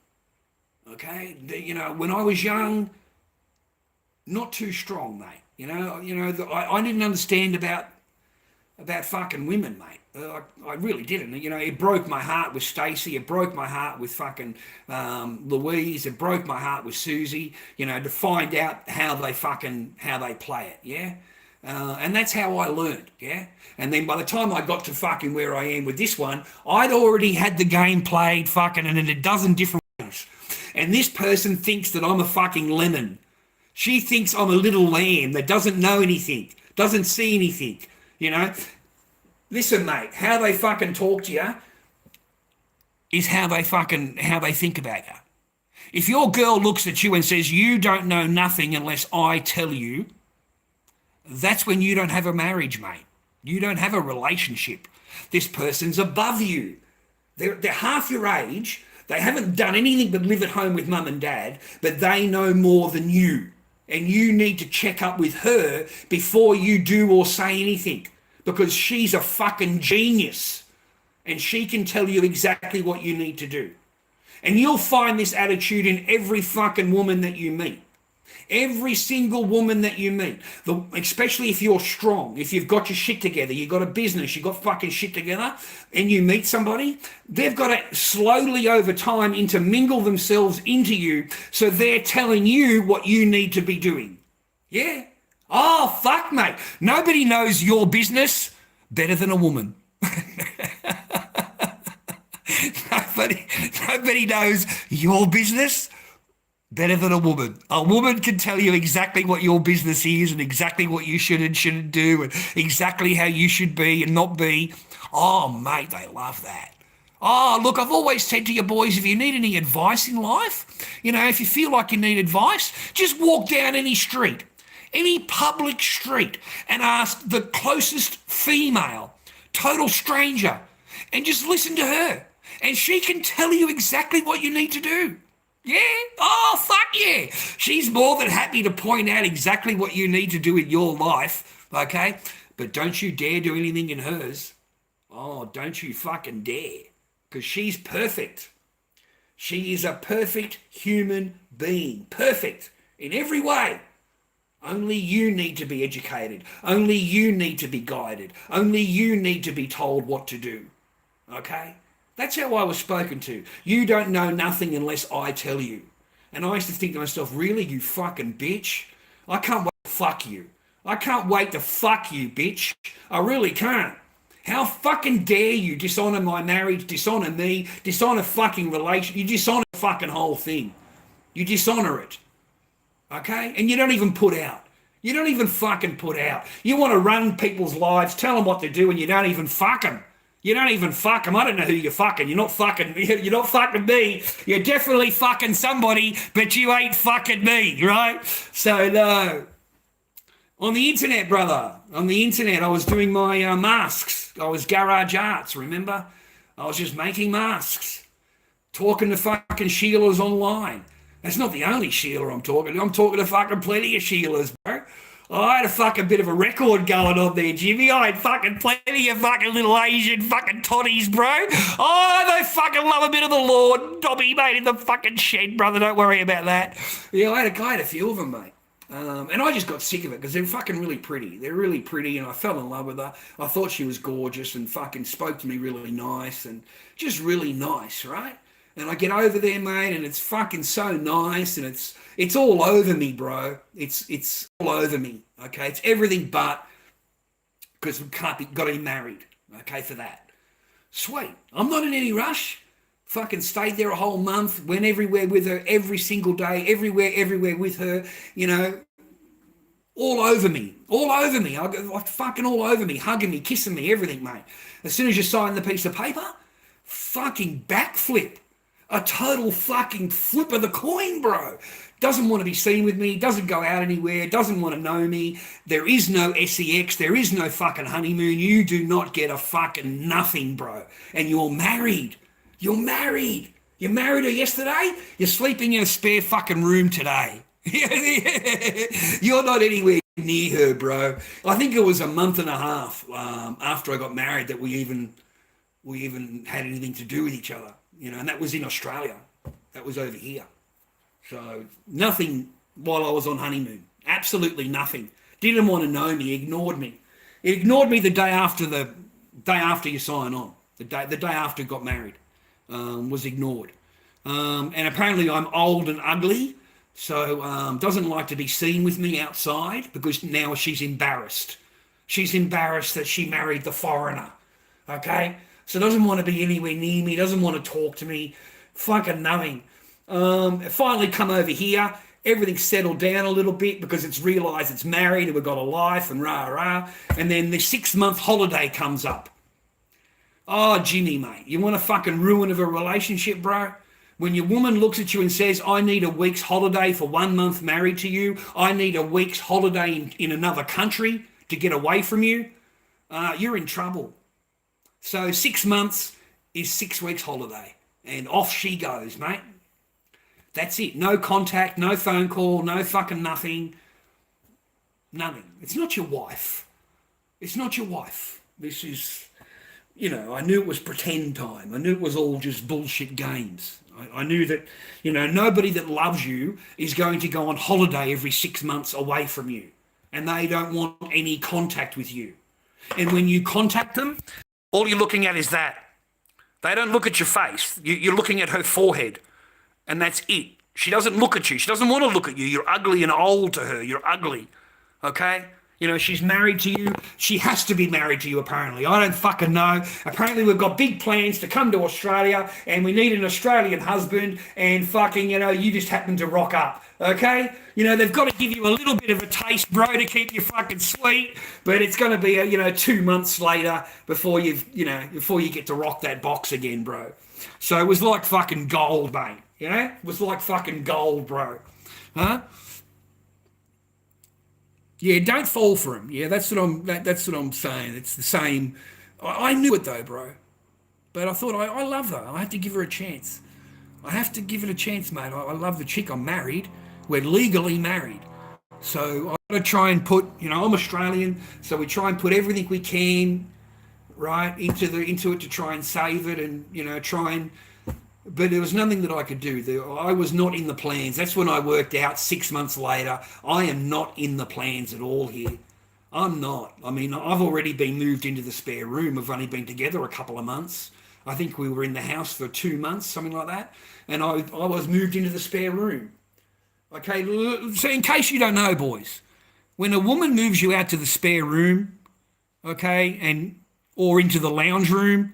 Speaker 7: Okay, you know, when I was young, not too strong, mate. I didn't understand about fucking women, mate. I really didn't. You know, it broke my heart with Stacey. It broke my heart with fucking Louise. It broke my heart with Susie. You know, to find out how they play it. Yeah. And that's how I learned, yeah? And then by the time I got to fucking where I am with this one, I'd already had the game played fucking in a dozen different ways. And this person thinks that I'm a fucking lemon. She thinks I'm a little lamb that doesn't know anything, doesn't see anything, you know? Listen, mate, how they fucking talk to you is how they think about you. If your girl looks at you and says, you don't know nothing unless I tell you, that's when you don't have a marriage, mate. You don't have a relationship. This person's above you. They're half your age. They haven't done anything but live at home with mum and dad, but they know more than you. And you need to check up with her before you do or say anything, because she's a fucking genius and she can tell you exactly what you need to do. And you'll find this attitude in every fucking woman that you meet. Every single woman that you meet, especially if you're strong, if you've got your shit together, you've got a business, you've got fucking shit together, and you meet somebody, they've got to slowly over time intermingle themselves into you, so they're telling you what you need to be doing. Yeah. Oh, fuck, mate. Nobody knows your business better than a woman. Nobody knows your business better than a woman. A woman can tell you exactly what your business is and exactly what you should and shouldn't do and exactly how you should be and not be. Oh, mate, they love that. Oh, look, I've always said to you boys, if you need any advice in life, you know, if you feel like you need advice, just walk down any street, any public street, and ask the closest female, total stranger, and just listen to her. And she can tell you exactly what you need to do. Yeah? Oh, fuck yeah. She's more than happy to point out exactly what you need to do in your life, okay? But don't you dare do anything in hers. Oh, don't you fucking dare. Because she's perfect. She is a perfect human being. Perfect in every way. Only you need to be educated. Only you need to be guided. Only you need to be told what to do, okay? That's how I was spoken to. You don't know nothing unless I tell you. And I used to think to myself, really, you fucking bitch? I can't wait to fuck you. I can't wait to fuck you, bitch. I really can't. How fucking dare you dishonor my marriage, dishonor me, dishonor fucking relation, you dishonor the fucking whole thing. You dishonor it. Okay? And you don't even put out. You don't even fucking put out. You want to run people's lives, tell them what to do, and you don't even fuck them. You don't even fuck them. I don't know who you're fucking. You're not fucking me. You're definitely fucking somebody, but you ain't fucking me, right? So, no. On the internet, brother. On the internet, I was doing my masks. I was garage arts, remember? I was just making masks. Talking to fucking Sheilas online. That's not the only Sheila I'm talking to. I'm talking to fucking plenty of Sheilas, bro. I had a fucking bit of a record going on there, Jimmy. I had fucking plenty of fucking little Asian fucking toddies, bro. Oh, they fucking love a bit of the Lord Dobby, mate, in the fucking shed, brother. Don't worry about that. Yeah, I had a few of them, mate. And I just got sick of it because they're fucking really pretty. They're really pretty, and I fell in love with her. I thought she was gorgeous and fucking spoke to me really nice and just really nice, right? And I get over there, mate, and it's fucking so nice, and it's all over me, bro. It's all over me, okay? It's everything but, because we got to be married, okay, for that. Sweet. I'm not in any rush. Fucking stayed there a whole month, went everywhere with her every single day, everywhere with her, you know, all over me. I fucking all over me, hugging me, kissing me, everything, mate. As soon as you sign the piece of paper, fucking backflip. A total fucking flip of the coin, bro. Doesn't want to be seen with me, doesn't go out anywhere, doesn't want to know me. There is no sex, there is no fucking honeymoon. You do not get a fucking nothing, bro. And you're married. You're married. You married her yesterday, you're sleeping in a spare fucking room today. You're not anywhere near her, bro. I think it was a month and a half after I got married that we even had anything to do with each other. You know, and that was in Australia. That was over here. So nothing while I was on honeymoon. Absolutely nothing. Didn't want to know me. Ignored me. It ignored me the day after you sign on. The day after I got married, was ignored. And apparently I'm old and ugly, so doesn't like to be seen with me outside because now she's embarrassed. She's embarrassed that she married the foreigner. Okay. So doesn't want to be anywhere near me, doesn't want to talk to me, fucking nothing. Finally come over here, everything's settled down a little bit because it's realised it's married and we've got a life and rah. And then the 6-month holiday comes up. Oh, Jimmy, mate, you want a fucking ruin of a relationship, bro? When your woman looks at you and says, I need a week's holiday for 1 month married to you, I need a week's holiday in another country to get away from you, you're in trouble. So 6 months is 6 weeks holiday. And off she goes, mate. That's it. No contact, no phone call, no fucking nothing. Nothing. It's not your wife. It's not your wife. This is, you know, I knew it was pretend time. I knew it was all just bullshit games. I knew that, you know, nobody that loves you is going to go on holiday every 6 months away from you. And they don't want any contact with you. And when you contact them, all you're looking at is that. They don't look at your face. You're looking at her forehead. And that's it. She doesn't look at you. She doesn't want to look at you. You're ugly and old to her. You're ugly. Okay? You know, she's married to you. She has to be married to you, apparently. I don't fucking know. Apparently, we've got big plans to come to Australia and we need an Australian husband and fucking, you know, you just happen to rock up. Okay? You know, they've got to give you a little bit of a taste, bro, to keep you fucking sweet. But it's going to be, 2 months later before you get to rock that box again, bro. So it was like fucking gold, mate. You know? It was like fucking gold, bro. Huh? Yeah, don't fall for him. Yeah, that's what I'm saying. It's the same. I knew it though, bro. But I thought I love her. I have to give her a chance. I have to give it a chance, mate. I love the chick. I'm married. We're legally married. So I've got to try and put, I'm Australian, so we try and put everything we can, right, into it to try and save it and, but there was nothing that I could do. I was not in the plans. That's when I worked out 6 months later. I am not in the plans at all here. I'm not. I mean, I've already been moved into the spare room. We've only been together a couple of months. I think we were in the house for 2 months, something like that. And I was moved into the spare room. Okay, so in case you don't know, boys, when a woman moves you out to the spare room, okay, or into the lounge room,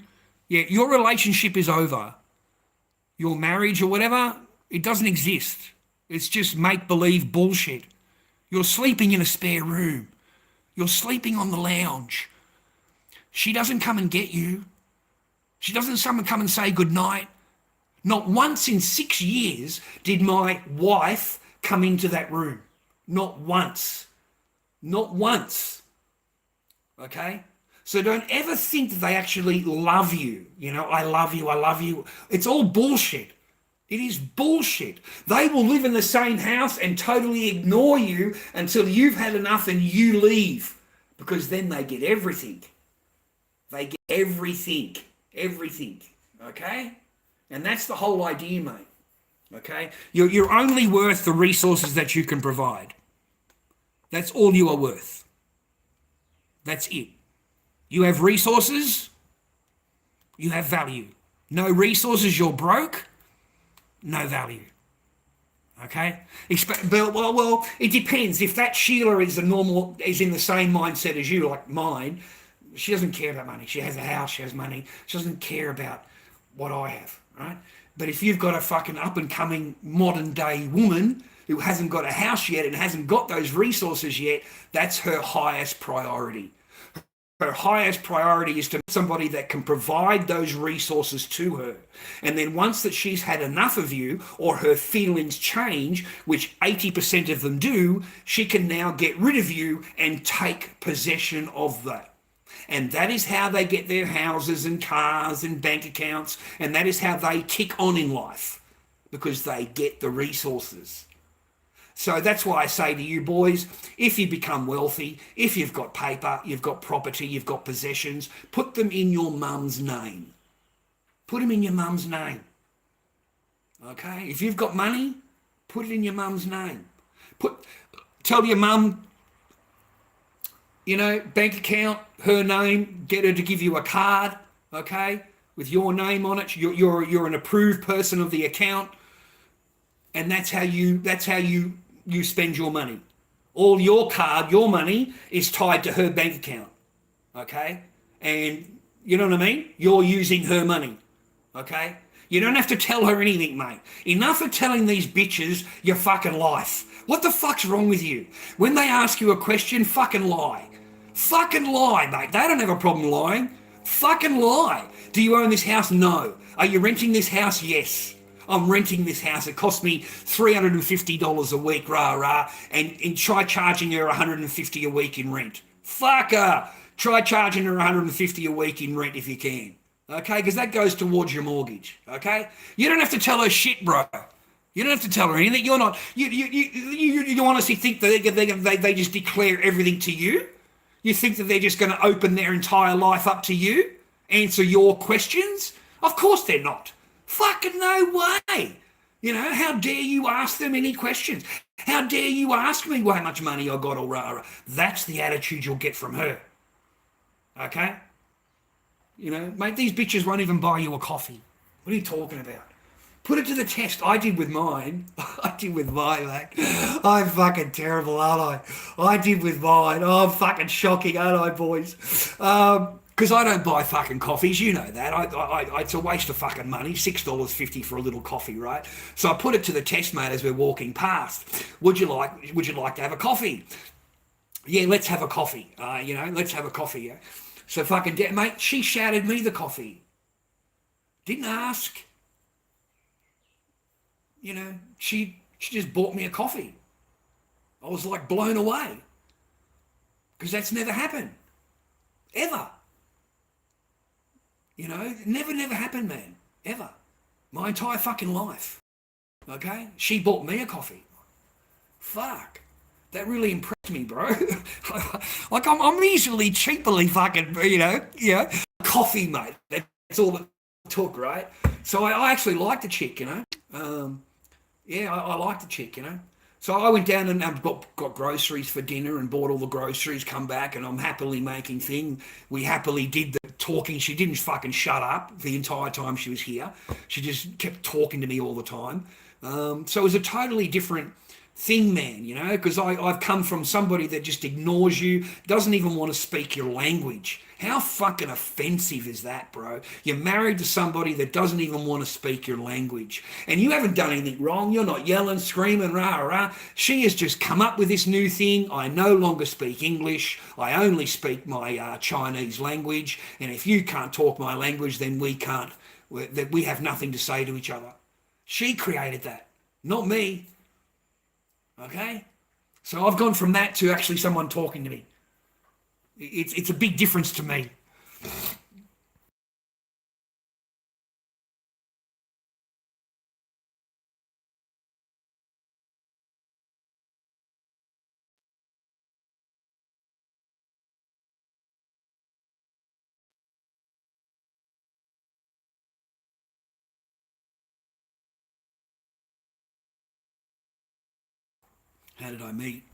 Speaker 7: yeah, your relationship is over. Your marriage or whatever, it doesn't exist. It's just make-believe bullshit. You're sleeping in a spare room. You're sleeping on the lounge. She doesn't come and get you. She doesn't come and say goodnight. Not once in 6 years did my wife come into that room. Not once. Not once. Okay? So don't ever think that they actually love you. You know, I love you, I love you. It's all bullshit. It is bullshit. They will live in the same house and totally ignore you until you've had enough and you leave. Because then they get everything. They get everything. Everything. Okay? And that's the whole idea, mate. Okay? You're only worth the resources that you can provide. That's all you are worth. That's it. You have resources, you have value. No resources, you're broke, no value. Okay? Well, it depends. If that Sheila is in the same mindset as you, like mine, she doesn't care about money. She has a house, she has money. She doesn't care about what I have, right? But if you've got a fucking up-and-coming modern-day woman who hasn't got a house yet and hasn't got those resources yet, that's her highest priority. Her highest priority is to somebody that can provide those resources to her. And then once that she's had enough of you, or her feelings change, which 80% of them do, she can now get rid of you and take possession of that. And that is how they get their houses and cars and bank accounts, and that is how they kick on in life, because they get the resources. So that's why I say to you boys, if you become wealthy, if you've got paper, you've got property, you've got possessions, put them in your mum's name. Put them in your mum's name. Okay? If you've got money, put it in your mum's name. Tell your mum, you know, bank account, her name, get her to give you a card, okay, with your name on it. You're an approved person of the account, and that's how you spend your money. All your money is tied to her bank account, okay? And you know what I mean? You're using her money, okay? You don't have to tell her anything, mate. Enough of telling these bitches your fucking life. What the fuck's wrong with you? When they ask you a question, fucking lie. Fucking lie, mate. They don't have a problem lying. Fucking lie. Do you own this house? No. Are you renting this house? Yes. I'm renting this house. It cost me $350 a week, rah. And try charging her $150 a week in rent. Fuck her. Try charging her $150 a week in rent if you can. Okay? Because that goes towards your mortgage. Okay? You don't have to tell her shit, bro. You don't have to tell her anything. You're not. You honestly think that they just declare everything to you? You think that they're just going to open their entire life up to you? Answer your questions? Of course they're not. Fucking no way. You know, how dare you ask them any questions? How dare you ask me how much money I got or rah. That's the attitude you'll get from her. Okay? You know, mate, these bitches won't even buy you a coffee. What are you talking about? Put it to the test. I did with mine. Mate. I'm fucking terrible, aren't I? I did with mine. Oh, I'm fucking shocking, aren't I, boys? Because I don't buy fucking coffees. You know that. It's a waste of fucking money. $6.50 for a little coffee, right? So I put it to the test, mate, as we're walking past. Would you like to have a coffee? Yeah, let's have a coffee. Let's have a coffee. Yeah? So fucking, mate, she shouted me the coffee. Didn't ask. You know, she just bought me a coffee. I was like blown away. Because that's never happened. Ever. You know, never happened, man. Ever. My entire fucking life. Okay? She bought me a coffee. Fuck. That really impressed me, bro. Like, I'm easily, cheaply fucking, coffee, mate. That's all it took, right? So I actually like the chick, you know. I like the chick, you know. So I went down and got groceries for dinner and bought all the groceries, come back, and I'm happily making thing. We happily did the talking. She didn't fucking shut up the entire time she was here. She just kept talking to me all the time. So it was a totally different thing, man, you know, because I've come from somebody that just ignores you, doesn't even want to speak your language. How fucking offensive is that, bro? You're married to somebody that doesn't even want to speak your language. And you haven't done anything wrong. You're not yelling, screaming, rah, rah. She has just come up with this new thing. I no longer speak English. I only speak my Chinese language. And if you can't talk my language, then we have nothing to say to each other. She created that, not me. Okay? So I've gone from that to actually someone talking to me. It's a big difference to me. How did I meet?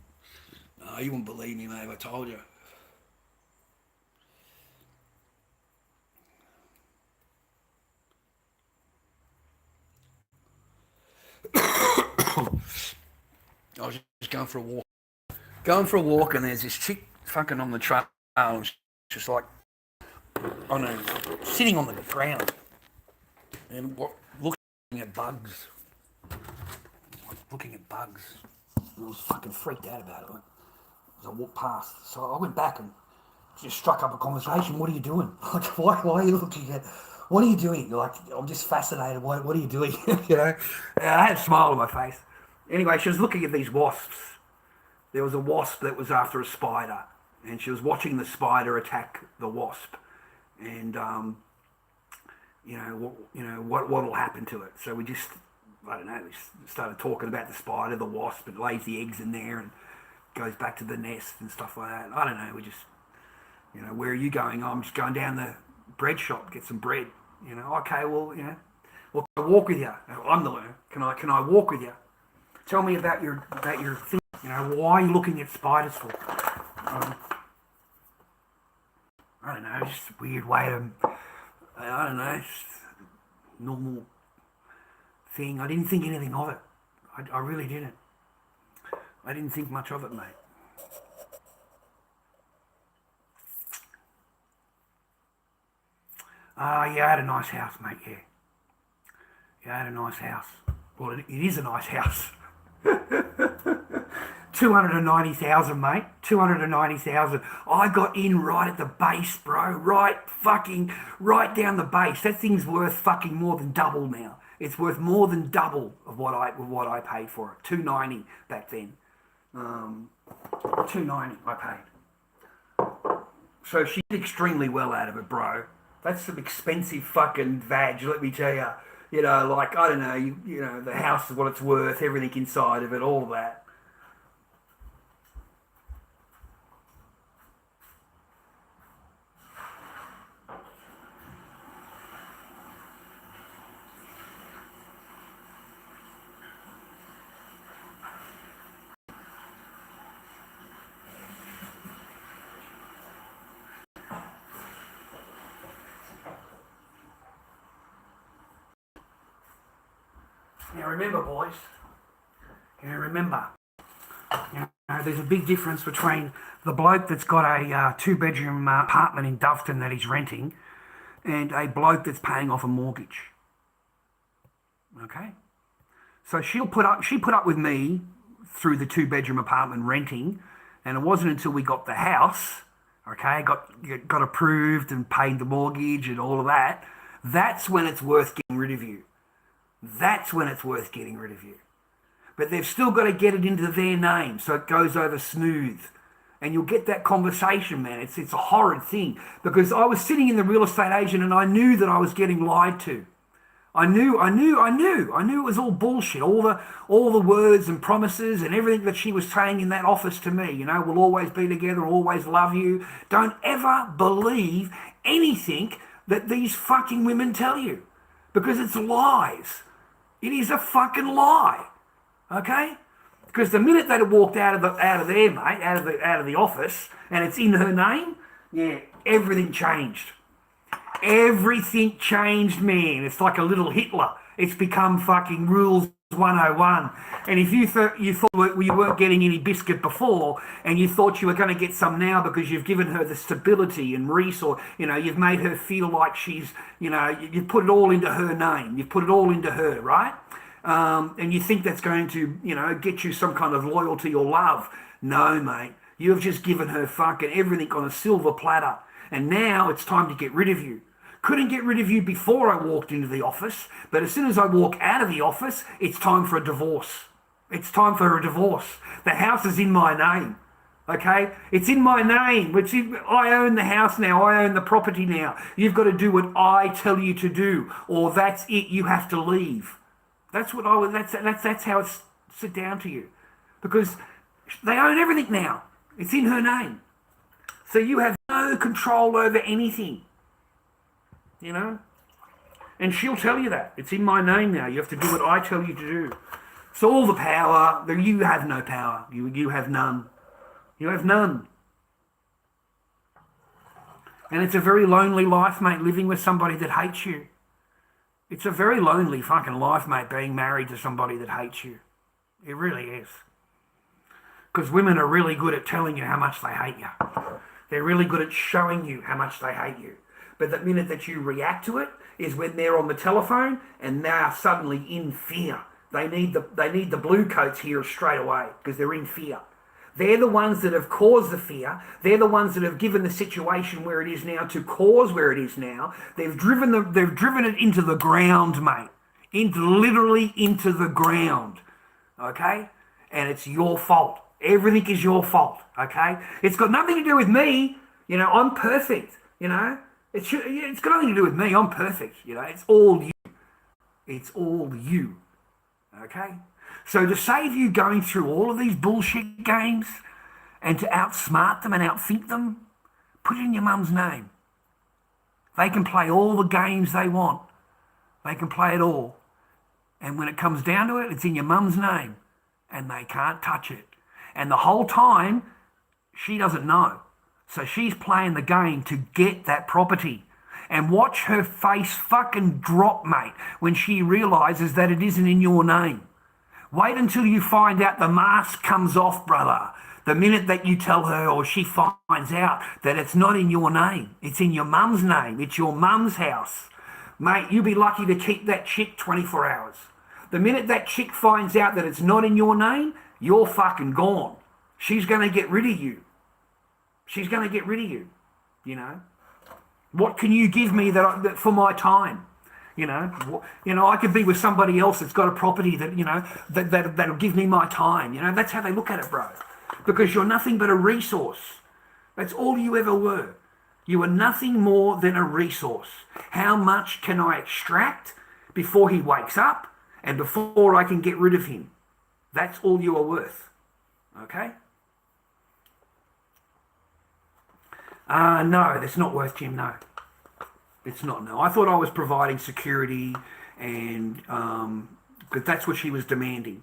Speaker 7: Oh, you wouldn't believe me, mate, if I told you. I was just going for a walk. And there's this chick fucking on the trail. And she's just like, I don't know, sitting on the ground and looking at bugs. I was fucking freaked out about it as I walked past. So I went back and just struck up a conversation. What are you doing? Like, why are you looking at? What are you doing? You're like, I'm just fascinated. What are you doing? You know? And I had a smile on my face. Anyway, she was looking at these wasps. There was a wasp that was after a spider, and she was watching the spider attack the wasp, and what will happen to it. So we just, I don't know, we started talking about the spider, the wasp. It lays the eggs in there and goes back to the nest and stuff like that. I don't know. We just, where are you going? Oh, I'm just going down the bread shop, get some bread. Okay, well, well, can I walk with you? I'm the learner. Can I walk with you? Tell me about your thing. Why are you looking at spiders for? I don't know, just a weird way to, I don't know, just normal thing. I didn't think anything of it. I really didn't. I didn't think much of it, mate. Yeah, I had a nice house, mate, yeah. Yeah, I had a nice house. Well, it is a nice house. 290,000, mate. 290,000. I got in right at the base, bro. Right down the base. That thing's worth fucking more than double now. It's worth more than double of what I paid for it. 290 back then. 290 I paid. So she did extremely well out of it, bro. That's some expensive fucking vag, let me tell you. Like, I don't know, the house is what it's worth, everything inside of it, all of that. Now remember, boys, there's a big difference between the bloke that's got a two-bedroom apartment in Doveton that he's renting and a bloke that's paying off a mortgage. Okay? So she put up with me through the two-bedroom apartment renting, and it wasn't until we got the house, okay, got approved and paid the mortgage and all of that, that's when it's worth getting rid of you. That's when it's worth getting rid of you. But they've still got to get it into their name so it goes over smooth. And you'll get that conversation, man. It's a horrid thing. Because I was sitting in the real estate agent and I knew that I was getting lied to. I knew it was all bullshit. All the words and promises and everything that she was saying in that office to me, we'll always be together, always love you. Don't ever believe anything that these fucking women tell you. Because it's lies. It is a fucking lie, okay? Because the minute that it walked out of there, mate, out of the office, and it's in her name, yeah, everything changed. Everything changed, man. It's like a little Hitler. It's become fucking rules 101. And if you thought you weren't getting any biscuit before, and you thought you were going to get some now because you've given her the stability and resource, you've made her feel like she's, you've put it all into her name, you've put it all into her, right? And you think that's going to, get you some kind of loyalty or love. No, mate. You've just given her fucking everything on a silver platter. And now it's time to get rid of you. Couldn't get rid of you before I walked into the office, but as soon as I walk out of the office, it's time for a divorce. It's time for a divorce. The house is in my name, okay? It's in my name, I own the house now, I own the property now. You've got to do what I tell you to do, or that's it, you have to leave. That's how it's sit down to you. Because they own everything now. It's in her name. So you have no control over anything. And she'll tell you that. It's in my name now. You have to do what I tell you to do. So all the power, you have no power. You have none. You have none. And it's a very lonely life, mate, living with somebody that hates you. It's a very lonely fucking life, mate, being married to somebody that hates you. It really is. Because women are really good at telling you how much they hate you. They're really good at showing you how much they hate you. But the minute that you react to it is when they're on the telephone and they are suddenly in fear. They need the blue coats here straight away because they're in fear. They're the ones that have caused the fear. They're the ones that have given the situation where it is now to cause where it is now. They've driven it into the ground, mate. Literally into the ground. Okay? And it's your fault. Everything is your fault. Okay? It's got nothing to do with me. I'm perfect. It's got nothing to do with me. I'm perfect. It's all you. It's all you. Okay? So to save you going through all of these bullshit games and to outsmart them and outthink them, put it in your mum's name. They can play all the games they want. They can play it all. And when it comes down to it, it's in your mum's name. And they can't touch it. And the whole time, she doesn't know. So she's playing the game to get that property. And watch her face fucking drop, mate, when she realises that it isn't in your name. Wait until you find out the mask comes off, brother. The minute that you tell her or she finds out that it's not in your name. It's in your mum's name. It's your mum's house. Mate, you'll be lucky to keep that chick 24 hours. The minute that chick finds out that it's not in your name, you're fucking gone. She's going to get rid of you. She's going to get rid of you, What can you give me that for my time? I could be with somebody else that's got a property that, that'll give me my time. That's how they look at it, bro. Because you're nothing but a resource. That's all you ever were. You are nothing more than a resource. How much can I extract before he wakes up and before I can get rid of him? That's all you are worth. Okay? No, that's not worth, Jim, no. It's not, no. I thought I was providing security and, but that's what she was demanding.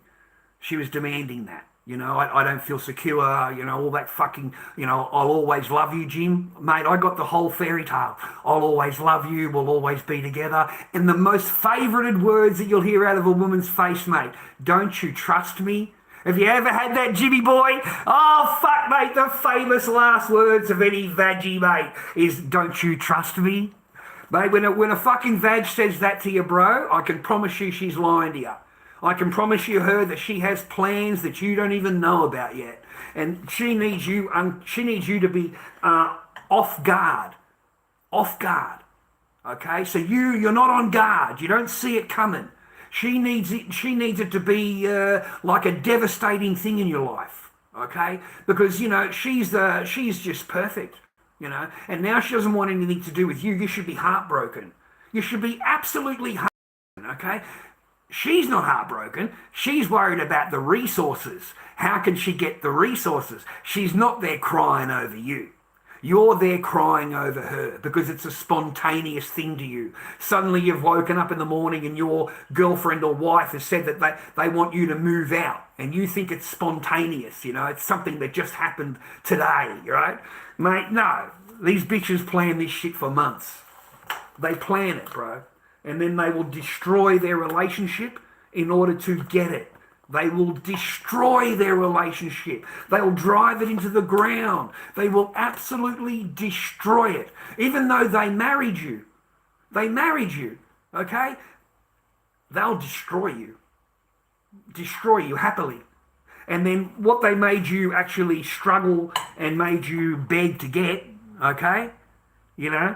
Speaker 7: She was demanding that. I don't feel secure, all that fucking, I'll always love you, Jim. Mate, I got the whole fairy tale. I'll always love you, we'll always be together. And the most favoured words that you'll hear out of a woman's face, mate, don't you trust me? Have you ever had that, Jimmy boy? Oh, fuck, mate, the famous last words of any vaggie, mate, is don't you trust me? Mate, when a fucking vag says that to you, bro, I can promise you she's lying to you. I can promise you her that she has plans that you don't even know about yet. And she needs you to be off guard. Off guard. Okay? So you're not on guard. You don't see it coming. She needs it to be like a devastating thing in your life. Okay? Because, she's just perfect. And now she doesn't want anything to do with you. You should be heartbroken. You should be absolutely heartbroken, okay? She's not heartbroken. She's worried about the resources. How can she get the resources? She's not there crying over you. You're there crying over her because it's a spontaneous thing to you. Suddenly you've woken up in the morning and your girlfriend or wife has said that they want you to move out and you think it's spontaneous, it's something that just happened today, right? Mate, no. These bitches plan this shit for months. They plan it, bro. And then they will destroy their relationship in order to get it. They will destroy their relationship. They will drive it into the ground. They will absolutely destroy it. Even though they married you, okay? They'll destroy you happily. And then what they made you actually struggle and made you beg to get, okay? You know,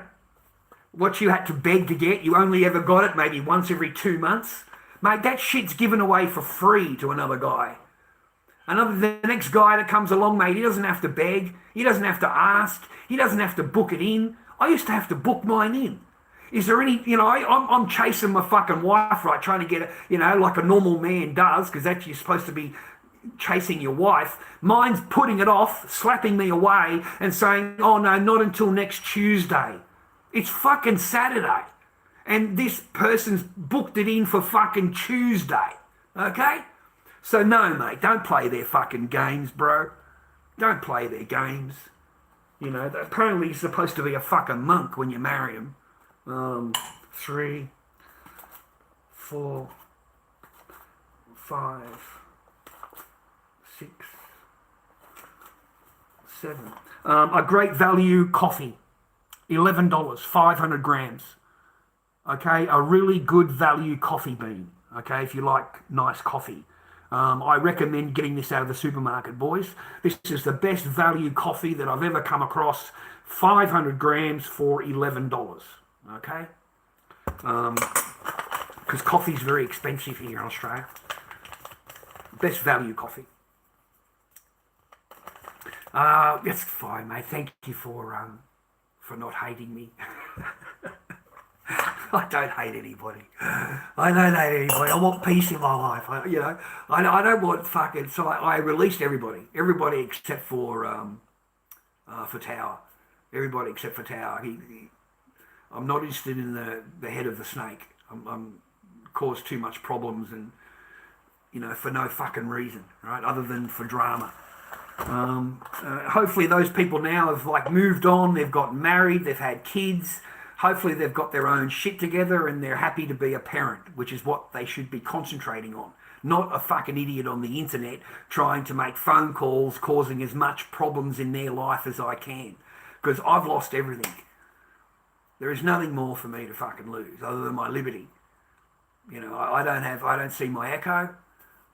Speaker 7: what you had to beg to get, you only ever got it maybe once every 2 months. Mate, that shit's given away for free to another guy. The next guy that comes along, mate, he doesn't have to beg. He doesn't have to ask. He doesn't have to book it in. I used to have to book mine in. Is there any, you know, I'm chasing my fucking wife, right, trying to get it, you know, like a normal man does, because that's you're supposed to be chasing your wife. Mine's putting it off, slapping me away and saying, oh no, not until next Tuesday. It's fucking Saturday. And this person's booked it in for fucking Tuesday. Okay? So no, mate, don't play their fucking games, bro. Don't play their games. You know, apparently you're supposed to be a fucking monk when you marry him. 3, 4, 5, 6, 7. A great value coffee, $11, 500 grams. Okay, a really good value coffee bean. Okay, if you like nice coffee. I recommend getting this out of the supermarket, boys. This is the best value coffee that I've ever come across. 500 grams for $11. Okay? Because coffee's very expensive here in Australia. Best value coffee. It's fine, mate. Thank you for not hating me. I don't hate anybody. I I want peace in my life. I don't want fucking. So I released everybody except for Tower. Everybody except for Tower. I'm not interested in the head of the snake. I'm caused too much problems and for no fucking reason, right? Other than for drama. Hopefully those people now have moved on. They've got married. They've had kids. Hopefully they've got their own shit together and they're happy to be a parent, which is what they should be concentrating on. Not a fucking idiot on the internet trying to make phone calls, causing as much problems in their life as I can. Because I've lost everything. There is nothing more for me to fucking lose other than my liberty. I don't see my echo.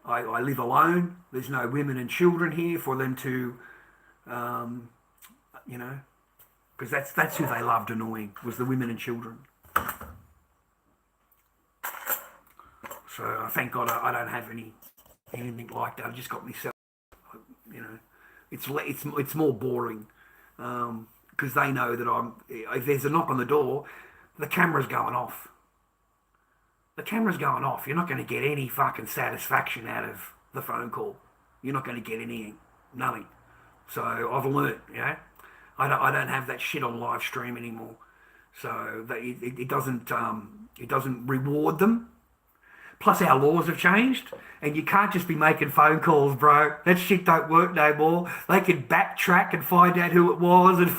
Speaker 7: I live alone. There's no women and children here for them to, because that's who they loved annoying, was the women and children. So thank God I don't have anything like that. I've just got myself. It's more boring because they know that if there's a knock on the door, the camera's going off. The camera's going off. You're not going to get any fucking satisfaction out of the phone call. You're not going to get anything, nothing. So I've learnt, I don't have that shit on live stream anymore. So it doesn't reward them. Plus our laws have changed and you can't just be making phone calls, bro. That shit don't work no more. They can backtrack and find out who it was and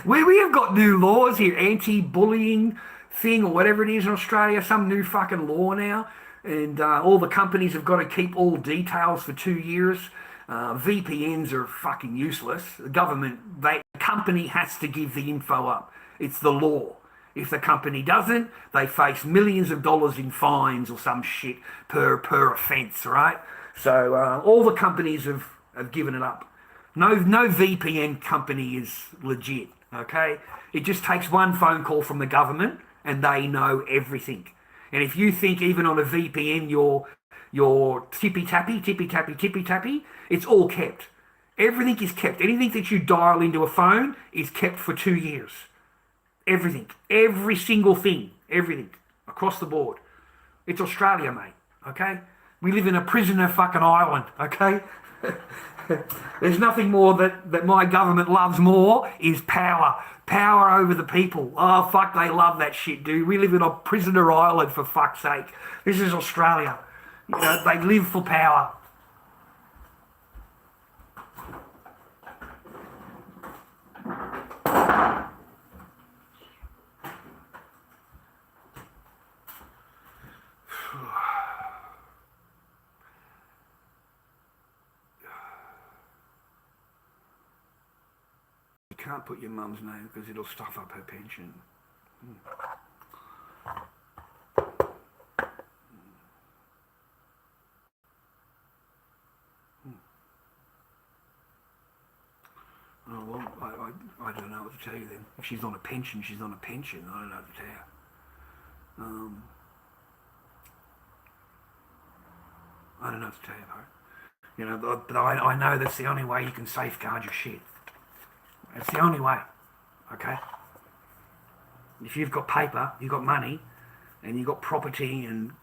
Speaker 7: we have got new laws here, anti-bullying thing or whatever it is in Australia, some new fucking law now. And all the companies have got to keep all details for 2 years. VPNs are fucking useless. The company has to give the info up. It's the law. If the company doesn't, they face millions of dollars in fines or some shit per offence, right? So all the companies have given it up. No VPN company is legit, okay? It just takes one phone call from the government and they know everything. And if you think even on a VPN you're tippy-tappy, it's all kept. Everything is kept. Anything that you dial into a phone is kept for 2 years. Everything. Every single thing. Everything. Across the board. It's Australia, mate. Okay? We live in a prisoner fucking island. Okay? There's nothing more that my government loves more is power. Power over the people. Oh, fuck, they love that shit, dude. We live in a prisoner island, for fuck's sake. This is Australia. They live for power. can't put your mum's name because it'll stuff up her pension. Oh, well, I don't know what to tell you then. If she's on a pension, she's on a pension. I don't know what to tell you. I don't know what to tell you, though. You know, but I know that's the only way you can safeguard your shit. It's the only way, okay? If you've got paper, you've got money, and you've got property and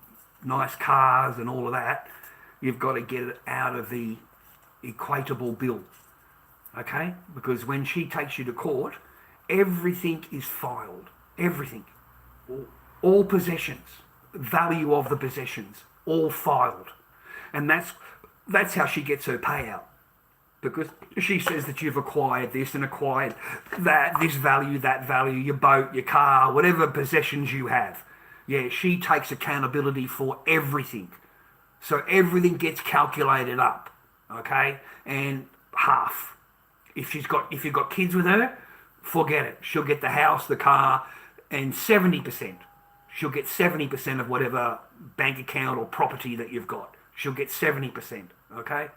Speaker 7: nice cars and all of that, you've got to get it out of the equatable bill, okay? Because when she takes you to court, everything is filed. Everything. All possessions, value of the possessions, all filed. And that's how she gets her payout. Because she says that you've acquired this and acquired that, this value, that value, your boat, your car, whatever possessions you have. Yeah, she takes accountability for everything. So everything gets calculated up, okay? And half. If you've got kids with her, forget it. She'll get the house, the car, and 70%. She'll get 70% of whatever bank account or property that you've got. She'll get 70%, okay?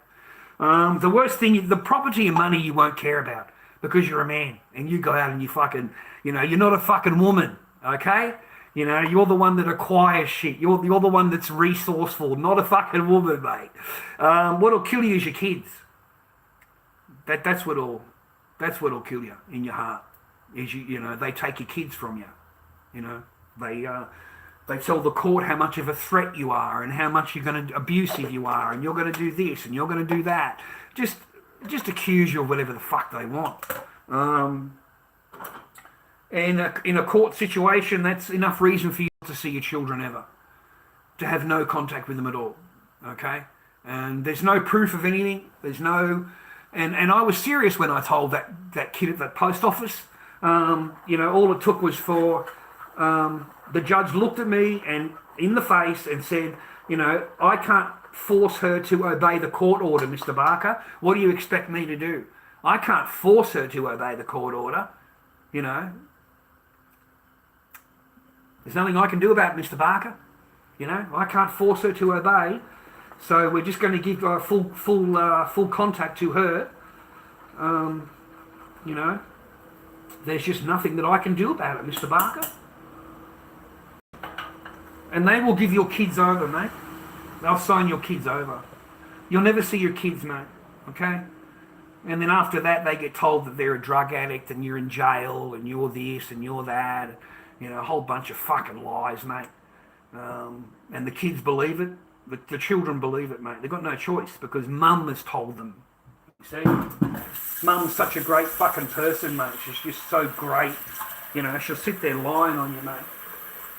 Speaker 7: The worst thing, the property and money you won't care about because you're a man and you go out and you fucking, you know, you're not a fucking woman, okay? You know, you're the one that acquires shit. You're the one that's resourceful, not a fucking woman, mate. What'll kill you is your kids. That's what'll kill you in your heart. Is you know, they take your kids from you. You know, they tell the court how much of a threat you are and how much you're going to abusive you are and you're going to do this and you're going to do that. Just accuse you of whatever the fuck they want. In a court situation, that's enough reason for you not to see your children ever, to have no contact with them at all. Okay, and there's no proof of anything. There's no, and I was serious when I told that kid at that post office. You know, all it took was for the judge looked at me and in the face and said, you know, I can't force her to obey the court order, Mr. Barker. What do you expect me to do? I can't force her to obey the court order. You know, there's nothing I can do about it, Mr. Barker. You know, I can't force her to obey. So we're just going to give full contact to her. You know, there's just nothing that I can do about it, Mr. Barker. And they will give your kids over, mate. They'll sign your kids over. You'll never see your kids, mate. Okay? And then after that, they get told that they're a drug addict and you're in jail and you're this and you're that. You know, a whole bunch of fucking lies, mate. And the kids believe it. The children believe it, mate. They've got no choice because mum has told them. You see? Mum's such a great fucking person, mate. She's just so great. You know, she'll sit there lying on you, mate.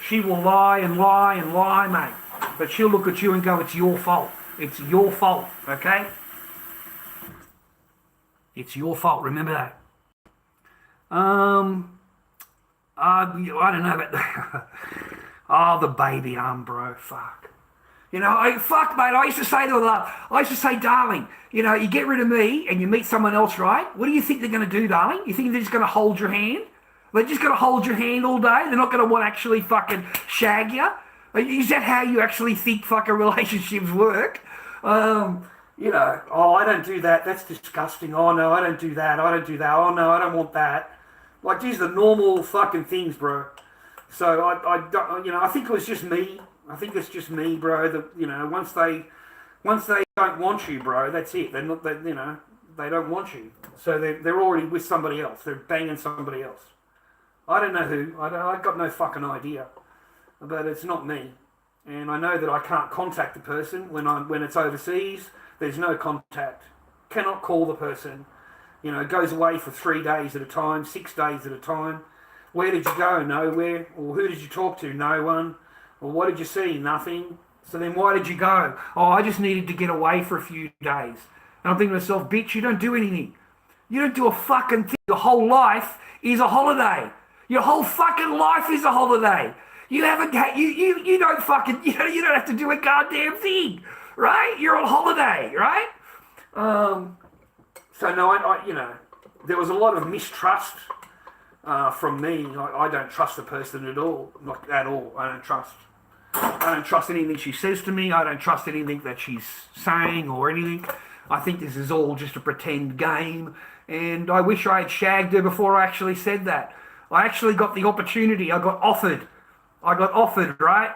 Speaker 7: She will lie and lie and lie, mate. But she'll look at you and go, it's your fault. It's your fault, okay? It's your fault, remember that. I don't know about oh, the baby arm, bro, fuck. You know, fuck, mate, I used to say to her, darling, you know, you get rid of me and you meet someone else, right? What do you think they're going to do, darling? You think they're just going to hold your hand? They're just going to hold your hand all day? They're not going to want to actually fucking shag you? Is that how you actually think fucking relationships work? You know, oh, I don't do that. That's disgusting. Oh, no, I don't do that. I don't do that. Oh, no, I don't want that. Like, these are the normal fucking things, bro. So, I don't, you know, I think it was just me. I think it's just me, bro. That, you know, once they don't want you, bro, that's it. They're not, you know, they don't want you. So they're already with somebody else. They're banging somebody else. I don't know who. I've got no fucking idea. But it's not me. And I know that I can't contact the person when it's overseas. There's no contact. Cannot call the person. You know, goes away for 3 days at a time, 6 days at a time. Where did you go? Nowhere. Or who did you talk to? No one. Or what did you see? Nothing. So then why did you go? Oh, I just needed to get away for a few days. And I'm thinking to myself, bitch, you don't do anything. You don't do a fucking thing. Your whole life is a holiday. Your whole fucking life is a holiday. You haven't had, you don't fucking, you don't have to do a goddamn thing, right? You're on holiday, right? So no, I you know, there was a lot of mistrust from me. I don't trust the person at all, not at all. I don't trust anything she says to me. I don't trust anything that she's saying or anything. I think this is all just a pretend game, and I wish I had shagged her before I actually said that. I actually got the opportunity. I got offered, right?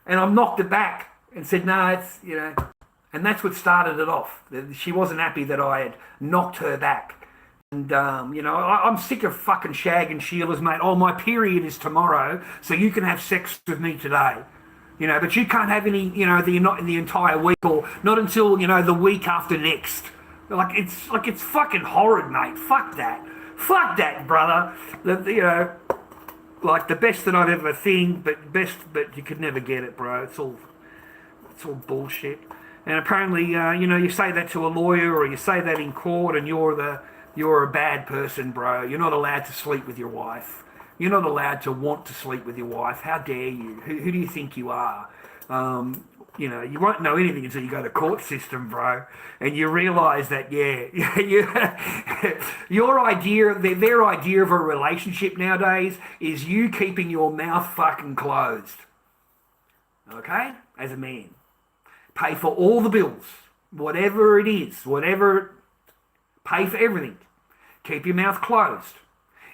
Speaker 7: And I knocked it back and said, no, it's, and that's what started it off. She wasn't happy that I had knocked her back. And, I'm sick of fucking shagging Sheilas, mate. Oh, my period is tomorrow, so you can have sex with me today. But you can't have any, not in the entire week, or not until, the week after next. It's fucking horrid, mate. Fuck that, brother. Like the best that I've ever seen, but you could never get it, bro. It's all bullshit. And apparently, you say that to a lawyer or you say that in court, and you're a bad person, bro. You're not allowed to sleep with your wife. You're not allowed to want to sleep with your wife. How dare you? Who do you think you are? You won't know anything until you go to court system, bro. And you realise that, their idea of a relationship nowadays is you keeping your mouth fucking closed. Okay? As a man. Pay for all the bills. Whatever it is. Pay for everything. Keep your mouth closed.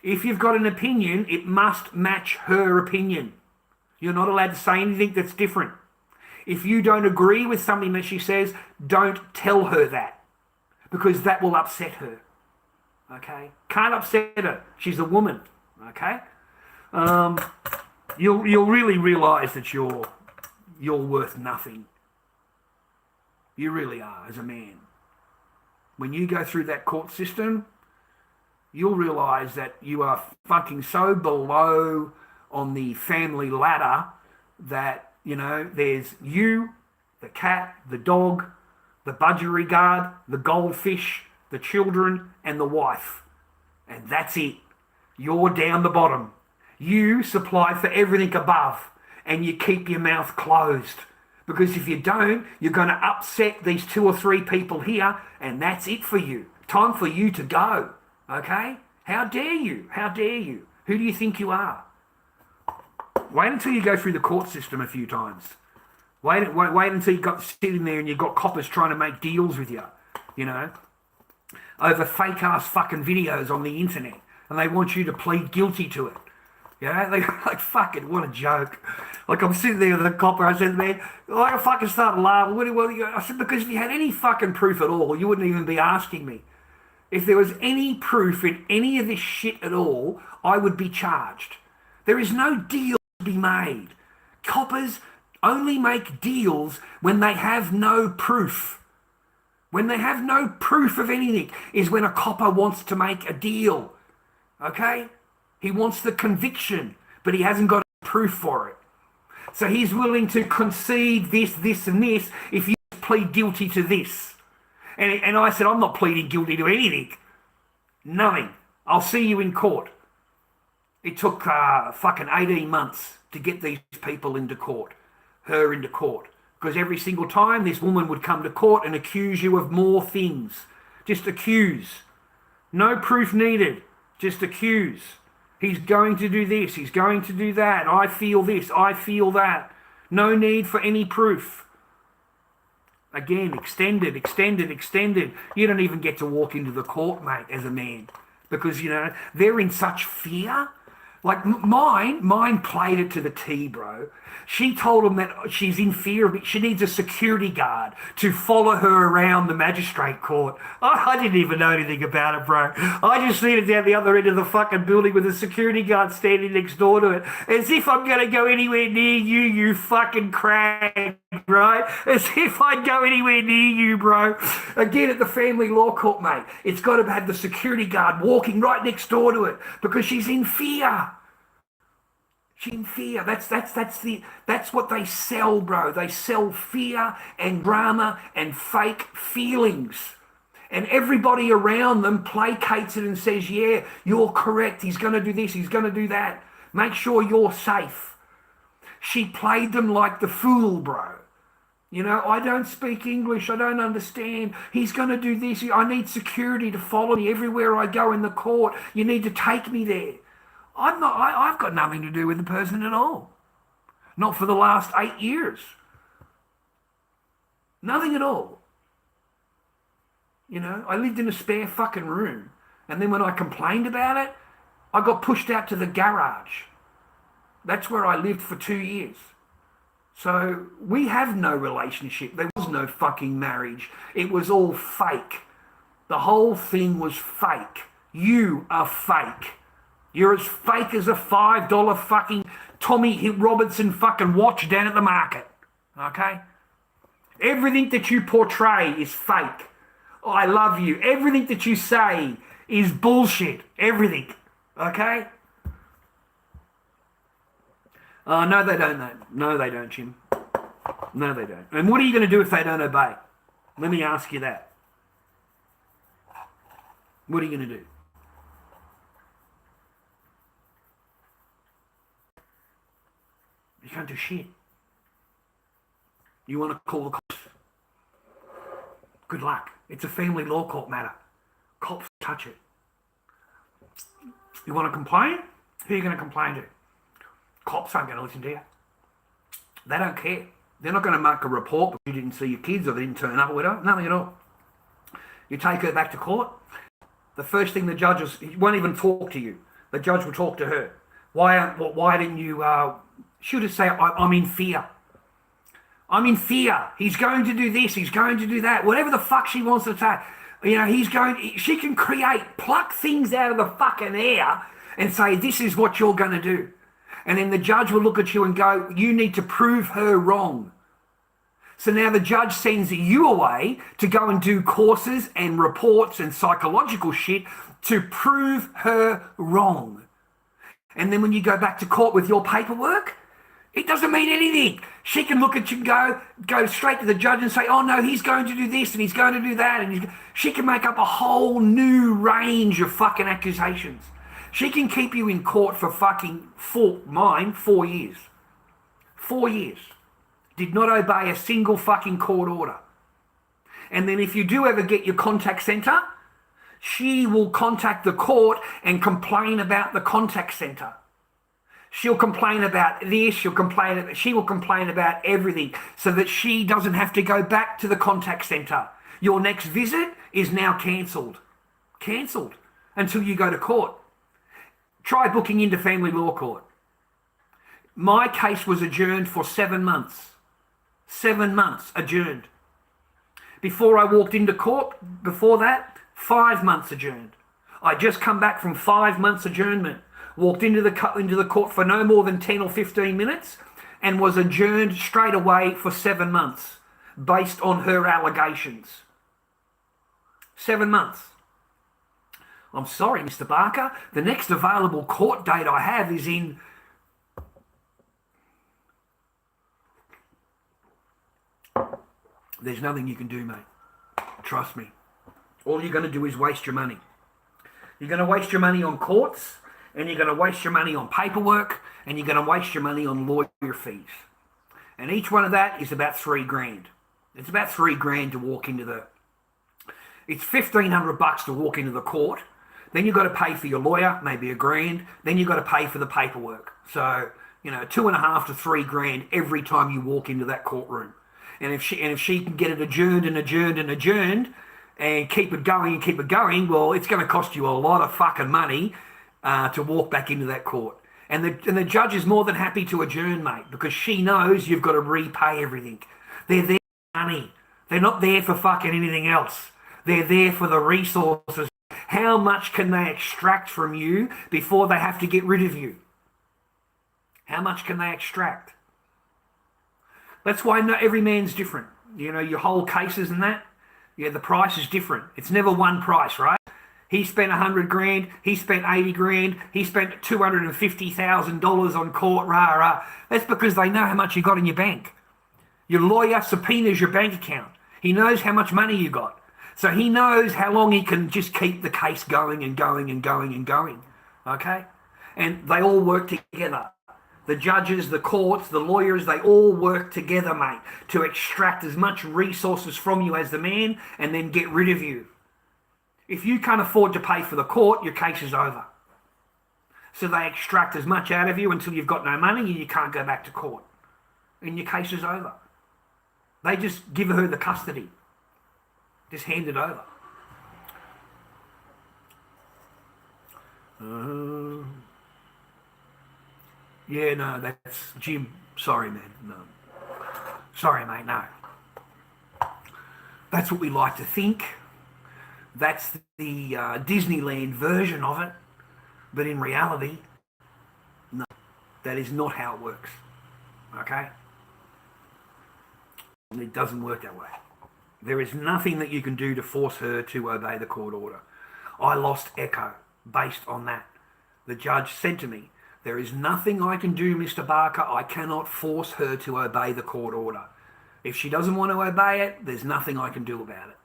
Speaker 7: If you've got an opinion, it must match her opinion. You're not allowed to say anything that's different. If you don't agree with something that she says, don't tell her that, because that will upset her. Okay? Can't upset her. She's a woman. Okay? You'll really realise that you're worth nothing. You really are, as a man. When you go through that court system, you'll realise that you are fucking so below on the family ladder that, there's you, the cat, the dog, the budgerigard, the goldfish, the children, and the wife. And that's it. You're down the bottom. You supply for everything above, and you keep your mouth closed. Because if you don't, you're going to upset these 2 or 3 people here, and that's it for you. Time for you to go. Okay? How dare you? How dare you? Who do you think you are? Wait until you go through the court system a few times. Wait until you got sitting there and you've got coppers trying to make deals with you, over fake-ass fucking videos on the internet, and they want you to plead guilty to it. Like, fucking, what a joke. Like, I'm sitting there with a copper, I said, man, I fucking started laughing. I said, because if you had any fucking proof at all, you wouldn't even be asking me. If there was any proof in any of this shit at all, I would be charged. There is no deal to be made. Coppers only make deals when they have no proof. When they have no proof of anything is when a copper wants to make a deal. Okay? He wants the conviction, but he hasn't got proof for it. So he's willing to concede this, and this if you plead guilty to this. And I said, I'm not pleading guilty to anything. Nothing. I'll see you in court. It took fucking 18 months to get these people into court, her into court. Because every single time this woman would come to court and accuse you of more things. Just accuse. No proof needed. Just accuse. He's going to do this. He's going to do that. I feel this. I feel that. No need for any proof. Again, extended. You don't even get to walk into the court, mate, as a man. Because, they're in such fear. Like, mine played it to the T, bro. She told him that she's in fear of it. She needs a security guard to follow her around the magistrate court. I didn't even know anything about it, bro. I just seen it down the other end of the fucking building with a security guard standing next door to it. As if I'm going to go anywhere near you, you fucking crag, right? As if I'd go anywhere near you, bro. Again, at the family law court, mate, it's got to have the security guard walking right next door to it because she's in fear. She's in fear. That's what they sell, bro. They sell fear and drama and fake feelings. And everybody around them placates it and says, yeah, you're correct. He's going to do this. He's going to do that. Make sure you're safe. She played them like the fool, bro. You know, I don't speak English. I don't understand. He's going to do this. I need security to follow me everywhere I go in the court. You need to take me there. I've got nothing to do with the person at all. Not for the last 8 years. Nothing at all. You know, I lived in a spare fucking room. And then when I complained about it, I got pushed out to the garage. That's where I lived for 2 years. So we have no relationship. There was no fucking marriage. It was all fake. The whole thing was fake. You are fake. You're as fake as a $5 fucking Tommy Robertson fucking watch down at the market. Okay? Everything that you portray is fake. I love you. Everything that you say is bullshit. Everything. Okay? No, they don't, though. No, they don't, Jim. No, they don't. And what are you going to do if they don't obey? Let me ask you that. What are you going to do? You can't do shit. You want to call the cops? Good luck. It's a family law court matter. Cops touch it. You want to complain? Who are you going to complain to? Cops aren't going to listen to you. They don't care. They're not going to make a report because you didn't see your kids or they didn't turn up or whatever. Nothing at all. You take her back to court. The first thing the judge he won't even talk to you. The judge will talk to her. Why didn't you? She'll just say, I'm in fear. I'm in fear. He's going to do this. He's going to do that. Whatever the fuck she wants to say. You know, she can pluck things out of the fucking air and say, this is what you're going to do. And then the judge will look at you and go, you need to prove her wrong. So now the judge sends you away to go and do courses and reports and psychological shit to prove her wrong. And then when you go back to court with your paperwork, it doesn't mean anything. She can look at you and go straight to the judge and say, oh no, he's going to do this and he's going to do that. And she can make up a whole new range of fucking accusations. She can keep you in court for fucking 4 years. 4 years. Did not obey a single fucking court order. And then if you do ever get your contact centre, she will contact the court and complain about the contact centre. She'll complain about this, she will complain about everything so that she doesn't have to go back to the contact centre. Your next visit is now cancelled. Cancelled until you go to court. Try booking into family law court. My case was adjourned for 7 months. 7 months adjourned. Before I walked into court, before that, 5 months adjourned. I just come back from 5 months adjournment. Walked into the court for no more than 10 or 15 minutes and was adjourned straight away for 7 months based on her allegations. 7 months. I'm sorry, Mr. Barker. The next available court date I have is in... There's nothing you can do, mate. Trust me. All you're going to do is waste your money. You're going to waste your money on courts, and you're going to waste your money on paperwork, and you're going to waste your money on lawyer fees. And each one of that is about $3,000. It's about $3,000 to walk into the... It's $1,500 to walk into the court. Then you've got to pay for your lawyer, maybe $1,000. Then you've got to pay for the paperwork. So, you know, $2,500 to $3,000 every time you walk into that courtroom. And if she can get it adjourned and adjourned and adjourned and keep it going, well, it's going to cost you a lot of fucking money to walk back into that court. And the judge is more than happy to adjourn, mate, because she knows you've got to repay everything. They're there for money. They're not there for fucking anything else. They're there for the resources. How much can they extract from you before they have to get rid of you? How much can they extract? That's why every man's different. You know, your whole cases and that, yeah, the price is different. It's never one price, right? He spent $100,000, he spent $80,000, he spent $250,000 on court, rah. That's because they know how much you got in your bank. Your lawyer subpoenas your bank account. He knows how much money you got. So he knows how long he can just keep the case going and going and going and going, okay? And they all work together. The judges, the courts, the lawyers, they all work together, mate, to extract as much resources from you as the man and then get rid of you. If you can't afford to pay for the court, your case is over. So they extract as much out of you until you've got no money and you can't go back to court. And your case is over. They just give her the custody. Just hand it over. Yeah, no, that's Jim. Sorry, man. No. Sorry, mate, no. That's what we like to think. That's the Disneyland version of it. But in reality, no, that is not how it works. Okay? It doesn't work that way. There is nothing that you can do to force her to obey the court order. I lost Echo based on that. The judge said to me, there is nothing I can do, Mr. Barker. I cannot force her to obey the court order. If she doesn't want to obey it, there's nothing I can do about it.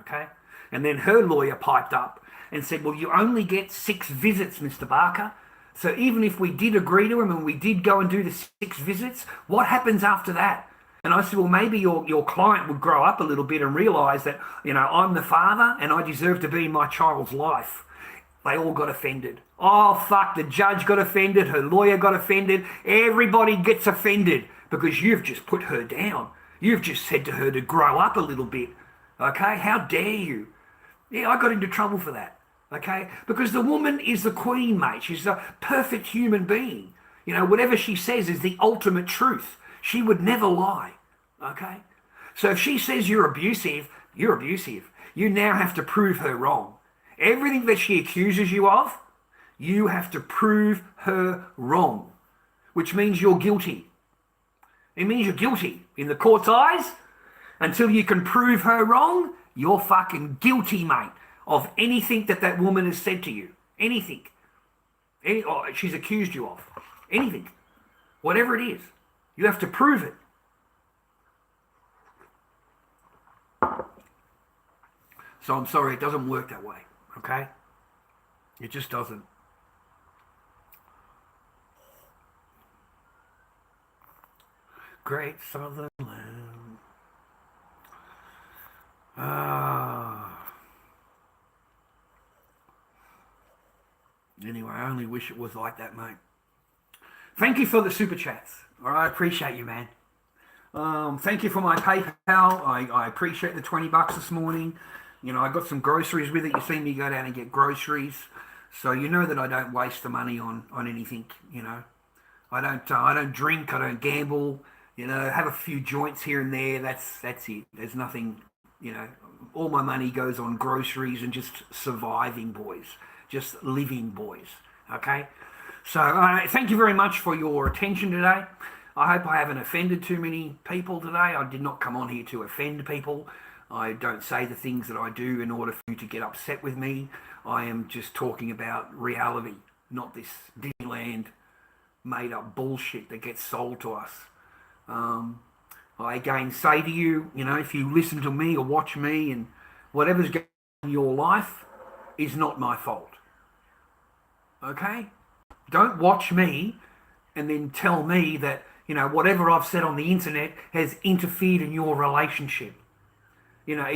Speaker 7: Okay? And then her lawyer piped up and said, well, you only get 6 visits, Mr. Barker. So even if we did agree to him and we did go and do the 6 visits, what happens after that? And I said, well, maybe your client would grow up a little bit and realise that, you know, I'm the father and I deserve to be in my child's life. They all got offended. Oh, fuck, the judge got offended, her lawyer got offended, everybody gets offended because you've just put her down. You've just said to her to grow up a little bit. Okay? How dare you? Yeah, I got into trouble for that. Okay? Because the woman is the queen, mate. She's a perfect human being. You know, whatever she says is the ultimate truth. She would never lie. Okay? So if she says you're abusive, you're abusive. You now have to prove her wrong. Everything that she accuses you of, you have to prove her wrong, which means you're guilty. It means you're guilty in the court's eyes. Until you can prove her wrong, you're fucking guilty, mate, of anything that woman has said to you. Anything. She's accused you of. Anything. Whatever it is. You have to prove it. So I'm sorry, it doesn't work that way. Okay? It just doesn't. Great Southern Land. Anyway, I only wish it was like that, mate. Thank you for the super chats. All right, I appreciate you, man. Thank you for my PayPal. I appreciate the $20 this morning. You know, I got some groceries with it. You see me go down and get groceries. So you know that I don't waste the money on anything, you know. I don't drink, I don't gamble, you know, have a few joints here and there. That's it. There's nothing, you know, all my money goes on groceries and just surviving, boys. Just living, boys. Okay? So thank you very much for your attention today. I hope I haven't offended too many people today. I did not come on here to offend people. I don't say the things that I do in order for you to get upset with me. I am just talking about reality, not this Disneyland made up bullshit that gets sold to us. I again say to you, you know, if you listen to me or watch me and whatever's going on in your life is not my fault. Okay? Don't watch me and then tell me that, you know, whatever I've said on the internet has interfered in your relationship. You know,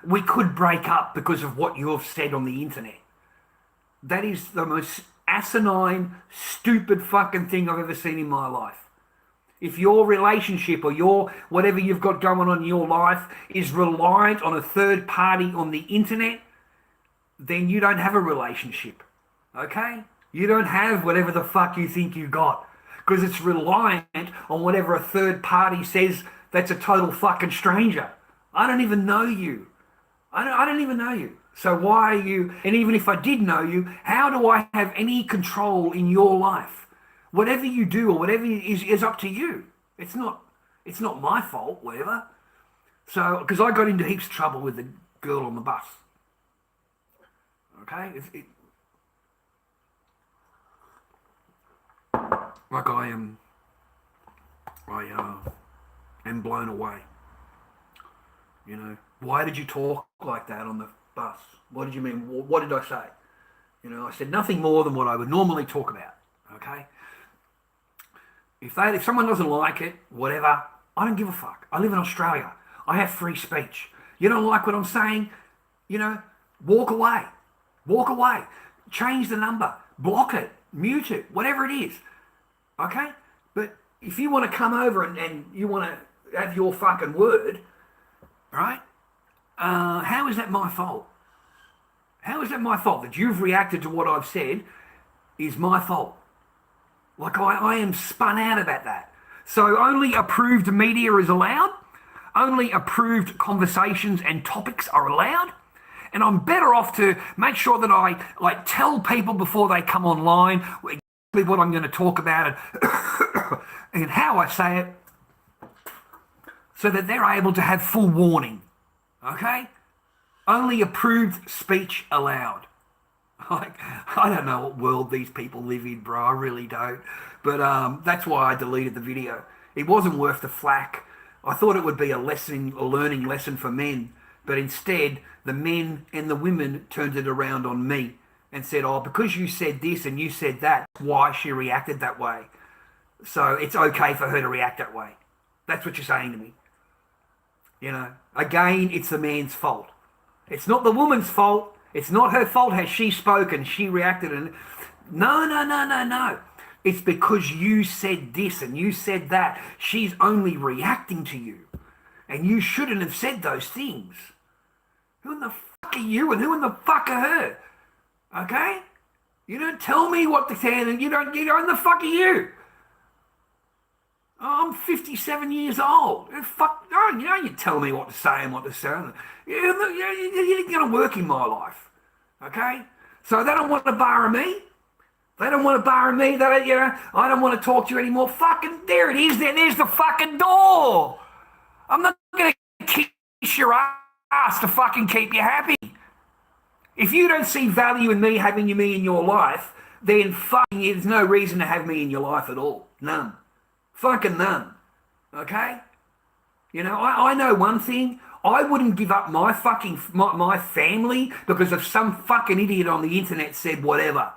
Speaker 7: we could break up because of what you have said on the internet. That is the most asinine, stupid fucking thing I've ever seen in my life. If your relationship or your whatever you've got going on in your life is reliant on a third party on the internet, then you don't have a relationship. Okay? You don't have whatever the fuck you think you got. Because it's reliant on whatever a third party says that's a total fucking stranger. I don't even know you. I don't even know you. So why are you, and even if I did know you, how do I have any control in your life? Whatever you do or whatever is up to you. It's not my fault, whatever. So, because I got into heaps of trouble with the girl on the bus. Okay? Like I am blown away. You know, why did you talk like that on the bus? What did you mean? What did I say? You know, I said nothing more than what I would normally talk about. Okay? If someone doesn't like it, whatever, I don't give a fuck. I live in Australia. I have free speech. You don't like what I'm saying? Walk away. Walk away. Change the number. Block it. Mute it. Whatever it is. Okay? But if you want to come over and you want to have your fucking word, right? How is that my fault? How is that my fault? That you've reacted to what I've said is my fault. Like I am spun out about that. So only approved media is allowed. Only approved conversations and topics are allowed. And I'm better off to make sure that I tell people before they come online exactly what I'm going to talk about and how I say it, so that they're able to have full warning. Okay? Only approved speech allowed. Like, I don't know what world these people live in, bro. I really don't. But that's why I deleted the video. It wasn't worth the flack. I thought it would be a learning lesson for men. But instead, the men and the women turned it around on me and said, oh, because you said this and you said that, why she reacted that way. So it's okay for her to react that way. That's what you're saying to me. Again, it's the man's fault. It's not the woman's fault. It's not her fault how she spoke and she reacted. And no. It's because you said this and you said that. She's only reacting to you. And you shouldn't have said those things. Who in the fuck are you and who in the fuck are her? Okay? You don't tell me what to say and you don't the fuck are you? Oh, I'm 57 years old. Fuck, you tell me what to say and what to say. You're going to work in my life. Okay? So they don't want to borrow me. They don't want to borrow me. I don't want to talk to you anymore. Fucking, there it is. There's the fucking door. I'm not going to kiss your ass to fucking keep you happy. If you don't see value in me having me in your life, then fucking there's no reason to have me in your life at all. None. Fucking none. Okay? I know one thing. I wouldn't give up my fucking my family because of some fucking idiot on the internet said whatever.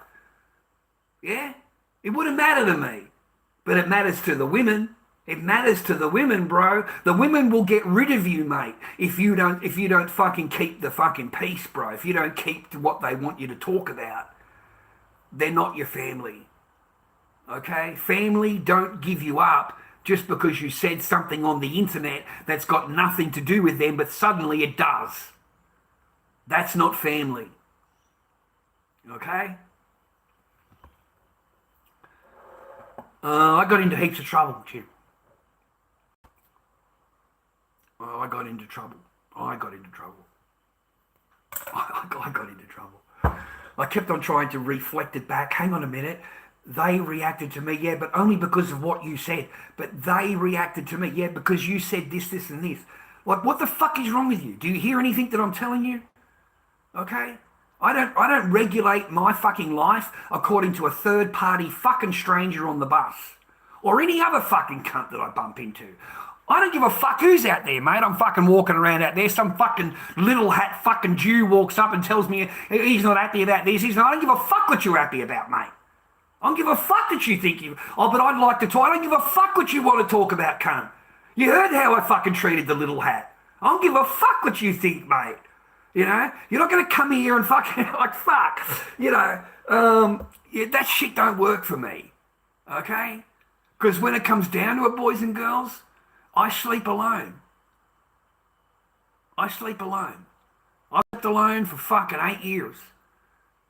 Speaker 7: Yeah? It wouldn't matter to me. But it matters to the women. It matters to the women, bro. The women will get rid of you, mate, if you don't fucking keep the fucking peace, bro. If you don't keep to what they want you to talk about. They're not your family. Okay? Family don't give you up just because you said something on the internet that's got nothing to do with them, but suddenly it does. That's not family. Okay? I got into heaps of trouble, Jim. I got into trouble. I got into trouble. I kept on trying to reflect it back. Hang on a minute. They reacted to me, yeah, but only because of what you said. But they reacted to me, yeah, because you said this, this, and this. Like, what the fuck is wrong with you? Do you hear anything that I'm telling you? Okay? I don't regulate my fucking life according to a third-party fucking stranger on the bus. Or any other fucking cunt that I bump into. I don't give a fuck who's out there, mate. I'm fucking walking around out there. Some fucking little hat fucking Jew walks up and tells me he's not happy about this. I don't give a fuck what you're happy about, mate. I don't give a fuck that you think you... Oh, but I'd like to talk. I don't give a fuck what you want to talk about, cunt. You heard how I fucking treated the little hat. I don't give a fuck what you think, mate. You're not going to come here and fucking... like, fuck. That shit don't work for me. Okay? Because when it comes down to it, boys and girls, I sleep alone. I slept alone for fucking 8 years.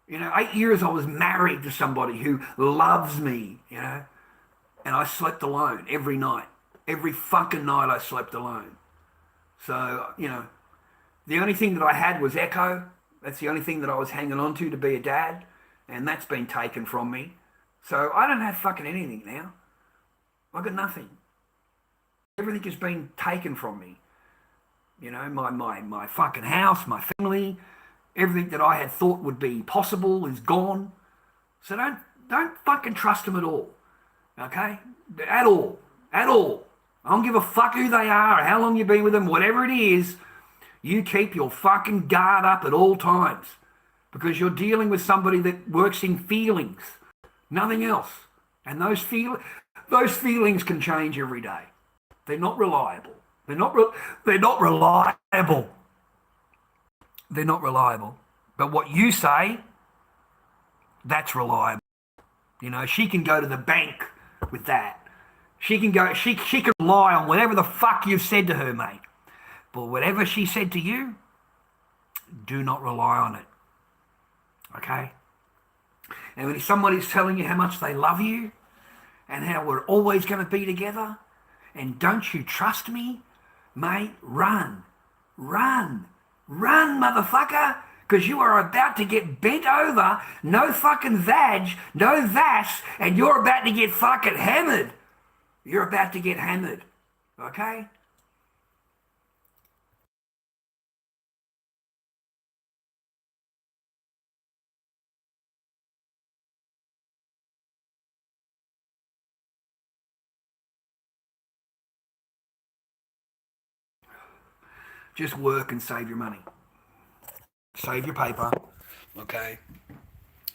Speaker 7: 8 years I was married to somebody who loves me, and I slept alone every night. Every fucking night I slept alone. So, the only thing that I had was Echo. That's the only thing that I was hanging on to be a dad, and that's been taken from me. So I don't have fucking anything now. I got nothing. Everything has been taken from me. My fucking house, my family, everything that I had thought would be possible is gone. So don't fucking trust them at all. Okay? At all. I don't give a fuck who they are or how long you've been with them, whatever it is. You keep your fucking guard up at all times because you're dealing with somebody that works in feelings, nothing else. And those Those feelings can change every day. They're not reliable. They're not reliable. They're not reliable. But what you say, that's reliable. You know, she can go to the bank with that. She can rely on whatever the fuck you've said to her, mate. But whatever she said to you, do not rely on it. Okay? And when somebody's telling you how much they love you and how we're always going to be together, and don't you trust me, mate, run, motherfucker, because you are about to get bent over, no fucking vag, no vas, and you're about to get fucking hammered. You're about to get hammered, okay? Just work and save your money. Save your paper, okay?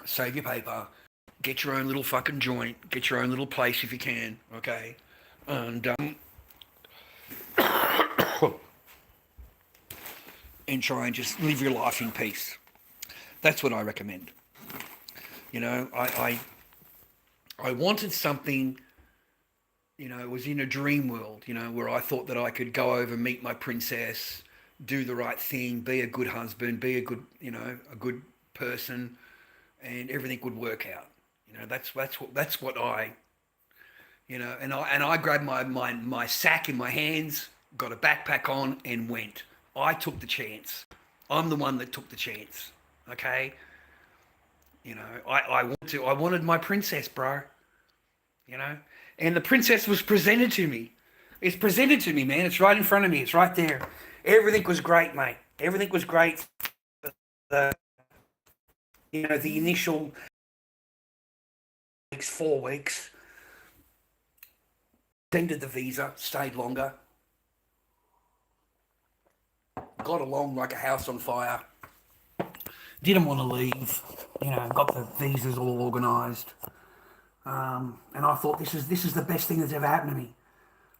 Speaker 7: Save your paper. Get your own little fucking joint. Get your own little place if you can, okay? And and try and just live your life in peace. That's what I recommend. You know, I wanted something, you know, it was in a dream world, you know, where I thought that I could go over, meet my princess, do the right thing, be a good husband, be a good, you know, a good person, and everything would work out. You know, that's what I, you know, and I grabbed my sack in my hands, got a backpack on, and went. I took the chance. I'm the one that took the chance. Okay. You know, I wanted my princess, bro. You know, and the princess was presented to me. It's presented to me, man. It's right in front of me. It's right there. Everything was great, mate. Everything was great. The initial 4 weeks. Extended the visa, stayed longer. Got along like a house on fire. Didn't want to leave. You know, got the visas all organised. And I thought this is the best thing that's ever happened to me.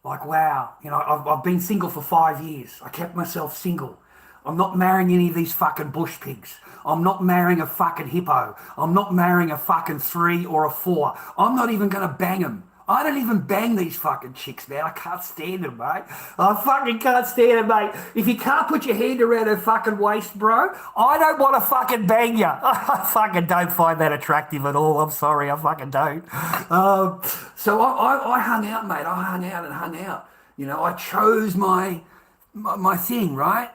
Speaker 7: Like, wow, you know, I've been single for 5 years. I kept myself single. I'm not marrying any of these fucking bush pigs. I'm not marrying a fucking hippo. I'm not marrying a fucking 3 or a 4. I'm not even going to bang them. I don't even bang these fucking chicks, man. I can't stand them, mate. I fucking can't stand them, mate. If you can't put your hand around her fucking waist, bro, I don't want to fucking bang you. I fucking don't find that attractive at all. I'm sorry, I fucking don't. So I hung out, mate. I hung out. You know, I chose my thing, right?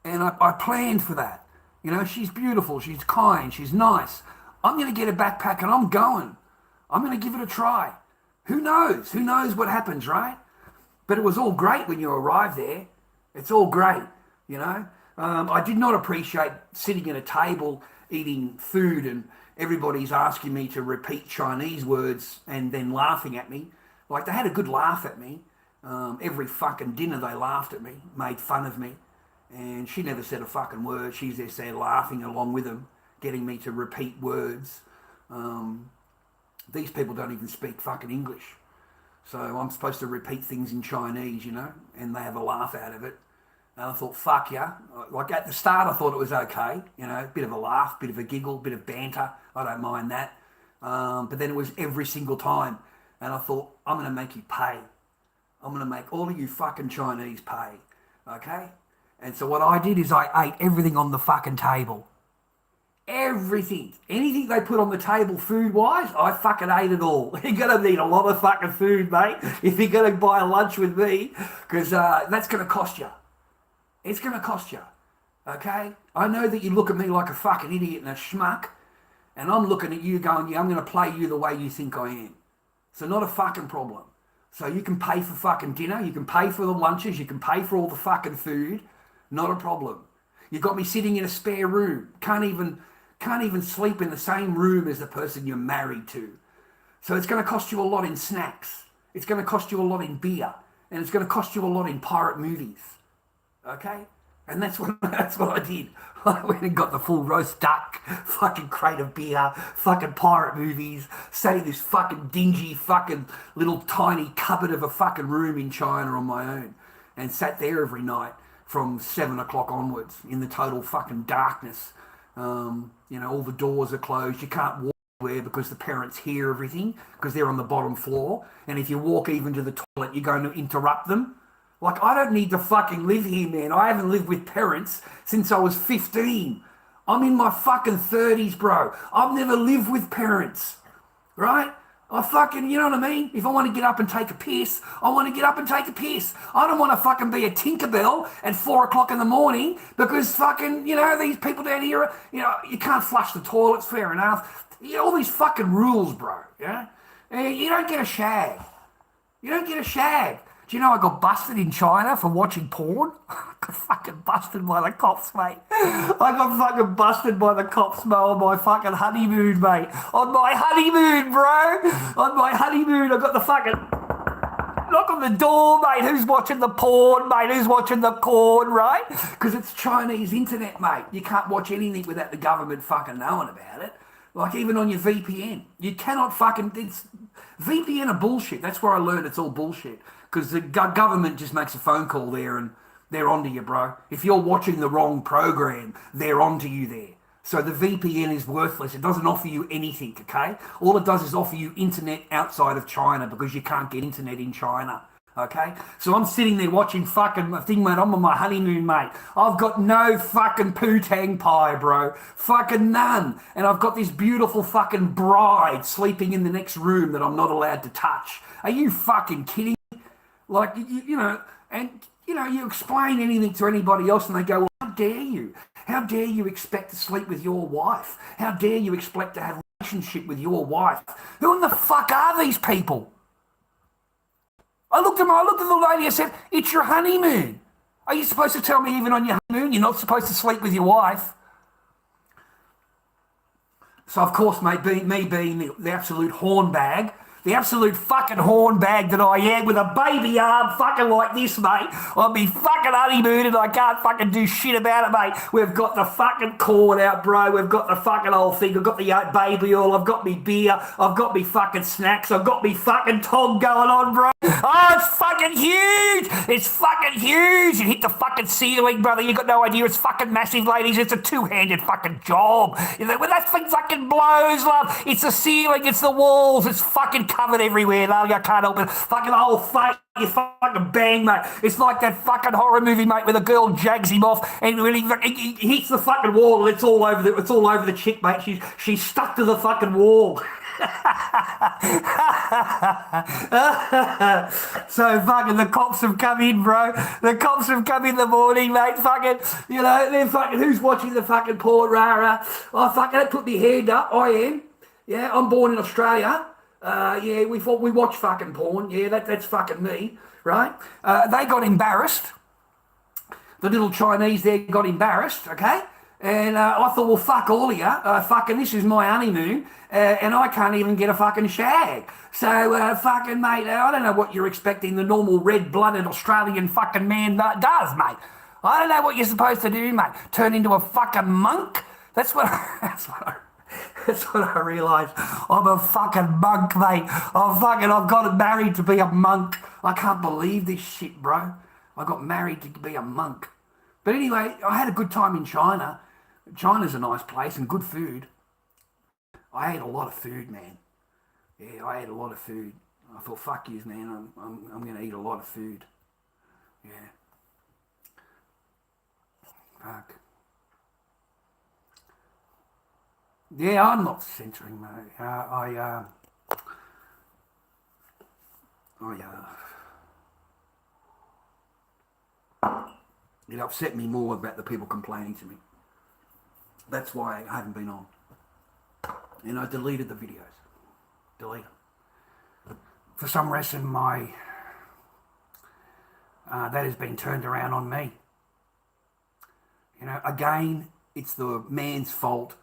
Speaker 7: And I planned for that. You know, she's beautiful. She's kind. She's nice. I'm going to get a backpack and I'm going. I'm going to give it a try. Who knows? Who knows what happens, right? But it was all great when you arrive there. It's all great, you know. I did not appreciate sitting at a table eating food and everybody's asking me to repeat Chinese words and then laughing at me. Like, they had a good laugh at me. Every fucking dinner they laughed at me, made fun of me. And she never said a fucking word. She's just there laughing along with them, getting me to repeat words. These people don't even speak fucking English. So I'm supposed to repeat things in Chinese, you know, and they have a laugh out of it. And I thought, fuck yeah. Like, at the start, I thought it was okay, you know, bit of a laugh, bit of a giggle, bit of banter. I don't mind that. But then it was every single time. And I thought, I'm going to make you pay. I'm going to make all of you fucking Chinese pay, okay? And so what I did is I ate everything on the fucking table. Everything. Anything they put on the table food-wise, I fucking ate it all. You're going to need a lot of fucking food, mate, if you're going to buy a lunch with me, because that's going to cost you. It's going to cost you, okay? I know that you look at me like a fucking idiot and a schmuck, and I'm looking at you going, yeah, I'm going to play you the way you think I am. So not a fucking problem. So you can pay for fucking dinner, you can pay for the lunches, you can pay for all the fucking food, not a problem. You got me sitting in a spare room, can't even sleep in the same room as the person you're married to. So it's going to cost you a lot in snacks. It's going to cost you a lot in beer. And it's going to cost you a lot in pirate movies. Okay? And that's what I did. I went and got the full roast duck, fucking crate of beer, fucking pirate movies, sat in this fucking dingy fucking little tiny cupboard of a fucking room in China on my own and sat there every night from 7 o'clock onwards in the total fucking darkness. All the doors are closed. You can't walk anywhere because the parents hear everything because they're on the bottom floor. And if you walk even to the toilet, you're going to interrupt them. Like, I don't need to fucking live here, man. I haven't lived with parents since I was 15. I'm in my fucking 30s, bro. I've never lived with parents, right? I fucking, you know what I mean? If I want to get up and take a piss, I want to get up and take a piss. I don't want to fucking be a Tinkerbell at 4 o'clock in the morning because fucking, these people down here, you can't flush the toilets, fair enough. All these fucking rules, bro, yeah? And you don't get a shag. You don't get a shag. Do you know I got busted in China for watching porn? I got fucking busted by the cops, mate. I got fucking busted by the cops, mate, on my fucking honeymoon, mate. On my honeymoon, bro. On my honeymoon, I got the fucking knock on the door, mate. Who's watching the porn, mate? Who's watching the porn, right? Because it's Chinese internet, mate. You can't watch anything without the government fucking knowing about it. Like even on your VPN. You cannot fucking... VPN are bullshit. That's where I learned it's all bullshit. Because the government just makes a phone call there and they're onto you, bro. If you're watching the wrong program, they're onto you there. So the VPN is worthless. It doesn't offer you anything, okay? All it does is offer you internet outside of China because you can't get internet in China, okay? So I'm sitting there watching fucking thing, mate. I'm on my honeymoon, mate. I've got no fucking poo-tang pie, bro. Fucking none. And I've got this beautiful fucking bride sleeping in the next room that I'm not allowed to touch. Are you fucking kidding? Like, you explain anything to anybody else and they go, well, how dare you? How dare you expect to sleep with your wife? How dare you expect to have a relationship with your wife? Who in the fuck are these people? I looked at the lady and said, it's your honeymoon. Are you supposed to tell me even on your honeymoon you're not supposed to sleep with your wife? So, of course, mate, being the absolute hornbag, the absolute fucking hornbag that I am with a baby arm fucking like this, mate. I'll be fucking honeymoon and I can't fucking do shit about it, mate. We've got the fucking cord out, bro. We've got the fucking whole thing. I've got the baby oil. I've got me beer. I've got me fucking snacks. I've got me fucking tog going on, bro. Oh, it's fucking huge. It's fucking huge. You hit the fucking ceiling, brother. You got no idea. It's fucking massive, ladies. It's a two-handed fucking job. When that thing fucking blows, love, it's the ceiling. It's the walls. It's fucking covered everywhere, love. I can't help it. Fucking the whole face. You fucking bang, mate. It's like that fucking horror movie, mate, where the girl jags him off and really he hits the fucking wall and it's all over the chick, mate. She's stuck to the fucking wall. So fucking the cops have come in, bro. The cops have come in the morning, mate. Fucking, they're fucking, who's watching the fucking porn, rah. I fucking put my hand up. I am. Yeah, I'm born in Australia. We watch fucking porn. Yeah, that's fucking me, right? They got embarrassed. The little Chinese there got embarrassed, okay? And I thought, well, fuck all of you. Fucking this is my honeymoon, and I can't even get a fucking shag. So, fucking, mate, I don't know what you're expecting the normal red-blooded Australian fucking man does, mate. I don't know what you're supposed to do, mate. Turn into a fucking monk? That's what I realised. I'm a fucking monk, mate. I've got married to be a monk. I can't believe this shit, bro. I got married to be a monk. But anyway, I had a good time in China. China's a nice place and good food. I ate a lot of food, man. Yeah, I ate a lot of food. I thought, fuck yous, man. I'm going to eat a lot of food. Yeah. Fuck. Yeah, I'm not censoring, mate. It upset me more about the people complaining to me. That's why I haven't been on. And I deleted the videos. Delete them. For some reason, that has been turned around on me. Again, it's the man's fault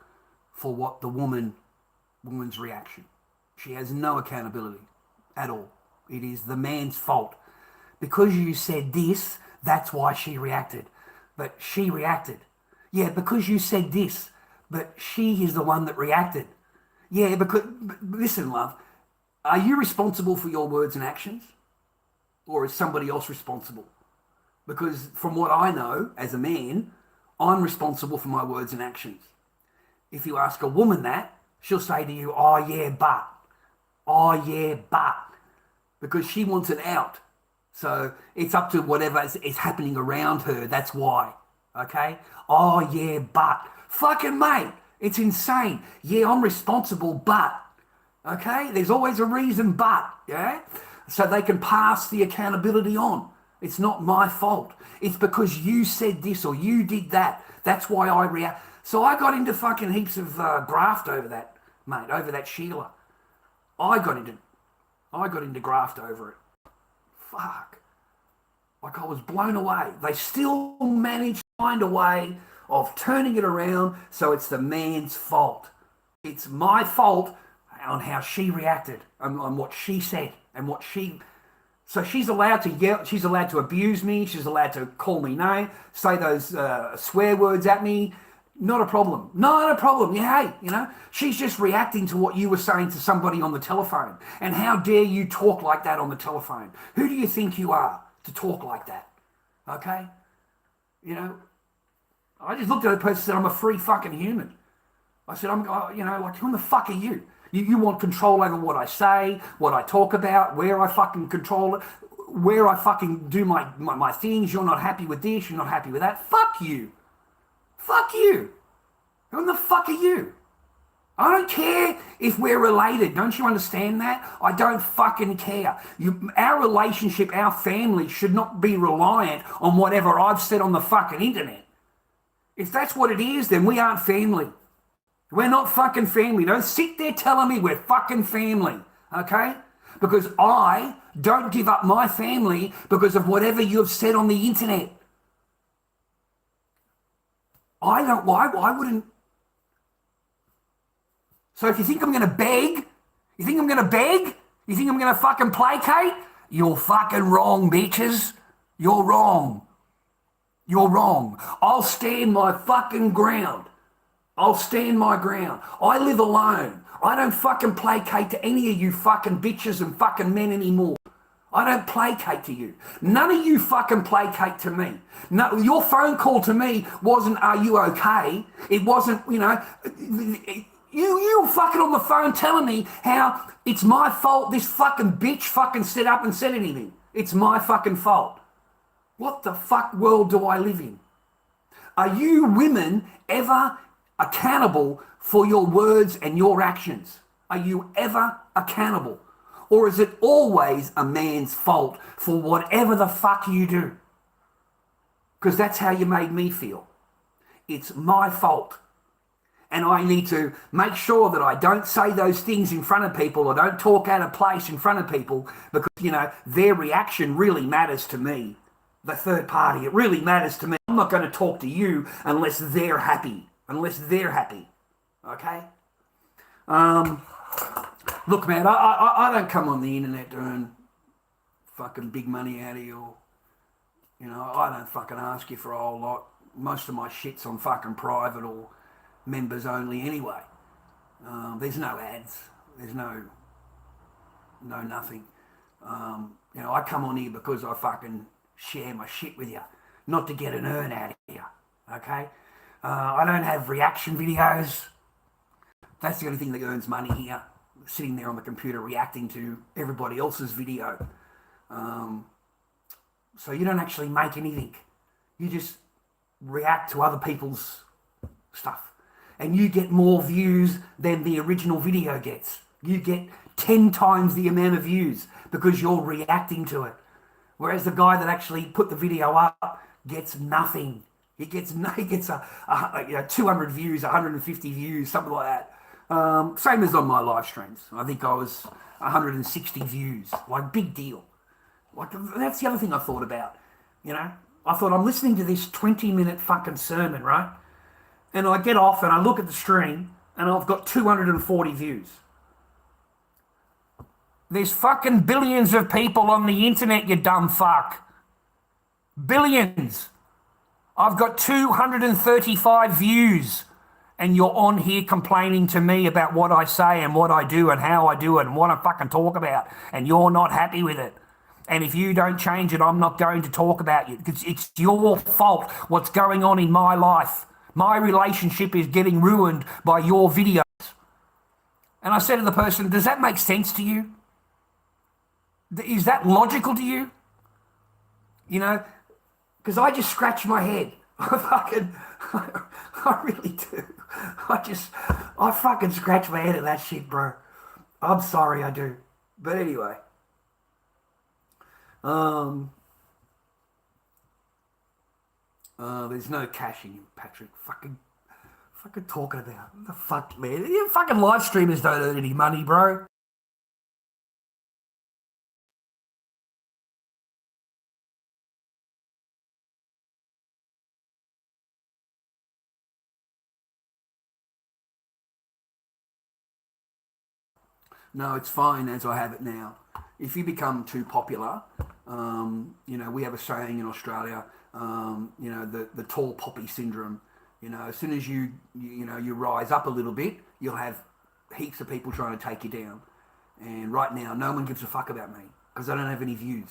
Speaker 7: for what the woman's reaction. She has no accountability at all. It is the man's fault. Because you said this, that's why she reacted. But she reacted. Yeah, because you said this, but she is the one that reacted. Yeah, because listen, love, are you responsible for your words and actions, or is somebody else responsible? Because from what I know as a man, I'm responsible for my words and actions. If you ask a woman that, she'll say to you, oh yeah, but. Oh yeah, but. Because she wants it out. So it's up to whatever is happening around her. That's why. Okay? Oh yeah, but. Fucking mate, it's insane. Yeah, I'm responsible, but. Okay? There's always a reason, but. Yeah? So they can pass the accountability on. It's not my fault. It's because you said this or you did that. That's why I react. So I got into fucking heaps of graft over that, mate, over that Sheila. I got into graft over it. Fuck. Like I was blown away. They still managed to find a way of turning it around so it's the man's fault. It's my fault on how she reacted, on what she said and what she... So she's allowed to yell, she's allowed to abuse me, she's allowed to call me name, say those swear words at me. Not a problem. Not a problem. Yeah, hey, you know, she's just reacting to what you were saying to somebody on the telephone. And how dare you talk like that on the telephone? Who do you think you are to talk like that? Okay? You know, I just looked at the person and said, I'm a free fucking human. I said, you know, like, who the fuck are you? You want control over what I say, what I talk about, where I fucking control it, where I fucking do my things. You're not happy with this, you're not happy with that. Fuck you. Fuck you. Who the fuck are you? I don't care if we're related. Don't you understand that? I don't fucking care. Our relationship, our family should not be reliant on whatever I've said on the fucking internet. If that's what it is, then we aren't family. We're not fucking family. Don't sit there telling me we're fucking family, okay? Because I don't give up my family because of whatever you've said on the internet. I don't, why wouldn't? So if you think I'm going to beg, you think I'm going to beg? You think I'm going to fucking placate? You're fucking wrong, bitches. You're wrong. You're wrong. I'll stand my fucking ground. I'll stand my ground. I live alone. I don't fucking placate to any of you fucking bitches and fucking men anymore. I don't placate to you. None of you fucking placate to me. No, your phone call to me wasn't, are you okay? It wasn't, you know, you fucking on the phone telling me how it's my fault this fucking bitch fucking stood up and said anything. It's my fucking fault. What the fuck world do I live in? Are you women ever accountable for your words and your actions? Are you ever accountable? Or is it always a man's fault for whatever the fuck you do? Because that's how you made me feel. It's my fault. And I need to make sure that I don't say those things in front of people or don't talk out of place in front of people because, you know, their reaction really matters to me. The third party, it really matters to me. I'm not going to talk to you unless they're happy. Unless they're happy. Okay? Look, man, I don't come on the internet to earn fucking big money out of you. You know, I don't fucking ask you for a whole lot. Most of my shit's on fucking private or members only anyway. There's no ads. There's no nothing. You know, I come on here because I fucking share my shit with you, not to get an earn out of you, okay? I don't have reaction videos. That's the only thing that earns money here, sitting there on the computer reacting to everybody else's video. So you don't actually make anything. You just react to other people's stuff. And you get more views than the original video gets. You get 10 times the amount of views because you're reacting to it. Whereas the guy that actually put the video up gets nothing. He gets 200 views, 150 views, something like that. Same as on my live streams. I think I was 160 views. Like, big deal. Like, that's the other thing I thought about. You know, I thought I'm listening to this 20-minute fucking sermon, right? And I get off and I look at the stream and I've got 240 views. There's fucking billions of people on the internet, you dumb fuck. Billions. I've got 235 views
Speaker 8: and you're on here complaining to me about what I say and what I do and how I do it and what I fucking talk about, and you're not happy with it. And if you don't change it, I'm not going to talk about you, because it's your fault what's going on in my life. My relationship is getting ruined by your videos. And I said to the person, does that make sense to you? Is that logical to you? You know, because I just scratch my head. I really do. I fucking scratch my head at that shit, bro. I'm sorry, I do. But anyway. There's no cashing, Patrick. Fucking talking about the fuck, man. You fucking live streamers don't earn any money, bro. No, it's fine as I have it now. If you become too popular, you know, we have a saying in Australia, you know, the tall poppy syndrome. You know, as soon as you rise up a little bit, you'll have heaps of people trying to take you down. And right now, no one gives a fuck about me because I don't have any views.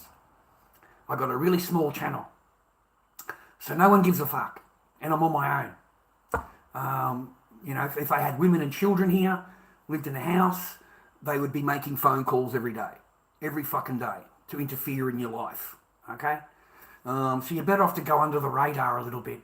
Speaker 8: I got a really small channel, so no one gives a fuck, and I'm on my own. You know, if I had women and children here, lived in a house, they would be making phone calls every day, every fucking day, to interfere in your life, okay? So you're better off to go under the radar a little bit.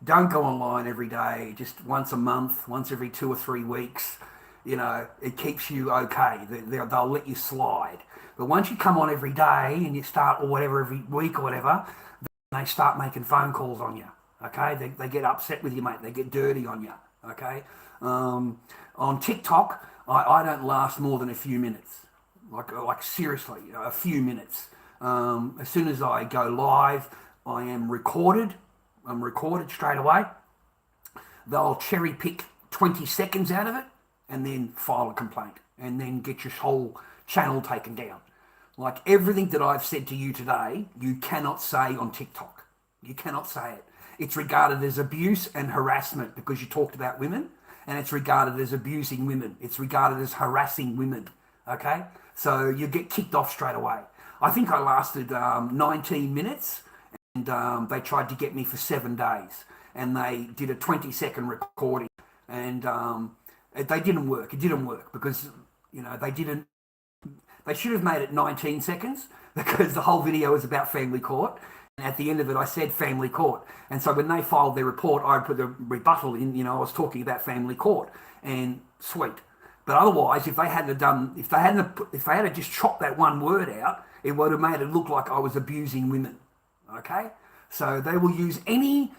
Speaker 8: Don't go online every day, just once a month, once every 2 or 3 weeks. You know, it keeps you okay. They'll let you slide. But once you come on every day and you start, or whatever, every week or whatever, then they start making phone calls on you, okay? They get upset with you, mate. They get dirty on you, okay? On TikTok, I don't last more than a few minutes. Like seriously, you know, a few minutes. As soon as I go live, I am recorded. I'm recorded straight away. They'll cherry pick 20 seconds out of it and then file a complaint and then get your whole channel taken down. Like everything that I've said to you today, you cannot say on TikTok. You cannot say it. It's regarded as abuse and harassment because you talked about women, and it's regarded as abusing women. It's regarded as harassing women, okay? So you get kicked off straight away. I think I lasted 19 minutes, and they tried to get me for 7 days, and they did a 20-second recording, and they didn't work. It didn't work because, you know, they should have made it 19 seconds because the whole video was about family court. And at the end of it, I said family court. And so when they filed their report, I put the rebuttal in, you know, I was talking about family court, and sweet. But otherwise, if they had just chopped that one word out, it would have made it look like I was abusing women. Okay? So they will use any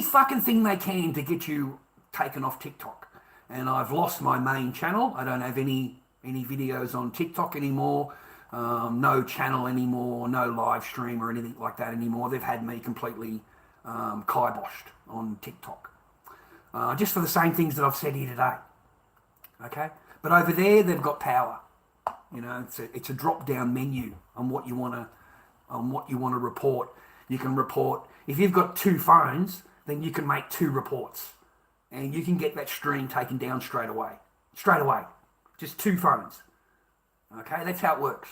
Speaker 8: fucking thing they can to get you taken off TikTok. And I've lost my main channel. I don't have any videos on TikTok anymore. No channel anymore, no live stream or anything like that anymore. They've had me completely kiboshed on TikTok. Just for the same things that I've said here today. Okay? But over there, they've got power. You know, it's a drop-down menu on what you want to report. You can report, if you've got 2 phones, then you can make 2 reports. And you can get that stream taken down straight away. Straight away. Just 2 phones. Okay, that's how it works.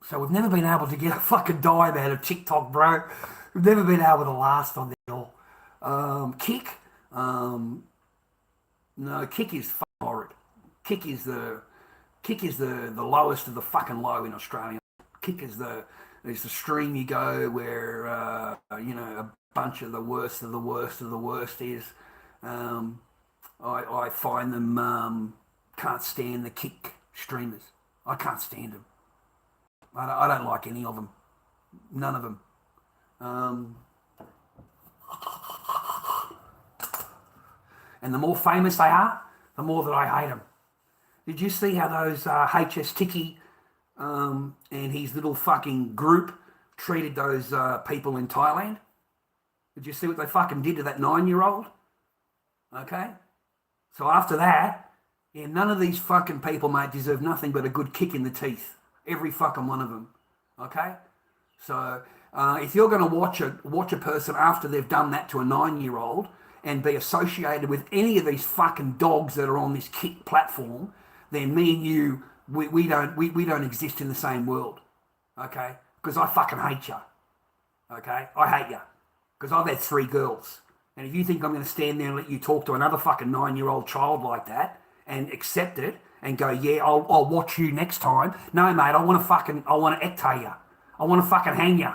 Speaker 8: So we've never been able to get a fucking dime out of TikTok, bro. We've never been able to last on that at all. Kick, no, Kick is fucking horrid. Kick is the lowest of the fucking low in Australia. Kick is the stream you go where you know, a bunch of the worst of the worst of the worst is. I find them can't stand the Kick streamers. I can't stand them. I don't like any of them. None of them. And the more famous they are, the more that I hate them. Did you see how those HS Tiki and his little fucking group treated those people in Thailand? Did you see what they fucking did to that 9-year-old? Okay? So after that, yeah, none of these fucking people, mate, deserve nothing but a good kick in the teeth. Every fucking one of them. Okay? So If you're going to watch a person after they've done that to a 9-year-old and be associated with any of these fucking dogs that are on this kick platform, then me and you, we don't exist in the same world, okay? Because I fucking hate you, okay? I hate you because I've had 3 girls. And if you think I'm going to stand there and let you talk to another fucking 9-year-old child like that and accept it and go, yeah, I'll watch you next time. No, mate, I want to ectate you. I want to fucking hang you.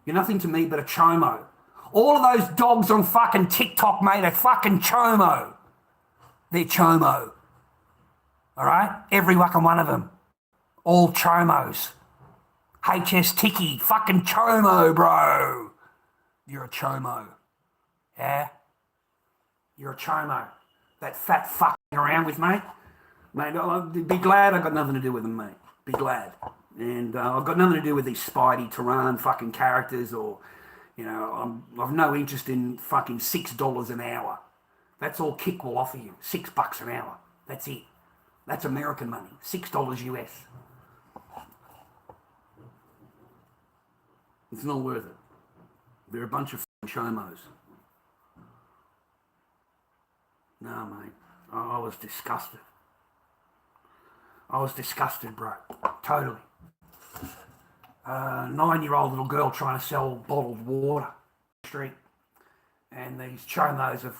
Speaker 8: You're nothing to me but a chomo. All of those dogs on fucking TikTok, mate, are fucking chomo. They're chomo. All right? Every fucking one of them. All chomos. HS Tiki, fucking chomo, bro. You're a chomo. Yeah? You're a chomo. That fat fucking around with, mate. Mate, be glad I've got nothing to do with them, mate. Be glad. And I've got nothing to do with these Spidey Tehran fucking characters or, you know, I've no interest in fucking $6 an hour. That's all Kick will offer you. $6 an hour. That's it. That's American money. $6 US. It's not worth it. They're a bunch of fucking chomos. No, mate. I was disgusted. I was disgusted, bro. Totally. 9-year-old little girl trying to sell bottled water on the street. And these chomos have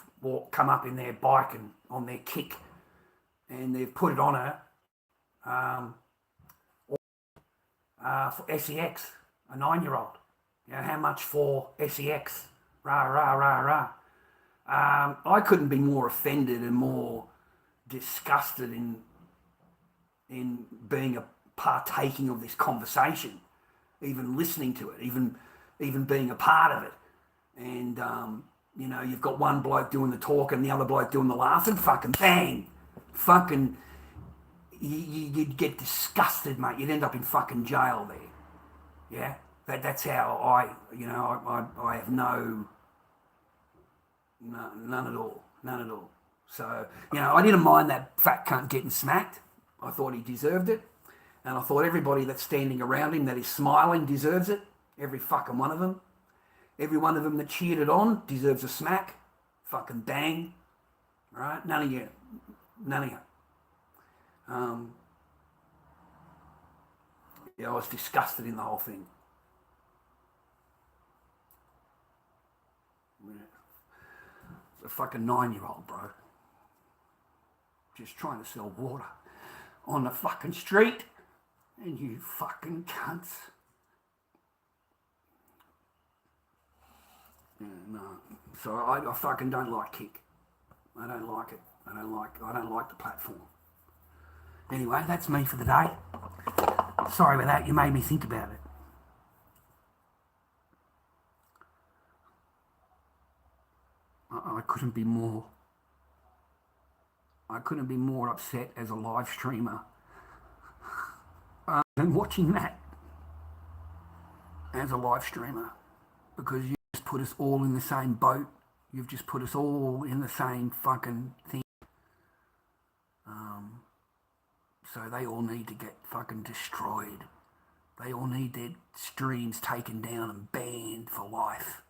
Speaker 8: come up in their bike and on their kick. And they've put it on her for SEX, a 9-year-old. You know, how much for SEX? Rah, rah, rah, rah. I couldn't be more offended and more disgusted in being a partaking of this conversation, even listening to it, even being a part of it. And, you know, you've got one bloke doing the talk and the other bloke doing the laughing, fucking bang. Fucking, you'd get disgusted, mate. You'd end up in fucking jail there. Yeah? That's how I have none at all. So, you know, I didn't mind that fat cunt getting smacked. I thought he deserved it. And I thought everybody that's standing around him that is smiling deserves it. Every fucking one of them. Every one of them that cheered it on deserves a smack. Fucking bang. All right? None of you. Yeah, I was disgusted in the whole thing. It's a fucking 9-year-old, bro. Just trying to sell water on the fucking street. And you fucking cunts. Yeah, no. So I fucking don't like Kick. I don't like it. I don't like the platform. Anyway, that's me for the day. Sorry about that. You made me think about it. I couldn't be more upset as a live streamer than watching that as a live streamer, because you just put us all in the same boat. You've just put us all in the same fucking thing. So they all need to get fucking destroyed. They all need their streams taken down and banned for life.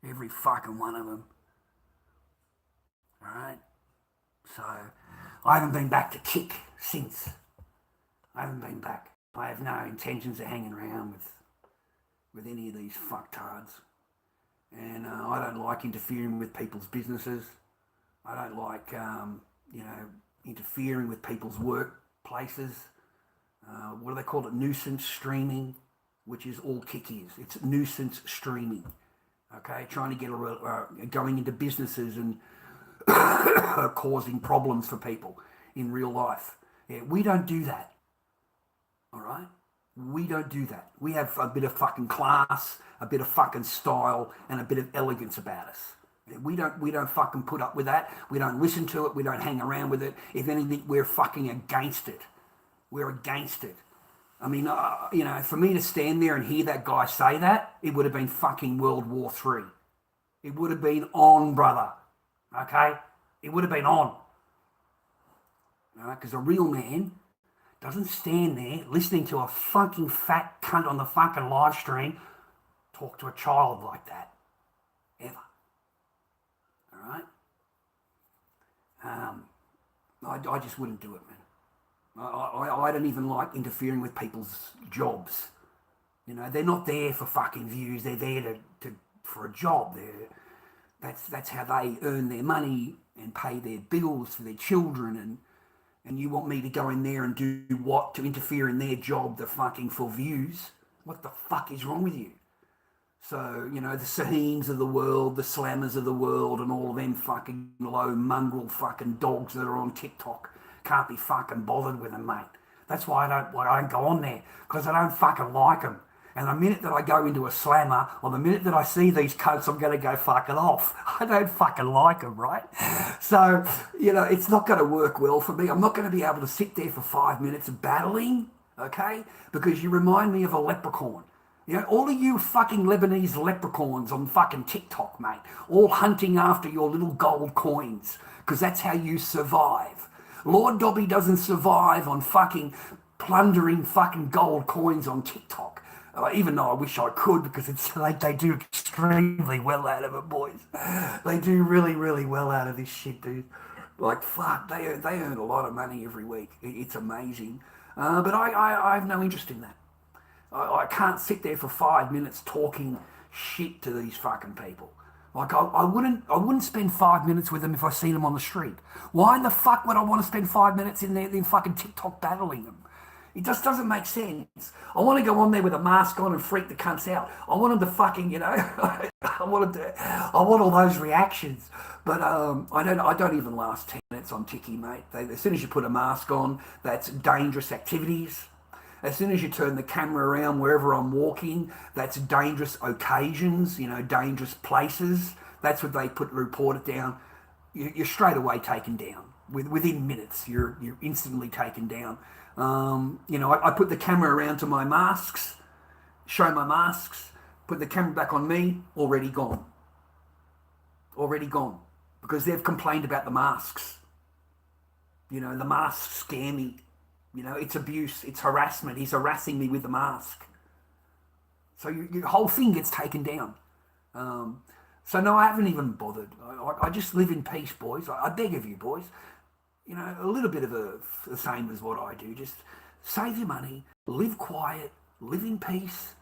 Speaker 8: Every fucking one of them. Alright? So, I haven't been back to Kick since. I haven't been back. I have no intentions of hanging around with any of these fucktards. And I don't like interfering with people's businesses. I don't like, interfering with people's workplaces. What do they call it? Nuisance streaming, which is all Kick is. It's nuisance streaming. Okay? Trying to get going into businesses and causing problems for people in real life. Yeah, we don't do that. All right? We don't do that. We have a bit of fucking class, a bit of fucking style, and a bit of elegance about us. We don't fucking put up with that. We don't listen to it. We don't hang around with it. If anything, we're fucking against it. We're against it. I mean, for me to stand there and hear that guy say that, it would have been fucking World War III. It would have been on, brother. Okay? It would have been on. Because a real man doesn't stand there listening to a fucking fat cunt on the fucking live stream talk to a child like that, ever. All right? I just wouldn't do it, man. I don't even like interfering with people's jobs. You know, they're not there for fucking views. They're there for a job. That's how they earn their money and pay their bills for their children. And you want me to go in there and do what? To interfere in their job for views? What the fuck is wrong with you? So, you know, the Saheens of the world, the Slammers of the world, and all of them fucking low mongrel fucking dogs that are on TikTok can't be fucking bothered with them, mate. That's why I don't go on there, because I don't fucking like them. And the minute that I go into a slammer, or the minute that I see these cunts, I'm going to go fucking off. I don't fucking like them, right? So, you know, it's not going to work well for me. I'm not going to be able to sit there for 5 minutes battling, okay? Because you remind me of a leprechaun. You know, all of you fucking Lebanese leprechauns on fucking TikTok, mate, all hunting after your little gold coins, because that's how you survive. Lord Dobby doesn't survive on fucking plundering fucking gold coins on TikTok. Even though I wish I could, because it's like they do extremely well out of it, boys. They do really, really well out of this shit, dude. Like, fuck, they earn a lot of money every week. It's amazing. But I have no interest in that. I can't sit there for 5 minutes talking shit to these fucking people. Like, I wouldn't spend 5 minutes with them if I seen them on the street. Why in the fuck would I want to spend 5 minutes in there fucking TikTok battling them? It just doesn't make sense. I want to go on there with a mask on and freak the cunts out. I want them to fucking, you know, I want all those reactions. But I don't even last 10 minutes on Tiki, mate. As soon as you put a mask on, that's dangerous activities. As soon as you turn the camera around wherever I'm walking, that's dangerous occasions, you know, dangerous places. That's what they report it down. You're straight away taken down. Within minutes, you're instantly taken down. You know, I put the camera around to my masks, show my masks, put the camera back on me, already gone. Already gone. Because they've complained about the masks. You know, the masks scare me. You know, it's abuse, it's harassment. He's harassing me with the mask. So your whole thing gets taken down. So no, I haven't even bothered. I just live in peace, boys. I beg of you, boys. You know, a little bit of the same as what I do. Just save your money, live quiet, live in peace.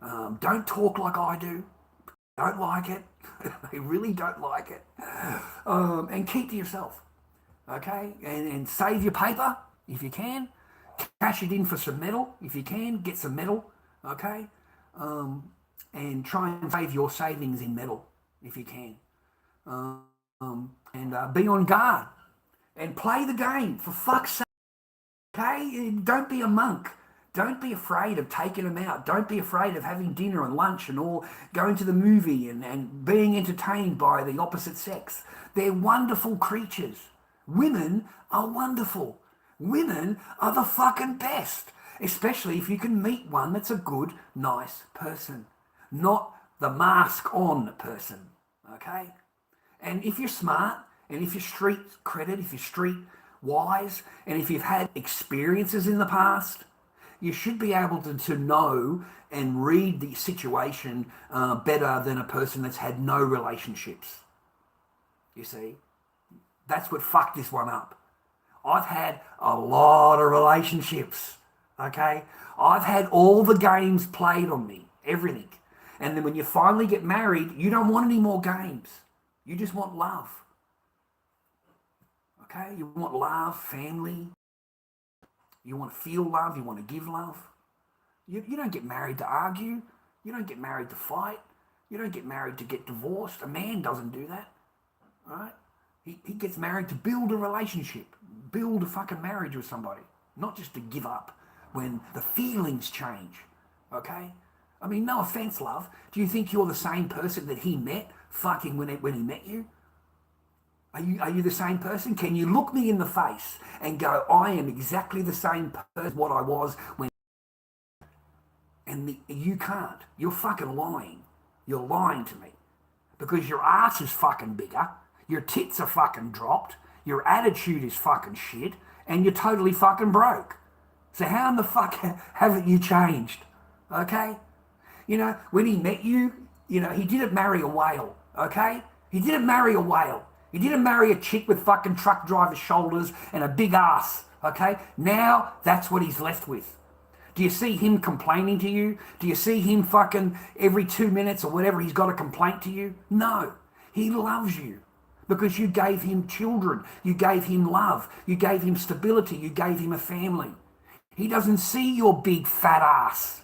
Speaker 8: Don't talk like I do. Don't like it. They really don't like it. And keep to yourself, okay? And save your paper if you can. Cash it in for some metal if you can. Get some metal, okay? And try and save your savings in metal if you can. And be on guard. And play the game, for fuck's sake, okay? Don't be a monk. Don't be afraid of taking them out. Don't be afraid of having dinner and lunch and all, going to the movie and being entertained by the opposite sex. They're wonderful creatures. Women are wonderful. Women are the fucking best, especially if you can meet one that's a good, nice person, not the mask-on person, okay? And if you're smart, and if you're street credit, if you're street wise, and if you've had experiences in the past, you should be able to know and read the situation better than a person that's had no relationships. You see? That's what fucked this one up. I've had a lot of relationships, okay? I've had all the games played on me, everything. And then when you finally get married, you don't want any more games. You just want love. Okay, you want love, family. You want to feel love. You want to give love. You don't get married to argue. You don't get married to fight. You don't get married to get divorced. A man doesn't do that, right? He gets married to build a relationship, build a fucking marriage with somebody, not just to give up when the feelings change, okay? I mean, no offense, love. Do you think you're the same person that he met fucking when he met you? Are you the same person? Can you look me in the face and go, I am exactly the same person what I was when... And you can't. You're fucking lying. You're lying to me. Because your ass is fucking bigger, your tits are fucking dropped, your attitude is fucking shit, and you're totally fucking broke. So how in the fuck haven't you changed? Okay? You know, when he met you, you know, he didn't marry a whale, okay? He didn't marry a whale. He didn't marry a chick with fucking truck driver shoulders and a big ass, okay? Now that's what he's left with. Do you see him complaining to you? Do you see him fucking every 2 minutes or whatever he's got a complaint to you? No. He loves you because you gave him children. You gave him love. You gave him stability. You gave him a family. He doesn't see your big fat ass,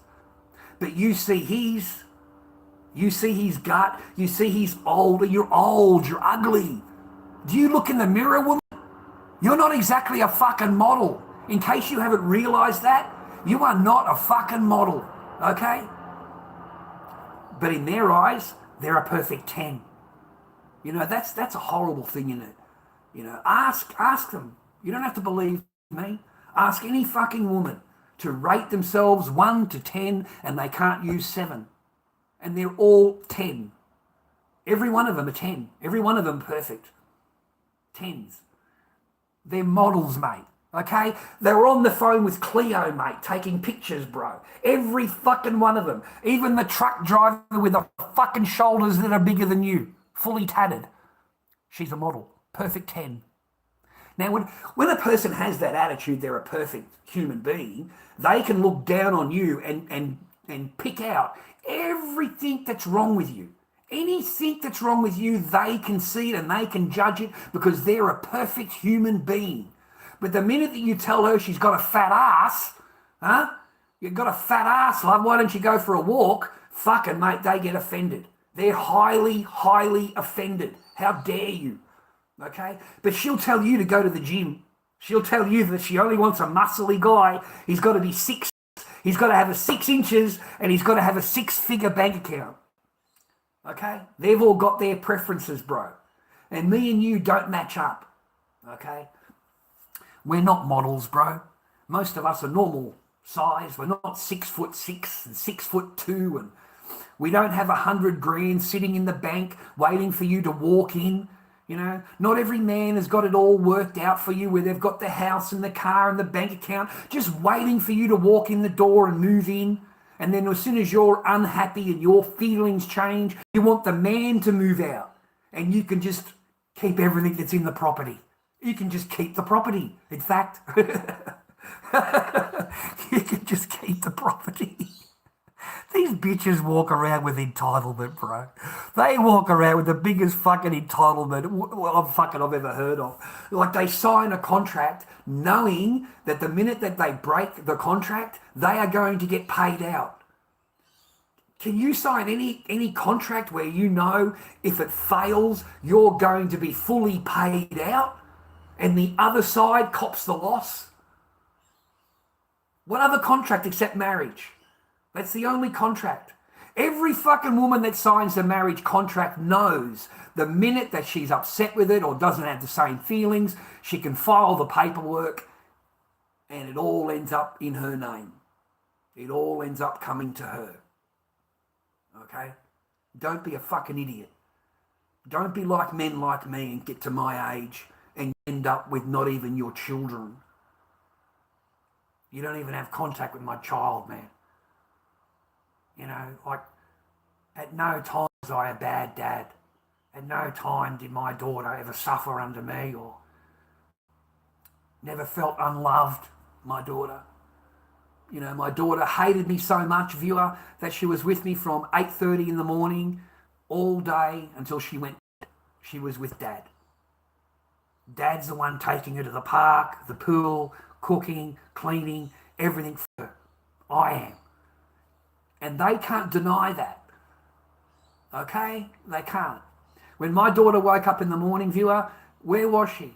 Speaker 8: but you see his gut. You see he's old. You're old. You're ugly. Do you look in the mirror, woman? You're not exactly a fucking model. In case you haven't realized that, you are not a fucking model, okay? But in their eyes, they're a perfect 10. You know, that's a horrible thing, isn't it? You know, ask them. You don't have to believe me. Ask any fucking woman to rate themselves 1 to 10 and they can't use 7. And they're all 10. Every one of them are 10. Every one of them perfect. 10s. They're models, mate. Okay? They were on the phone with Cleo, mate, taking pictures, bro. Every fucking one of them. Even the truck driver with the fucking shoulders that are bigger than you, fully tatted. She's a model. Perfect 10. Now, when a person has that attitude, they're a perfect human being, they can look down on you and pick out everything that's wrong with you. Anything that's wrong with you, they can see it and they can judge it because they're a perfect human being. But the minute that you tell her she's got a fat ass, you've got a fat ass, love, why don't you go for a walk? Fucking, mate, they get offended. They're highly, highly offended. How dare you? Okay? But she'll tell you to go to the gym. She'll tell you that she only wants a muscly guy. He's got to be 6. He's got to have a 6 inches and he's got to have a 6-figure bank account. Okay? They've all got their preferences, bro. And me and you don't match up. Okay? We're not models, bro. Most of us are normal size. We're not 6'6" and 6'2", and we don't have 100 grand sitting in the bank waiting for you to walk in. You know, not every man has got it all worked out for you where they've got the house and the car and the bank account just waiting for you to walk in the door and move in. And then as soon as you're unhappy and your feelings change, you want the man to move out and you can just keep everything that's in the property. You can just keep the property. In fact, you can just keep the property. These bitches walk around with entitlement, bro. They walk around with the biggest fucking entitlement I've ever heard of. Like they sign a contract knowing that the minute that they break the contract, they are going to get paid out. Can you sign any contract where you know if it fails, you're going to be fully paid out? And the other side cops the loss? What other contract except marriage? That's the only contract. Every fucking woman that signs a marriage contract knows the minute that she's upset with it or doesn't have the same feelings, she can file the paperwork and it all ends up in her name. It all ends up coming to her. Okay? Don't be a fucking idiot. Don't be like men like me and get to my age and end up with not even your children. You don't even have contact with my child, man. You know, like, at no time was I a bad dad. At no time did my daughter ever suffer under me or never felt unloved, my daughter. You know, my daughter hated me so much, viewer, that she was with me from 8:30 in the morning all day until she went. She was with Dad. Dad's the one taking her to the park, the pool, cooking, cleaning, everything for her. I am. And they can't deny that. Okay? They can't. When my daughter woke up in the morning, viewer, where was she?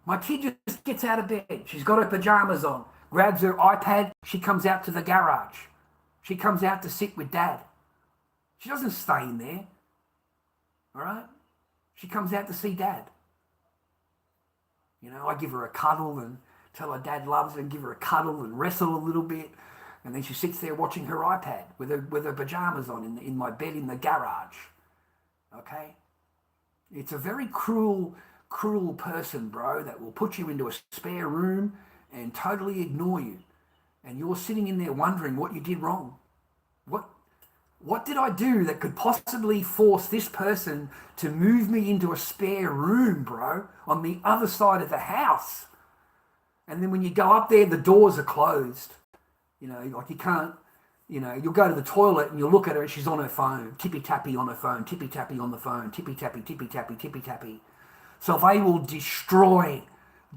Speaker 8: My kid just gets out of bed. She's got her pajamas on, grabs her iPad, she comes out to the garage. She comes out to sit with Dad. She doesn't stay in there. All right? She comes out to see Dad. You know, I give her a cuddle and tell her Dad loves her and give her a cuddle and wrestle a little bit. And then she sits there watching her iPad with her pajamas on in my bed in the garage. Okay? It's a very cruel person, bro, that will put you into a spare room and totally ignore you. And you're sitting in there wondering what you did wrong. What did I do that could possibly force this person to move me into a spare room, bro, on the other side of the house? And then when you go up there, the doors are closed. You know, like you can't, you know, you'll go to the toilet and you'll look at her and she's on her phone, tippy-tappy on her phone, tippy-tappy on the phone, tippy-tappy, tippy-tappy, tippy-tappy. So they will destroy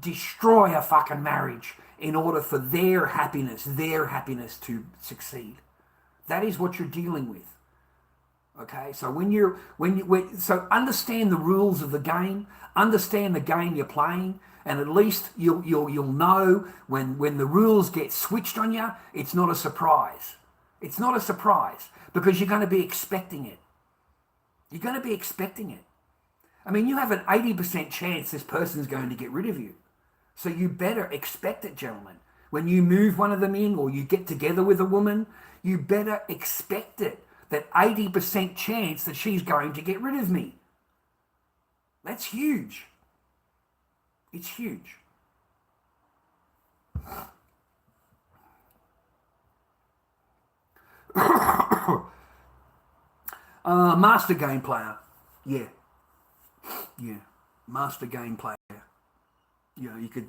Speaker 8: a fucking marriage in order for their happiness to succeed. That is what you're dealing with. Okay, so so understand the rules of the game, understand the game you're playing, and at least you'll know when the rules get switched on you, it's not a surprise. It's not a surprise because you're going to be expecting it. You're going to be expecting it. I mean, you have an 80% chance this person's going to get rid of you. So you better expect it, gentlemen. When you move one of them in or you get together with a woman, you better expect it. That 80% chance that she's going to get rid of me. That's huge. It's huge. Master game player. Yeah. Master game player. You know, you could,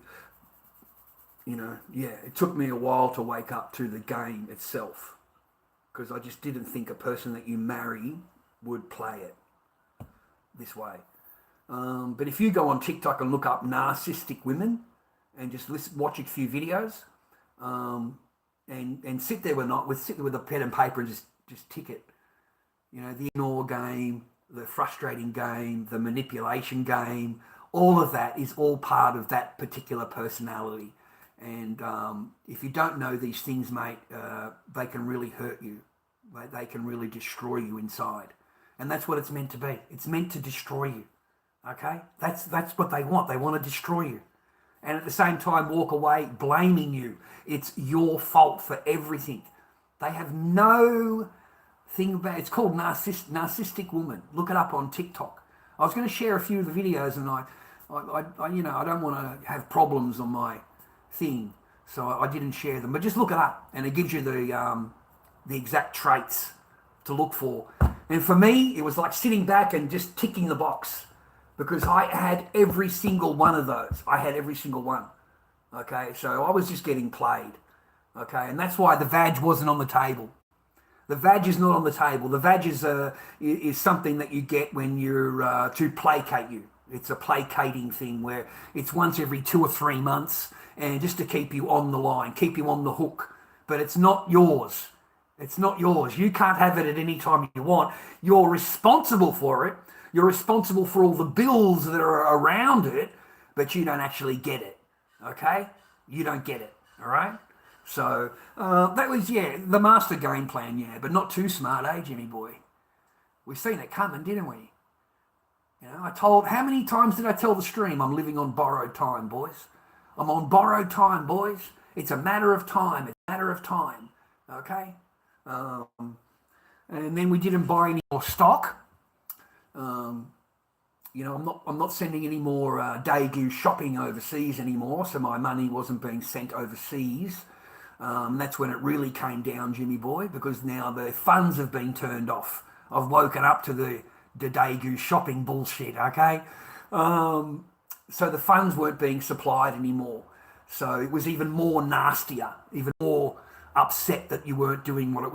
Speaker 8: you know, yeah, it took me a while to wake up to the game itself because I just didn't think a person that you marry would play it this way. But if you go on TikTok and look up narcissistic women and just watch a few videos and sit there with a pen and paper and just tick it. You know, the ignore game, the frustrating game, the manipulation game, all of that is all part of that particular personality. And if you don't know these things, mate, they can really hurt you. They can really destroy you inside. And that's what it's meant to be. It's meant to destroy you. Okay? That's what they want. They want to destroy you. And at the same time, walk away blaming you. It's your fault for everything. They have no thing about it. It's called narcissistic woman. Look it up on TikTok. I was going to share a few of the videos, and I you know, I don't want to have problems on my thing, so I didn't share them. But just look it up, and it gives you the exact traits to look for. And for me, it was like sitting back and just ticking the box because I had every single one of those. I had every single one. Okay, so I was just getting played. Okay, and that's why the vag wasn't on the table. The vag is not on the table. The vag is something that you get when you're to placate you. It's a placating thing where it's once every 2 or 3 months and just to keep you on the line, keep you on the hook. But it's not yours. It's not yours. You can't have it at any time you want. You're responsible for it. You're responsible for all the bills that are around it, but you don't actually get it. Okay? You don't get it. All right? So that was, the master game plan, but not too smart, Jimmy boy? We've seen it coming, didn't we? You know, how many times did I tell the stream I'm living on borrowed time, boys? I'm on borrowed time, boys. It's a matter of time. It's a matter of time. Okay? And then we didn't buy any more stock. You know, I'm not sending any more Daegu shopping overseas anymore, so my money wasn't being sent overseas. That's when it really came down, Jimmy boy, because now the funds have been turned off. I've woken up to the Daegu shopping bullshit, okay? So the funds weren't being supplied anymore. So it was even more nastier, even more upset that you weren't doing what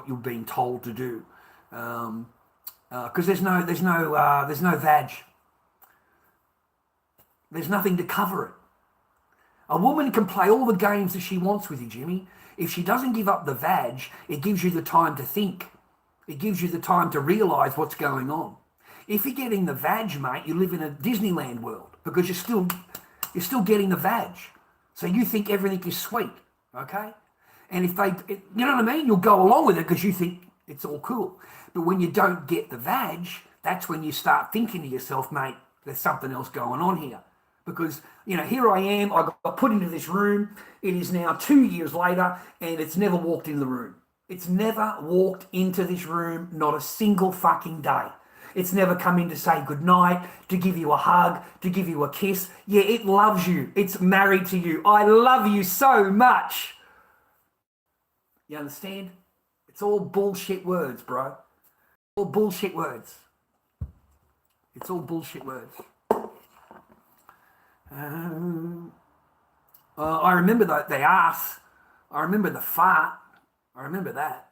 Speaker 8: you were being told to do. Because there's no vag. There's nothing to cover it. A woman can play all the games that she wants with you, Jimmy. If she doesn't give up the vag, it gives you the time to think. It gives you the time to realise what's going on. If you're getting the vag, mate, you live in a Disneyland world because you're still getting the vag. So you think everything is sweet, okay? And if you know what I mean? You'll go along with it because you think it's all cool. But when you don't get the vag, that's when you start thinking to yourself, mate, there's something else going on here. Because, you know, here I am, I got put into this room. It is now 2 years later and it's never walked in the room. It's never walked into this room, not a single fucking day. It's never come in to say goodnight, to give you a hug, to give you a kiss. Yeah, it loves you. It's married to you. I love you so much. You understand? It's all bullshit words, bro. All bullshit words. It's all bullshit words. I remember the ass. I remember the fart. I remember that.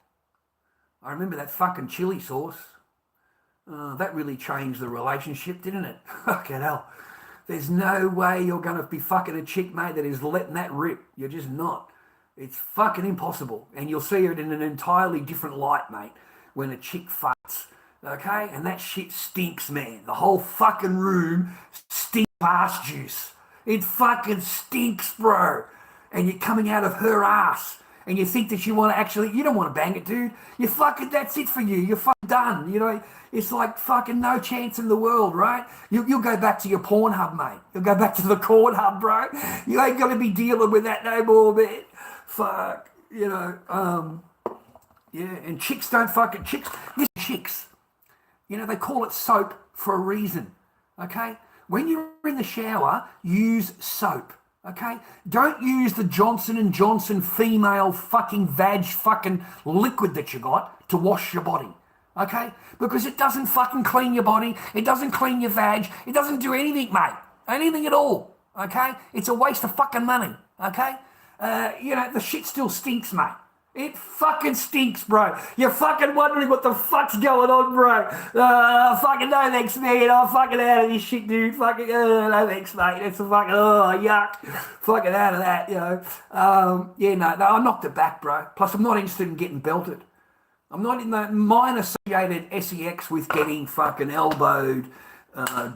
Speaker 8: I remember that fucking chili sauce. That really changed the relationship, didn't it? Fucking hell. There's no way you're going to be fucking a chick, mate, that is letting that rip. You're just not. It's fucking impossible. And you'll see it in an entirely different light, mate, when a chick farts. Okay? And that shit stinks, man. The whole fucking room stinks ass juice. It fucking stinks, bro. And you're coming out of her ass. And you think that you want to actually, you don't want to bang it, dude. You fucking, that's it for you. You're fucking done. You know, it's like fucking no chance in the world, right? You'll go back to your Pornhub, mate. You'll go back to the corn hub, bro. You ain't going to be dealing with that no more, man. Fuck, you know, yeah. And chicks don't fucking, chicks, you know, they call it soap for a reason, okay? When you're in the shower, use soap. Okay, don't use the Johnson & Johnson female fucking vag fucking liquid that you got to wash your body. Okay, because it doesn't fucking clean your body. It doesn't clean your vag. It doesn't do anything, mate. Anything at all. Okay, it's a waste of fucking money. Okay, you know, the shit still stinks, mate. It fucking stinks, bro. You're fucking wondering what the fuck's going on, bro. Fucking no thanks, man. I'm fucking out of this shit, dude. Fucking no thanks, mate. It's a fucking, yuck. Fucking out of that, you know. Yeah, no, I knocked it back, bro. Plus, I'm not interested in getting belted. I'm not in the mine associated sex with getting fucking elbowed,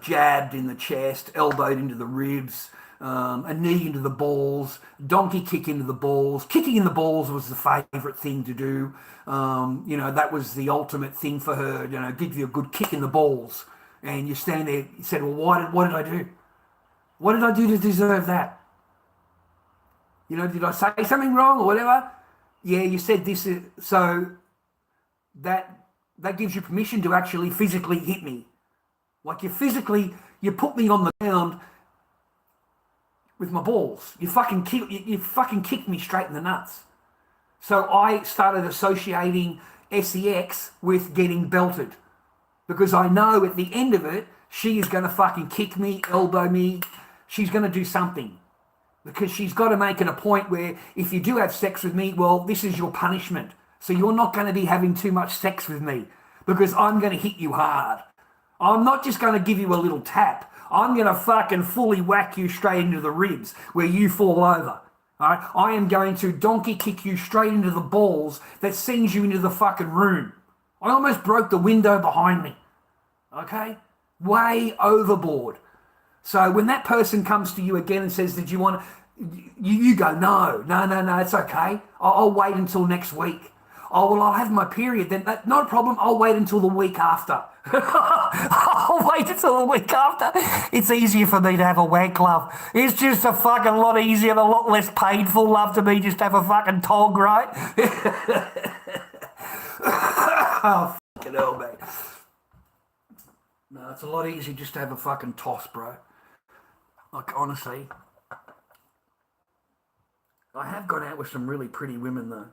Speaker 8: jabbed in the chest, elbowed into the ribs, a knee into the balls, donkey kick into the balls. Kicking in the balls was the favourite thing to do. You know, that was the ultimate thing for her, you know, give you a good kick in the balls. And you stand there, you said, well, what did I do? What did I do to deserve that? You know, did I say something wrong or whatever? Yeah, you said this, so that gives you permission to actually physically hit me. Like you put me on the ground with my balls. You fucking kicked me straight in the nuts. So I started associating sex with getting belted. Because I know at the end of it, she is going to fucking kick me, elbow me. She's going to do something. Because she's got to make it a point where if you do have sex with me, well, this is your punishment. So you're not going to be having too much sex with me. Because I'm going to hit you hard. I'm not just going to give you a little tap. I'm going to fucking fully whack you straight into the ribs where you fall over. All right? I am going to donkey kick you straight into the balls that sends you into the fucking room. I almost broke the window behind me. Okay? Way overboard. So when that person comes to you again and says, did you want to, you go, no, it's okay. I'll wait until next week. Oh, well, I'll have my period then. No problem. I'll wait until the week after. I'll wait until the week after. It's easier for me to have a wank, love. It's just a fucking lot easier and a lot less painful, love, to me just to have a fucking tog, right? Oh, fucking hell, mate. No, it's a lot easier just to have a fucking toss, bro. Like, honestly. I have gone out with some really pretty women, though.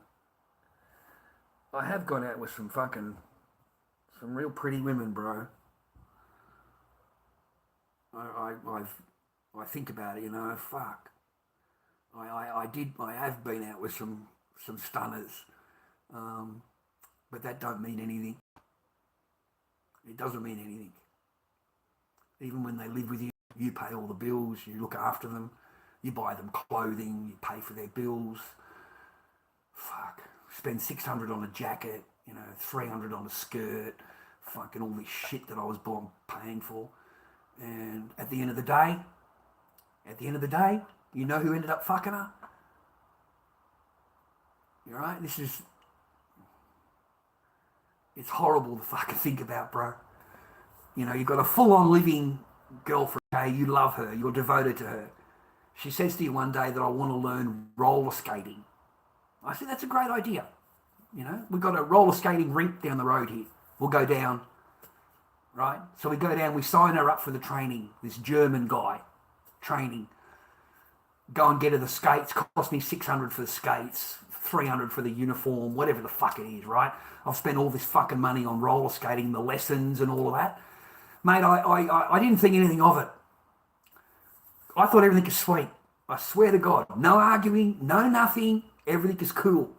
Speaker 8: I have gone out with some real pretty women, bro. I think about it, you know, fuck. I have been out with some stunners, but that don't mean anything. It doesn't mean anything. Even when they live with you, you pay all the bills, you look after them, you buy them clothing, you pay for their bills. Fuck. Spend $600 on a jacket, you know, $300 on a skirt, fucking all this shit that I was paying for. And at the end of the day, you know who ended up fucking her? You right? It's horrible to fucking think about, bro. You know, you've got a full-on living girlfriend, okay? You love her, you're devoted to her. She says to you one day that I want to learn roller skating. I said, that's a great idea. You know, we've got a roller skating rink down the road here. We'll go down, right? So we go down, we sign her up for the training. This German guy, training. Go and get her the skates. Cost me $600 for the skates, $300 for the uniform, whatever the fuck it is, right? I've spent all this fucking money on roller skating, the lessons and all of that. Mate, I didn't think anything of it. I thought everything was sweet. I swear to God. No arguing, no nothing. Everything is cool.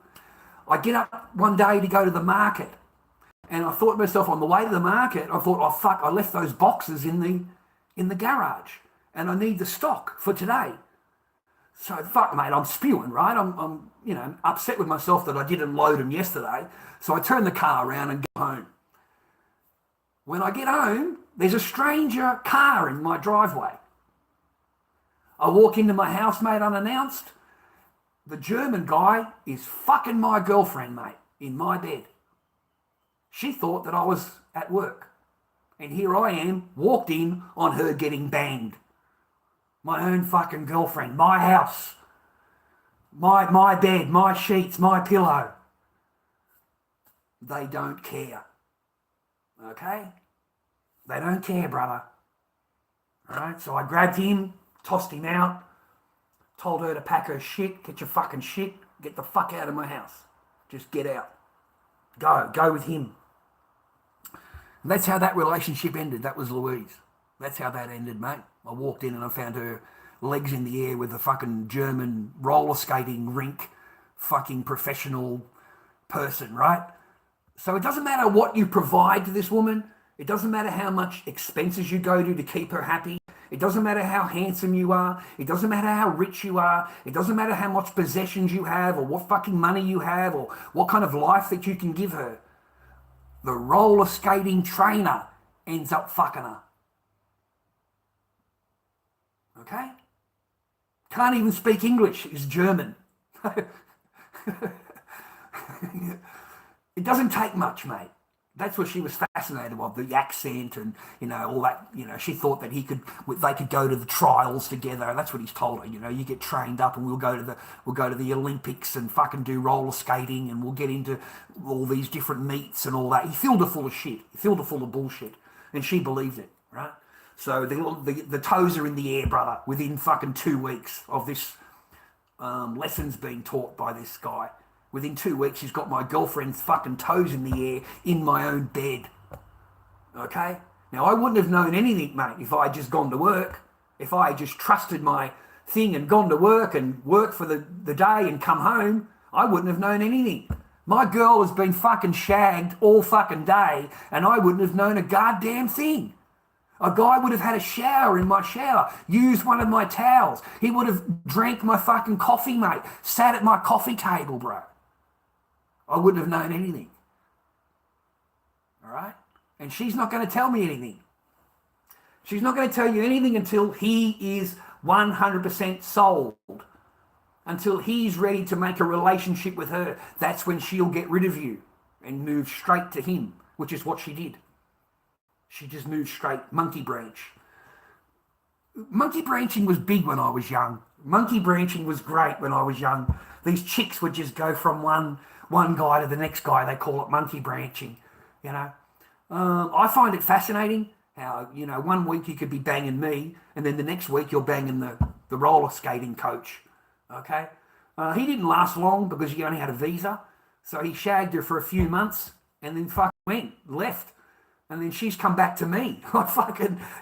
Speaker 8: I get up one day to go to the market, and I thought to myself, on the way to the market, I thought, oh fuck, I left those boxes in the garage, and I need the stock for today. So fuck, mate, I'm spewing, right? I'm upset with myself that I didn't load them yesterday. So I turn the car around and go home. When I get home, there's a stranger car in my driveway. I walk into my house, mate, unannounced. The German guy is fucking my girlfriend, mate, in my bed. She thought that I was at work. And here I am, walked in on her getting banged. My own fucking girlfriend, my house, my bed, my sheets, my pillow. They don't care. Okay? They don't care, brother. All right? So I grabbed him, tossed him out, told her to pack her shit, get your fucking shit, get the fuck out of my house. Just get out. Go with him. And that's how that relationship ended. That was Louise. That's how that ended, mate. I walked in and I found her legs in the air with a fucking German roller skating rink, fucking professional person, right? So it doesn't matter what you provide to this woman. It doesn't matter how much expenses you go to keep her happy. It doesn't matter how handsome you are. It doesn't matter how rich you are. It doesn't matter how much possessions you have or what fucking money you have or what kind of life that you can give her. The roller skating trainer ends up fucking her. Okay? Can't even speak English. He's German. It doesn't take much, mate. That's what she was fascinated with, the accent and, all that. She thought that they could go to the trials together. That's what he's told her. You get trained up and we'll go to the Olympics and fucking do roller skating and we'll get into all these different meets and all that. He filled her full of shit. He filled her full of bullshit. And she believed it, right? So the toes are in the air, brother, within fucking 2 weeks of this lessons being taught by this guy. Within 2 weeks, he's got my girlfriend's fucking toes in the air in my own bed. Okay? Now, I wouldn't have known anything, mate, if I had just gone to work. If I had just trusted my thing and gone to work and worked for the day and come home, I wouldn't have known anything. My girl has been fucking shagged all fucking day and I wouldn't have known a goddamn thing. A guy would have had a shower in my shower, used one of my towels. He would have drank my fucking coffee, mate, sat at my coffee table, bro. I wouldn't have known anything. All right? And she's not going to tell me anything. She's not going to tell you anything until he is 100% sold. Until he's ready to make a relationship with her. That's when she'll get rid of you and move straight to him, which is what she did. She just moved straight, monkey branch. Monkey branching was big when I was young. Monkey branching was great when I was young. These chicks would just go from one guy to the next guy. They call it monkey branching, I find it fascinating how, 1 week you could be banging me and then the next week you're banging the roller skating coach, okay? He didn't last long because he only had a visa. So he shagged her for a few months and then fucking left. And then she's come back to me.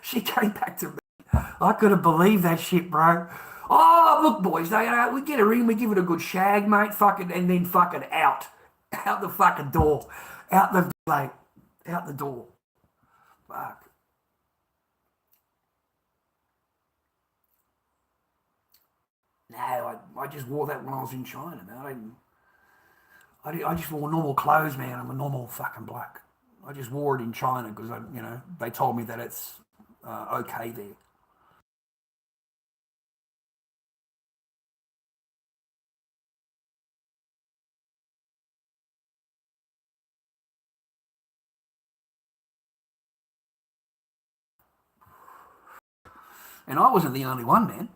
Speaker 8: She came back to me. I couldn't believe that shit, bro. Oh, look, boys, we get her in, we give it a good shag, mate, and then fucking out the fucking door, out the door. Fuck. No, I just wore that when I was in China, man. I just wore normal clothes, man. I'm a normal fucking bloke. I just wore it in China because they told me that it's okay there. And I wasn't the only one, man.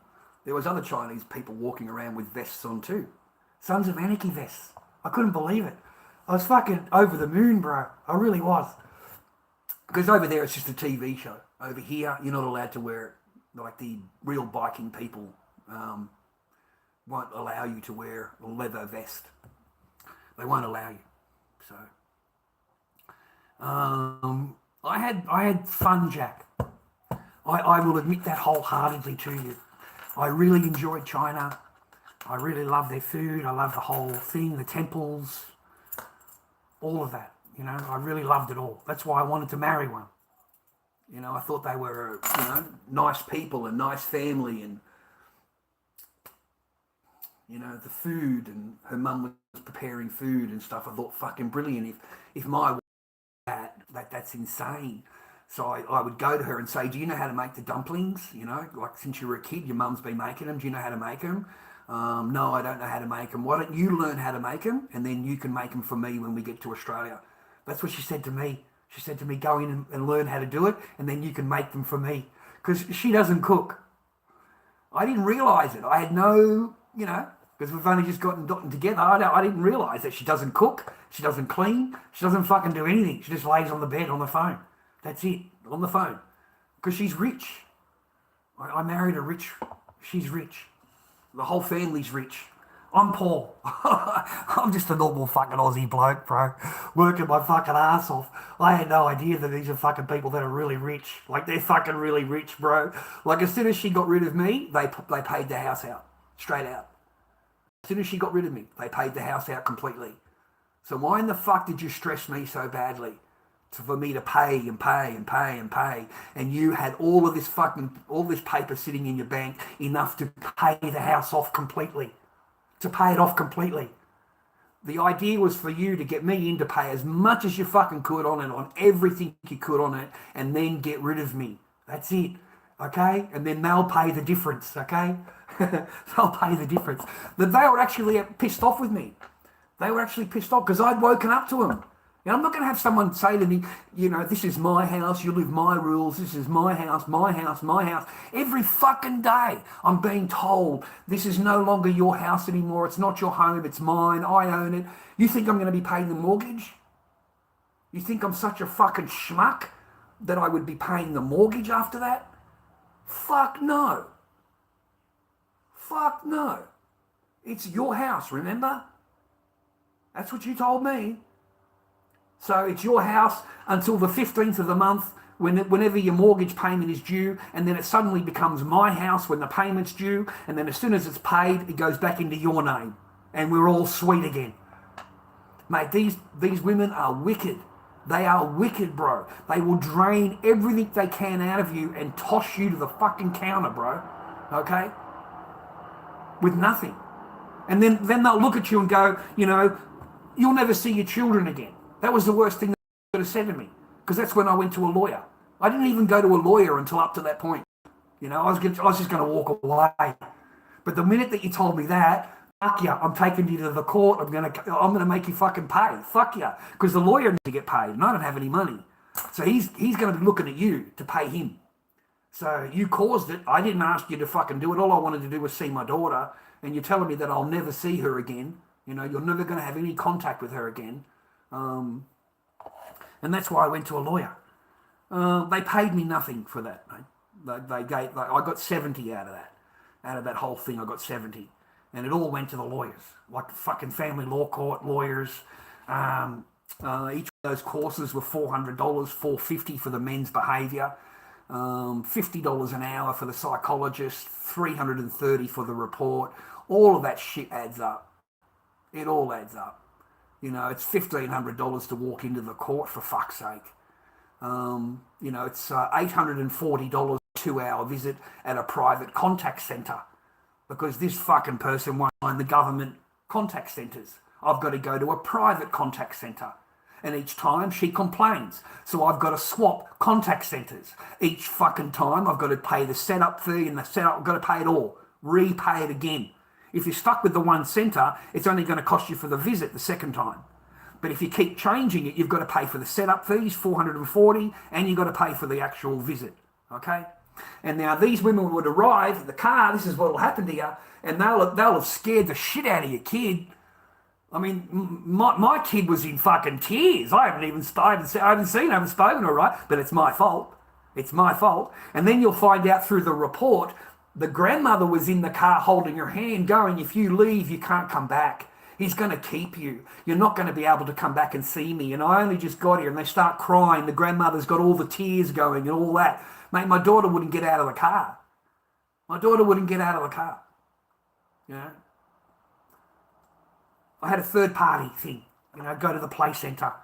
Speaker 8: There was other Chinese people walking around with vests on too. Sons of Anarchy vests. I couldn't believe it. I was fucking over the moon, bro. I really was. Because over there, it's just a TV show. Over here, you're not allowed to wear it. Like the real biking people won't allow you to wear a leather vest. They won't allow you. So I had fun, Jack. I will admit that wholeheartedly to you. I really enjoyed China. I really love their food. I love the whole thing, the temples, all of that. You know, I really loved it all. That's why I wanted to marry one. You know, I thought they were, you know, nice people and nice family, and, you know, the food, and her mum was preparing food and stuff. I thought, fucking brilliant. If my that's insane. So I would go to her and say, do you know how to make the dumplings? You know, like since you were a kid, your mum's been making them. Do you know how to make them? No, I don't know how to make them. Why don't you learn how to make them, and then you can make them for me when we get to Australia? That's what she said to me. She said to me, go in and learn how to do it, and then you can make them for me. Because she doesn't cook. I didn't realise it. I had no, you know, because we've only just gotten together. I didn't realise that she doesn't cook, she doesn't clean, she doesn't fucking do anything. She just lays on the bed on the phone. That's it, on the phone. Because she's rich. I married a rich, she's rich. The whole family's rich. I'm poor. I'm just a normal fucking Aussie bloke, bro, working my fucking ass off. I had no idea that these are fucking people that are really rich. Like, they're fucking really rich, bro. Like, as soon as she got rid of me, they paid the house out. Straight out. As soon as she got rid of me, they paid the house out completely. So why in the fuck did you stress me so badly? For me to pay and pay and pay and pay, and you had all this paper sitting in your bank, enough to pay the house off completely. To pay it off completely. The idea was for you to get me in to pay as much as you fucking could on it, on everything you could on it, and then get rid of me. That's it, okay? And then they'll pay the difference, okay? They'll pay the difference. But they were actually pissed off with me. They were actually pissed off because I'd woken up to them. You know, I'm not going to have someone say to me, you know, this is my house, you live my rules, this is my house, my house, my house. Every fucking day I'm being told this is no longer your house anymore, it's not your home, it's mine, I own it. You think I'm going to be paying the mortgage? You think I'm such a fucking schmuck that I would be paying the mortgage after that? Fuck no. Fuck no. It's your house, remember? That's what you told me. So it's your house until the 15th of the month, whenever your mortgage payment is due, and then it suddenly becomes my house when the payment's due, and then as soon as it's paid, it goes back into your name, and we're all sweet again. Mate, these women are wicked. They are wicked, bro. They will drain everything they can out of you and toss you to the fucking counter, bro. Okay? With nothing. And then they'll look at you and go, you know, you'll never see your children again. That was the worst thing they could have said to me, because that's when I went to a lawyer. I didn't even go to a lawyer until up to that point. You know, I was just going to walk away. But the minute that you told me that, fuck ya, I'm taking you to the court. I'm going to make you fucking pay. Fuck ya, because the lawyer needs to get paid, and I don't have any money. So he's going to be looking at you to pay him. So you caused it. I didn't ask you to fucking do it. All I wanted to do was see my daughter, and you're telling me that I'll never see her again. You know, you're never going to have any contact with her again. And that's why I went to a lawyer. They paid me nothing for that. I got 70 out of that. Out of that whole thing, I got 70. And it all went to the lawyers, like fucking family law court lawyers. Each of those courses were $400, $450 for the men's behaviour, $50 an hour for the psychologist, $330 for the report. All of that shit adds up. It all adds up. You know, it's $1,500 to walk into the court, for fuck's sake. You know, it's $840 a 2-hour visit at a private contact centre, because this fucking person won't find the government contact centres. I've got to go to a private contact centre, and each time she complains. So I've got to swap contact centres. Each fucking time I've got to pay the setup fee, and the setup, I've got to pay it all, repay it again. If you're stuck with the one centre, it's only going to cost you for the visit the second time. But if you keep changing it, you've got to pay for the setup fees, $440, and you've got to pay for the actual visit, okay? And now these women would arrive in the car, this is what will happen to you, and they'll have scared the shit out of your kid. I mean, my kid was in fucking tears. I haven't spoken to her, right? But it's my fault. It's my fault. And then you'll find out through the report, the grandmother was in the car holding her hand going, if you leave, you can't come back. He's going to keep you. You're not going to be able to come back and see me. And I only just got here, and they start crying. The grandmother's got all the tears going and all that. Mate, my daughter wouldn't get out of the car. My daughter wouldn't get out of the car. You know? I had a third party thing, you know, go to the play centre,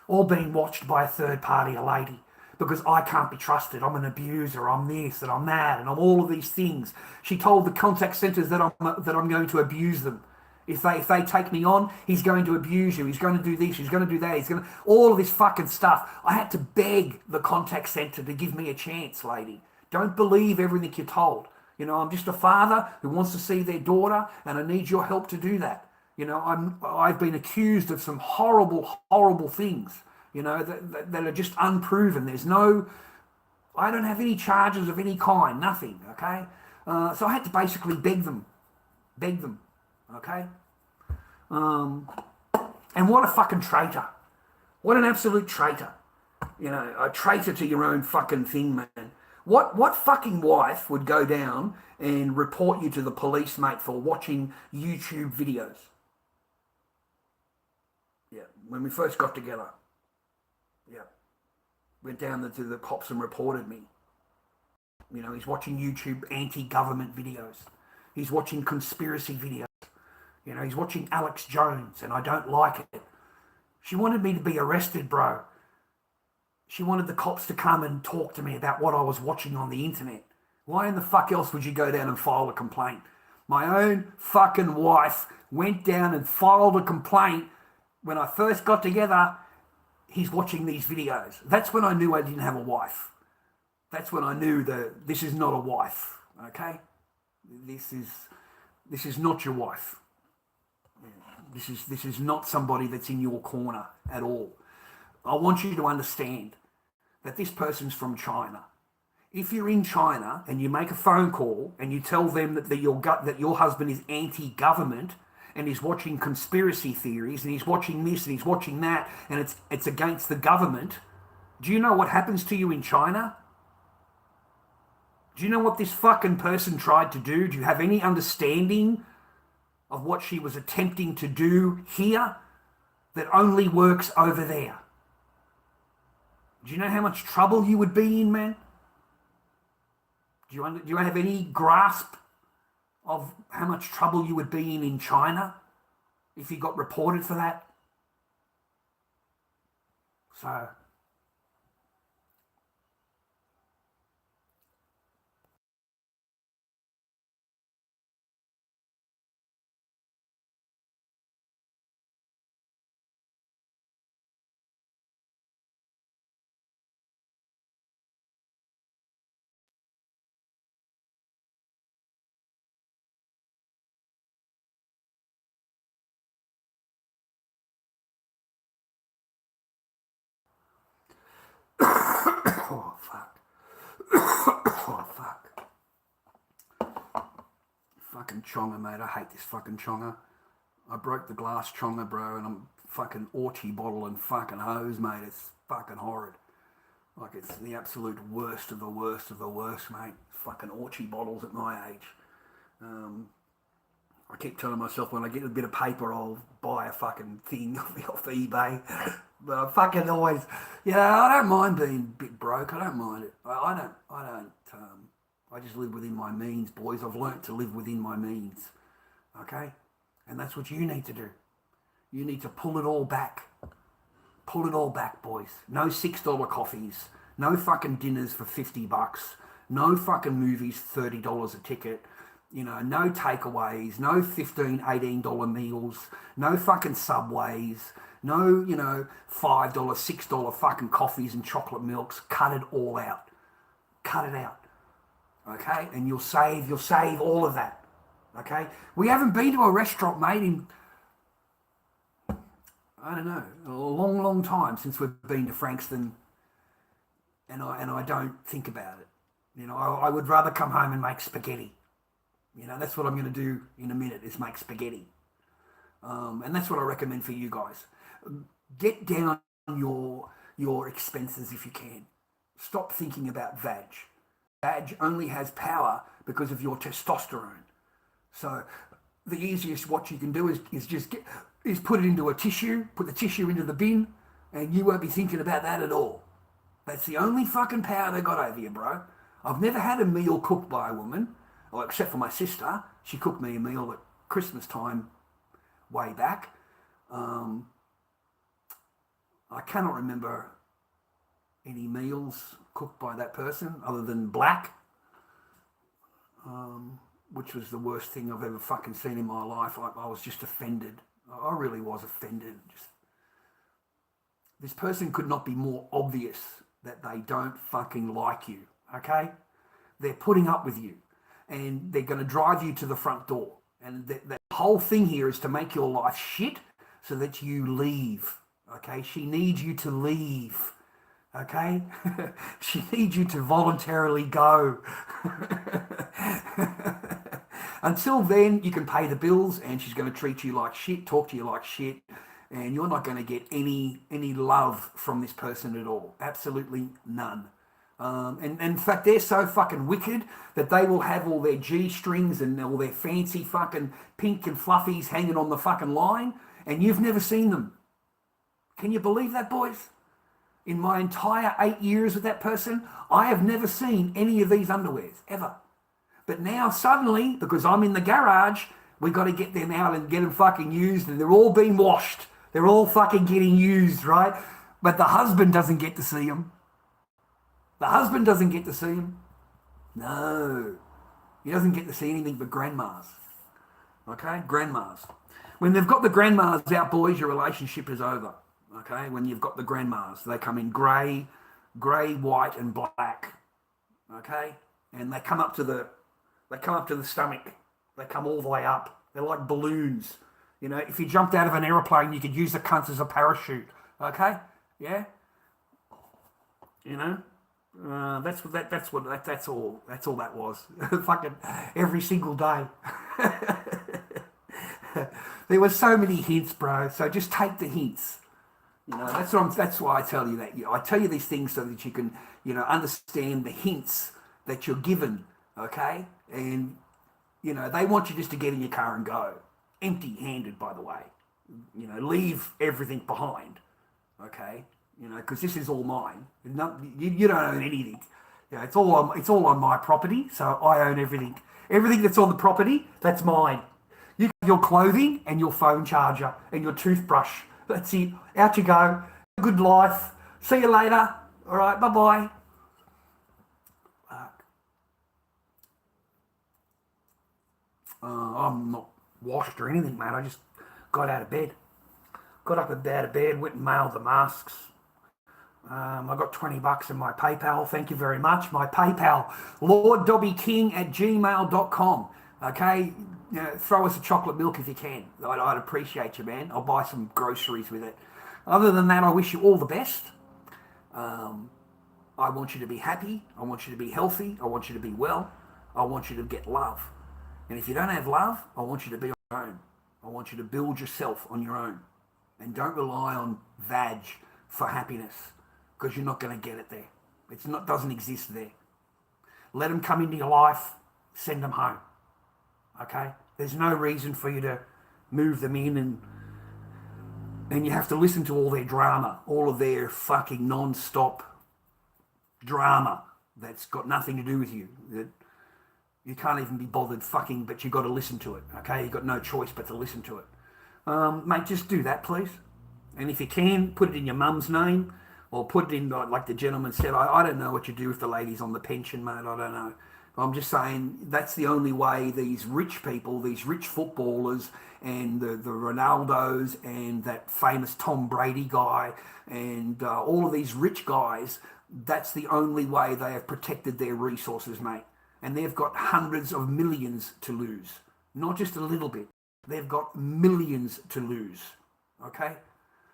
Speaker 8: all being watched by a third party, a lady, because I can't be trusted. I'm an abuser, I'm this and I'm that, and I'm all of these things. She told the contact centres that I'm going to abuse them. If they take me on, he's going to abuse you. He's going to do this. He's going to do that. He's going to all of this fucking stuff. I had to beg the contact centre to give me a chance, lady. Don't believe everything you're told. You know, I'm just a father who wants to see their daughter, and I need your help to do that. You know, I've been accused of some horrible, horrible things, you know, that are just unproven. I don't have any charges of any kind, nothing, okay? So I had to basically beg them, okay? And what a fucking traitor. What an absolute traitor. You know, a traitor to your own fucking thing, man. What fucking wife would go down and report you to the police, mate, for watching YouTube videos? Yeah, when we first got together. Yeah. Went down to the cops and reported me. You know, he's watching YouTube anti-government videos. He's watching conspiracy videos. You know, he's watching Alex Jones, and I don't like it. She wanted me to be arrested, bro. She wanted the cops to come and talk to me about what I was watching on the internet. Why in the fuck else would you go down and file a complaint? My own fucking wife went down and filed a complaint. When I first got together, he's watching these videos. That's when I knew I didn't have a wife. That's when I knew that this is not a wife, okay? This is not your wife. This is not somebody that's in your corner at all. I want you to understand that this person's from China. If you're in China and you make a phone call and you tell them that your husband is anti-government, and he's watching conspiracy theories, and he's watching this, and he's watching that, and it's against the government. Do you know what happens to you in China? Do you know what this fucking person tried to do? Do you have any understanding of what she was attempting to do here that only works over there? Do you know how much trouble you would be in, man? Do you have any grasp of how much trouble you would be in China if you got reported for that? So, oh fuck. Oh fuck. Fucking chonga, mate. I hate this fucking chonga. I broke the glass chonga, bro, and I'm fucking orchy bottle and fucking hose, mate. It's fucking horrid. Like, it's the absolute worst of the worst of the worst, mate. Fucking orchy bottles at my age. I keep telling myself when I get a bit of paper, I'll buy a fucking thing off eBay. But I fucking always, you know, I don't mind being a bit broke. I don't mind it. I just live within my means, boys. I've learnt to live within my means. Okay? And that's what you need to do. You need to pull it all back. Pull it all back, boys. No $6 coffees. No fucking dinners for $50. No fucking movies, $30 a ticket. You know, no takeaways. No $15, $18 meals. No fucking Subways. No, you know, $5, $6 fucking coffees and chocolate milks. Cut it all out. Cut it out. Okay? And you'll save all of that. Okay? We haven't been to a restaurant, mate, in, I don't know, a long, long time since we've been to Frankston, and I don't think about it. You know, I would rather come home and make spaghetti. You know, that's what I'm going to do in a minute, is make spaghetti. And that's what I recommend for you guys. Get down your expenses if you can. Stop thinking about vag. Vag only has power because of your testosterone. So the easiest what you can do is just put it into a tissue, put the tissue into the bin, and you won't be thinking about that at all. That's the only fucking power they got over you, bro. I've never had a meal cooked by a woman, well, except for my sister. She cooked me a meal at Christmas time way back. I cannot remember any meals cooked by that person other than black, which was the worst thing I've ever fucking seen in my life. I was just offended. I really was offended. This person could not be more obvious that they don't fucking like you, okay? They're putting up with you and they're going to drive you to the front door. And the whole thing here is to make your life shit so that you leave, okay? She needs you to leave, okay? She needs you to voluntarily go. Until then, you can pay the bills and she's going to treat you like shit, talk to you like shit, and you're not going to get any love from this person at all. Absolutely none. And in fact, they're so fucking wicked that they will have all their G-strings and all their fancy fucking pink and fluffies hanging on the fucking line, and you've never seen them. Can you believe that, boys? In my entire 8 years with that person, I have never seen any of these underwears, ever. But now suddenly, because I'm in the garage, we got to get them out and get them fucking used, and they're all being washed. They're all fucking getting used, right? But the husband doesn't get to see them. The husband doesn't get to see them. No. He doesn't get to see anything but grandmas. Okay? Grandmas. When they've got the grandmas out, boys, your relationship is over. Okay? When you've got the grandmas, they come in grey, white, and black. Okay? And they come up to the stomach. They come all the way up. They're like balloons. You know, if you jumped out of an aeroplane, you could use the cunts as a parachute. Okay? Yeah? You know? That's all that was. Fucking every single day. There were so many hints, bro. So just take the hints. You know, that's why I tell you that. You know, I tell you these things so that you can, you know, understand the hints that you're given. Okay? And, you know, they want you just to get in your car and go. Empty-handed, by the way. You know, leave everything behind. Okay? You know, because this is all mine. You don't own anything. You know, it's all on my property, so I own everything. Everything that's on the property, that's mine. You have your clothing and your phone charger and your toothbrush. That's it. Out you go. Good life. See you later. All right. Bye-bye. I'm not washed or anything, mate. I just got out of bed. Got up out of bed, went and mailed the masks. I got $20 in my PayPal. Thank you very much. My PayPal, lorddobbyking@gmail.com. Okay? You know, throw us a chocolate milk if you can. I'd appreciate you, man. I'll buy some groceries with it. Other than that, I wish you all the best. I want you to be happy. I want you to be healthy. I want you to be well. I want you to get love. And if you don't have love, I want you to be on your own. I want you to build yourself on your own. And don't rely on vag for happiness, because you're not going to get it there. Doesn't exist there. Let them come into your life, send them home. Okay? There's no reason for you to move them in and you have to listen to all their drama, all of their fucking non-stop drama that's got nothing to do with you. That you can't even be bothered fucking, but you've got to listen to it. Okay? You've got no choice but to listen to it. Mate, just do that, please. And if you can, put it in your mum's name, or put it in, like the gentleman said, I don't know what you do if the lady's on the pension, mate. I don't know. I'm just saying that's the only way these rich people, these rich footballers, and the Ronaldos, and that famous Tom Brady guy, and all of these rich guys, that's the only way they have protected their resources, mate. And they've got hundreds of millions to lose, not just a little bit. They've got millions to lose, okay?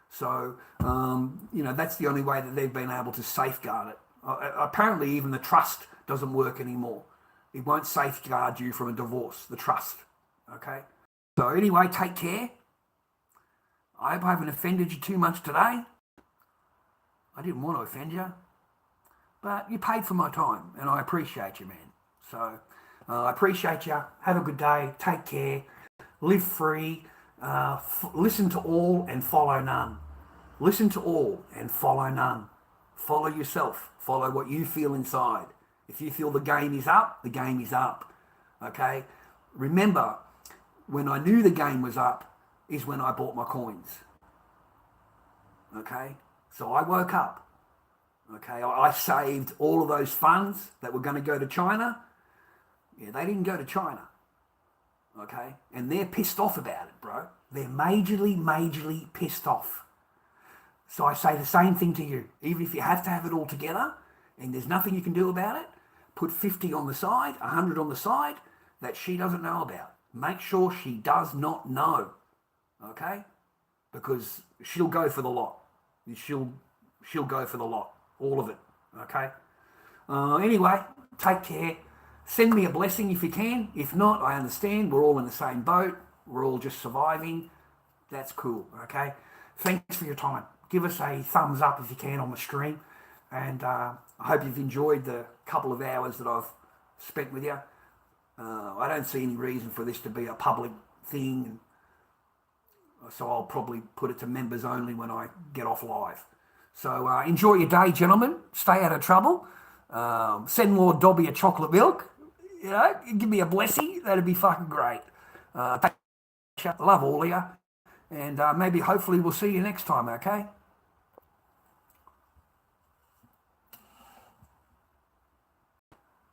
Speaker 8: So, you know, that's the only way that they've been able to safeguard it. Apparently, even the trust doesn't work anymore. It won't safeguard you from a divorce, the trust, okay? So anyway, take care. I hope I haven't offended you too much today. I didn't want to offend you, but you paid for my time, and I appreciate you, man. So I appreciate you. Have a good day. Take care. live free, listen to all and follow none. Listen to all and follow none. Follow yourself. Follow what you feel inside. If you feel the game is up, the game is up. Okay? Remember, when I knew the game was up is when I bought my coins. Okay? So I woke up. Okay? I saved all of those funds that were going to go to China. Yeah, they didn't go to China. Okay? And they're pissed off about it, bro. They're majorly pissed off. So I say the same thing to you. Even if you have to have it all together and there's nothing you can do about it, put 50 on the side, 100 on the side that she doesn't know about. Make sure she does not know. Okay? Because she'll go for the lot. She'll go for the lot. All of it. Okay? Anyway, take care. Send me a blessing if you can. If not, I understand. We're all in the same boat. We're all just surviving. That's cool. Okay? Thanks for your time. Give us a thumbs up if you can on the stream. And I hope you've enjoyed the couple of hours that I've spent with you. I don't see any reason for this to be a public thing. So I'll probably put it to members only when I get off live. So enjoy your day, gentlemen. Stay out of trouble. Send Lord Dobby a chocolate milk. You know, give me a blessing. That'd be fucking great. Love all of you. And maybe hopefully we'll see you next time, okay?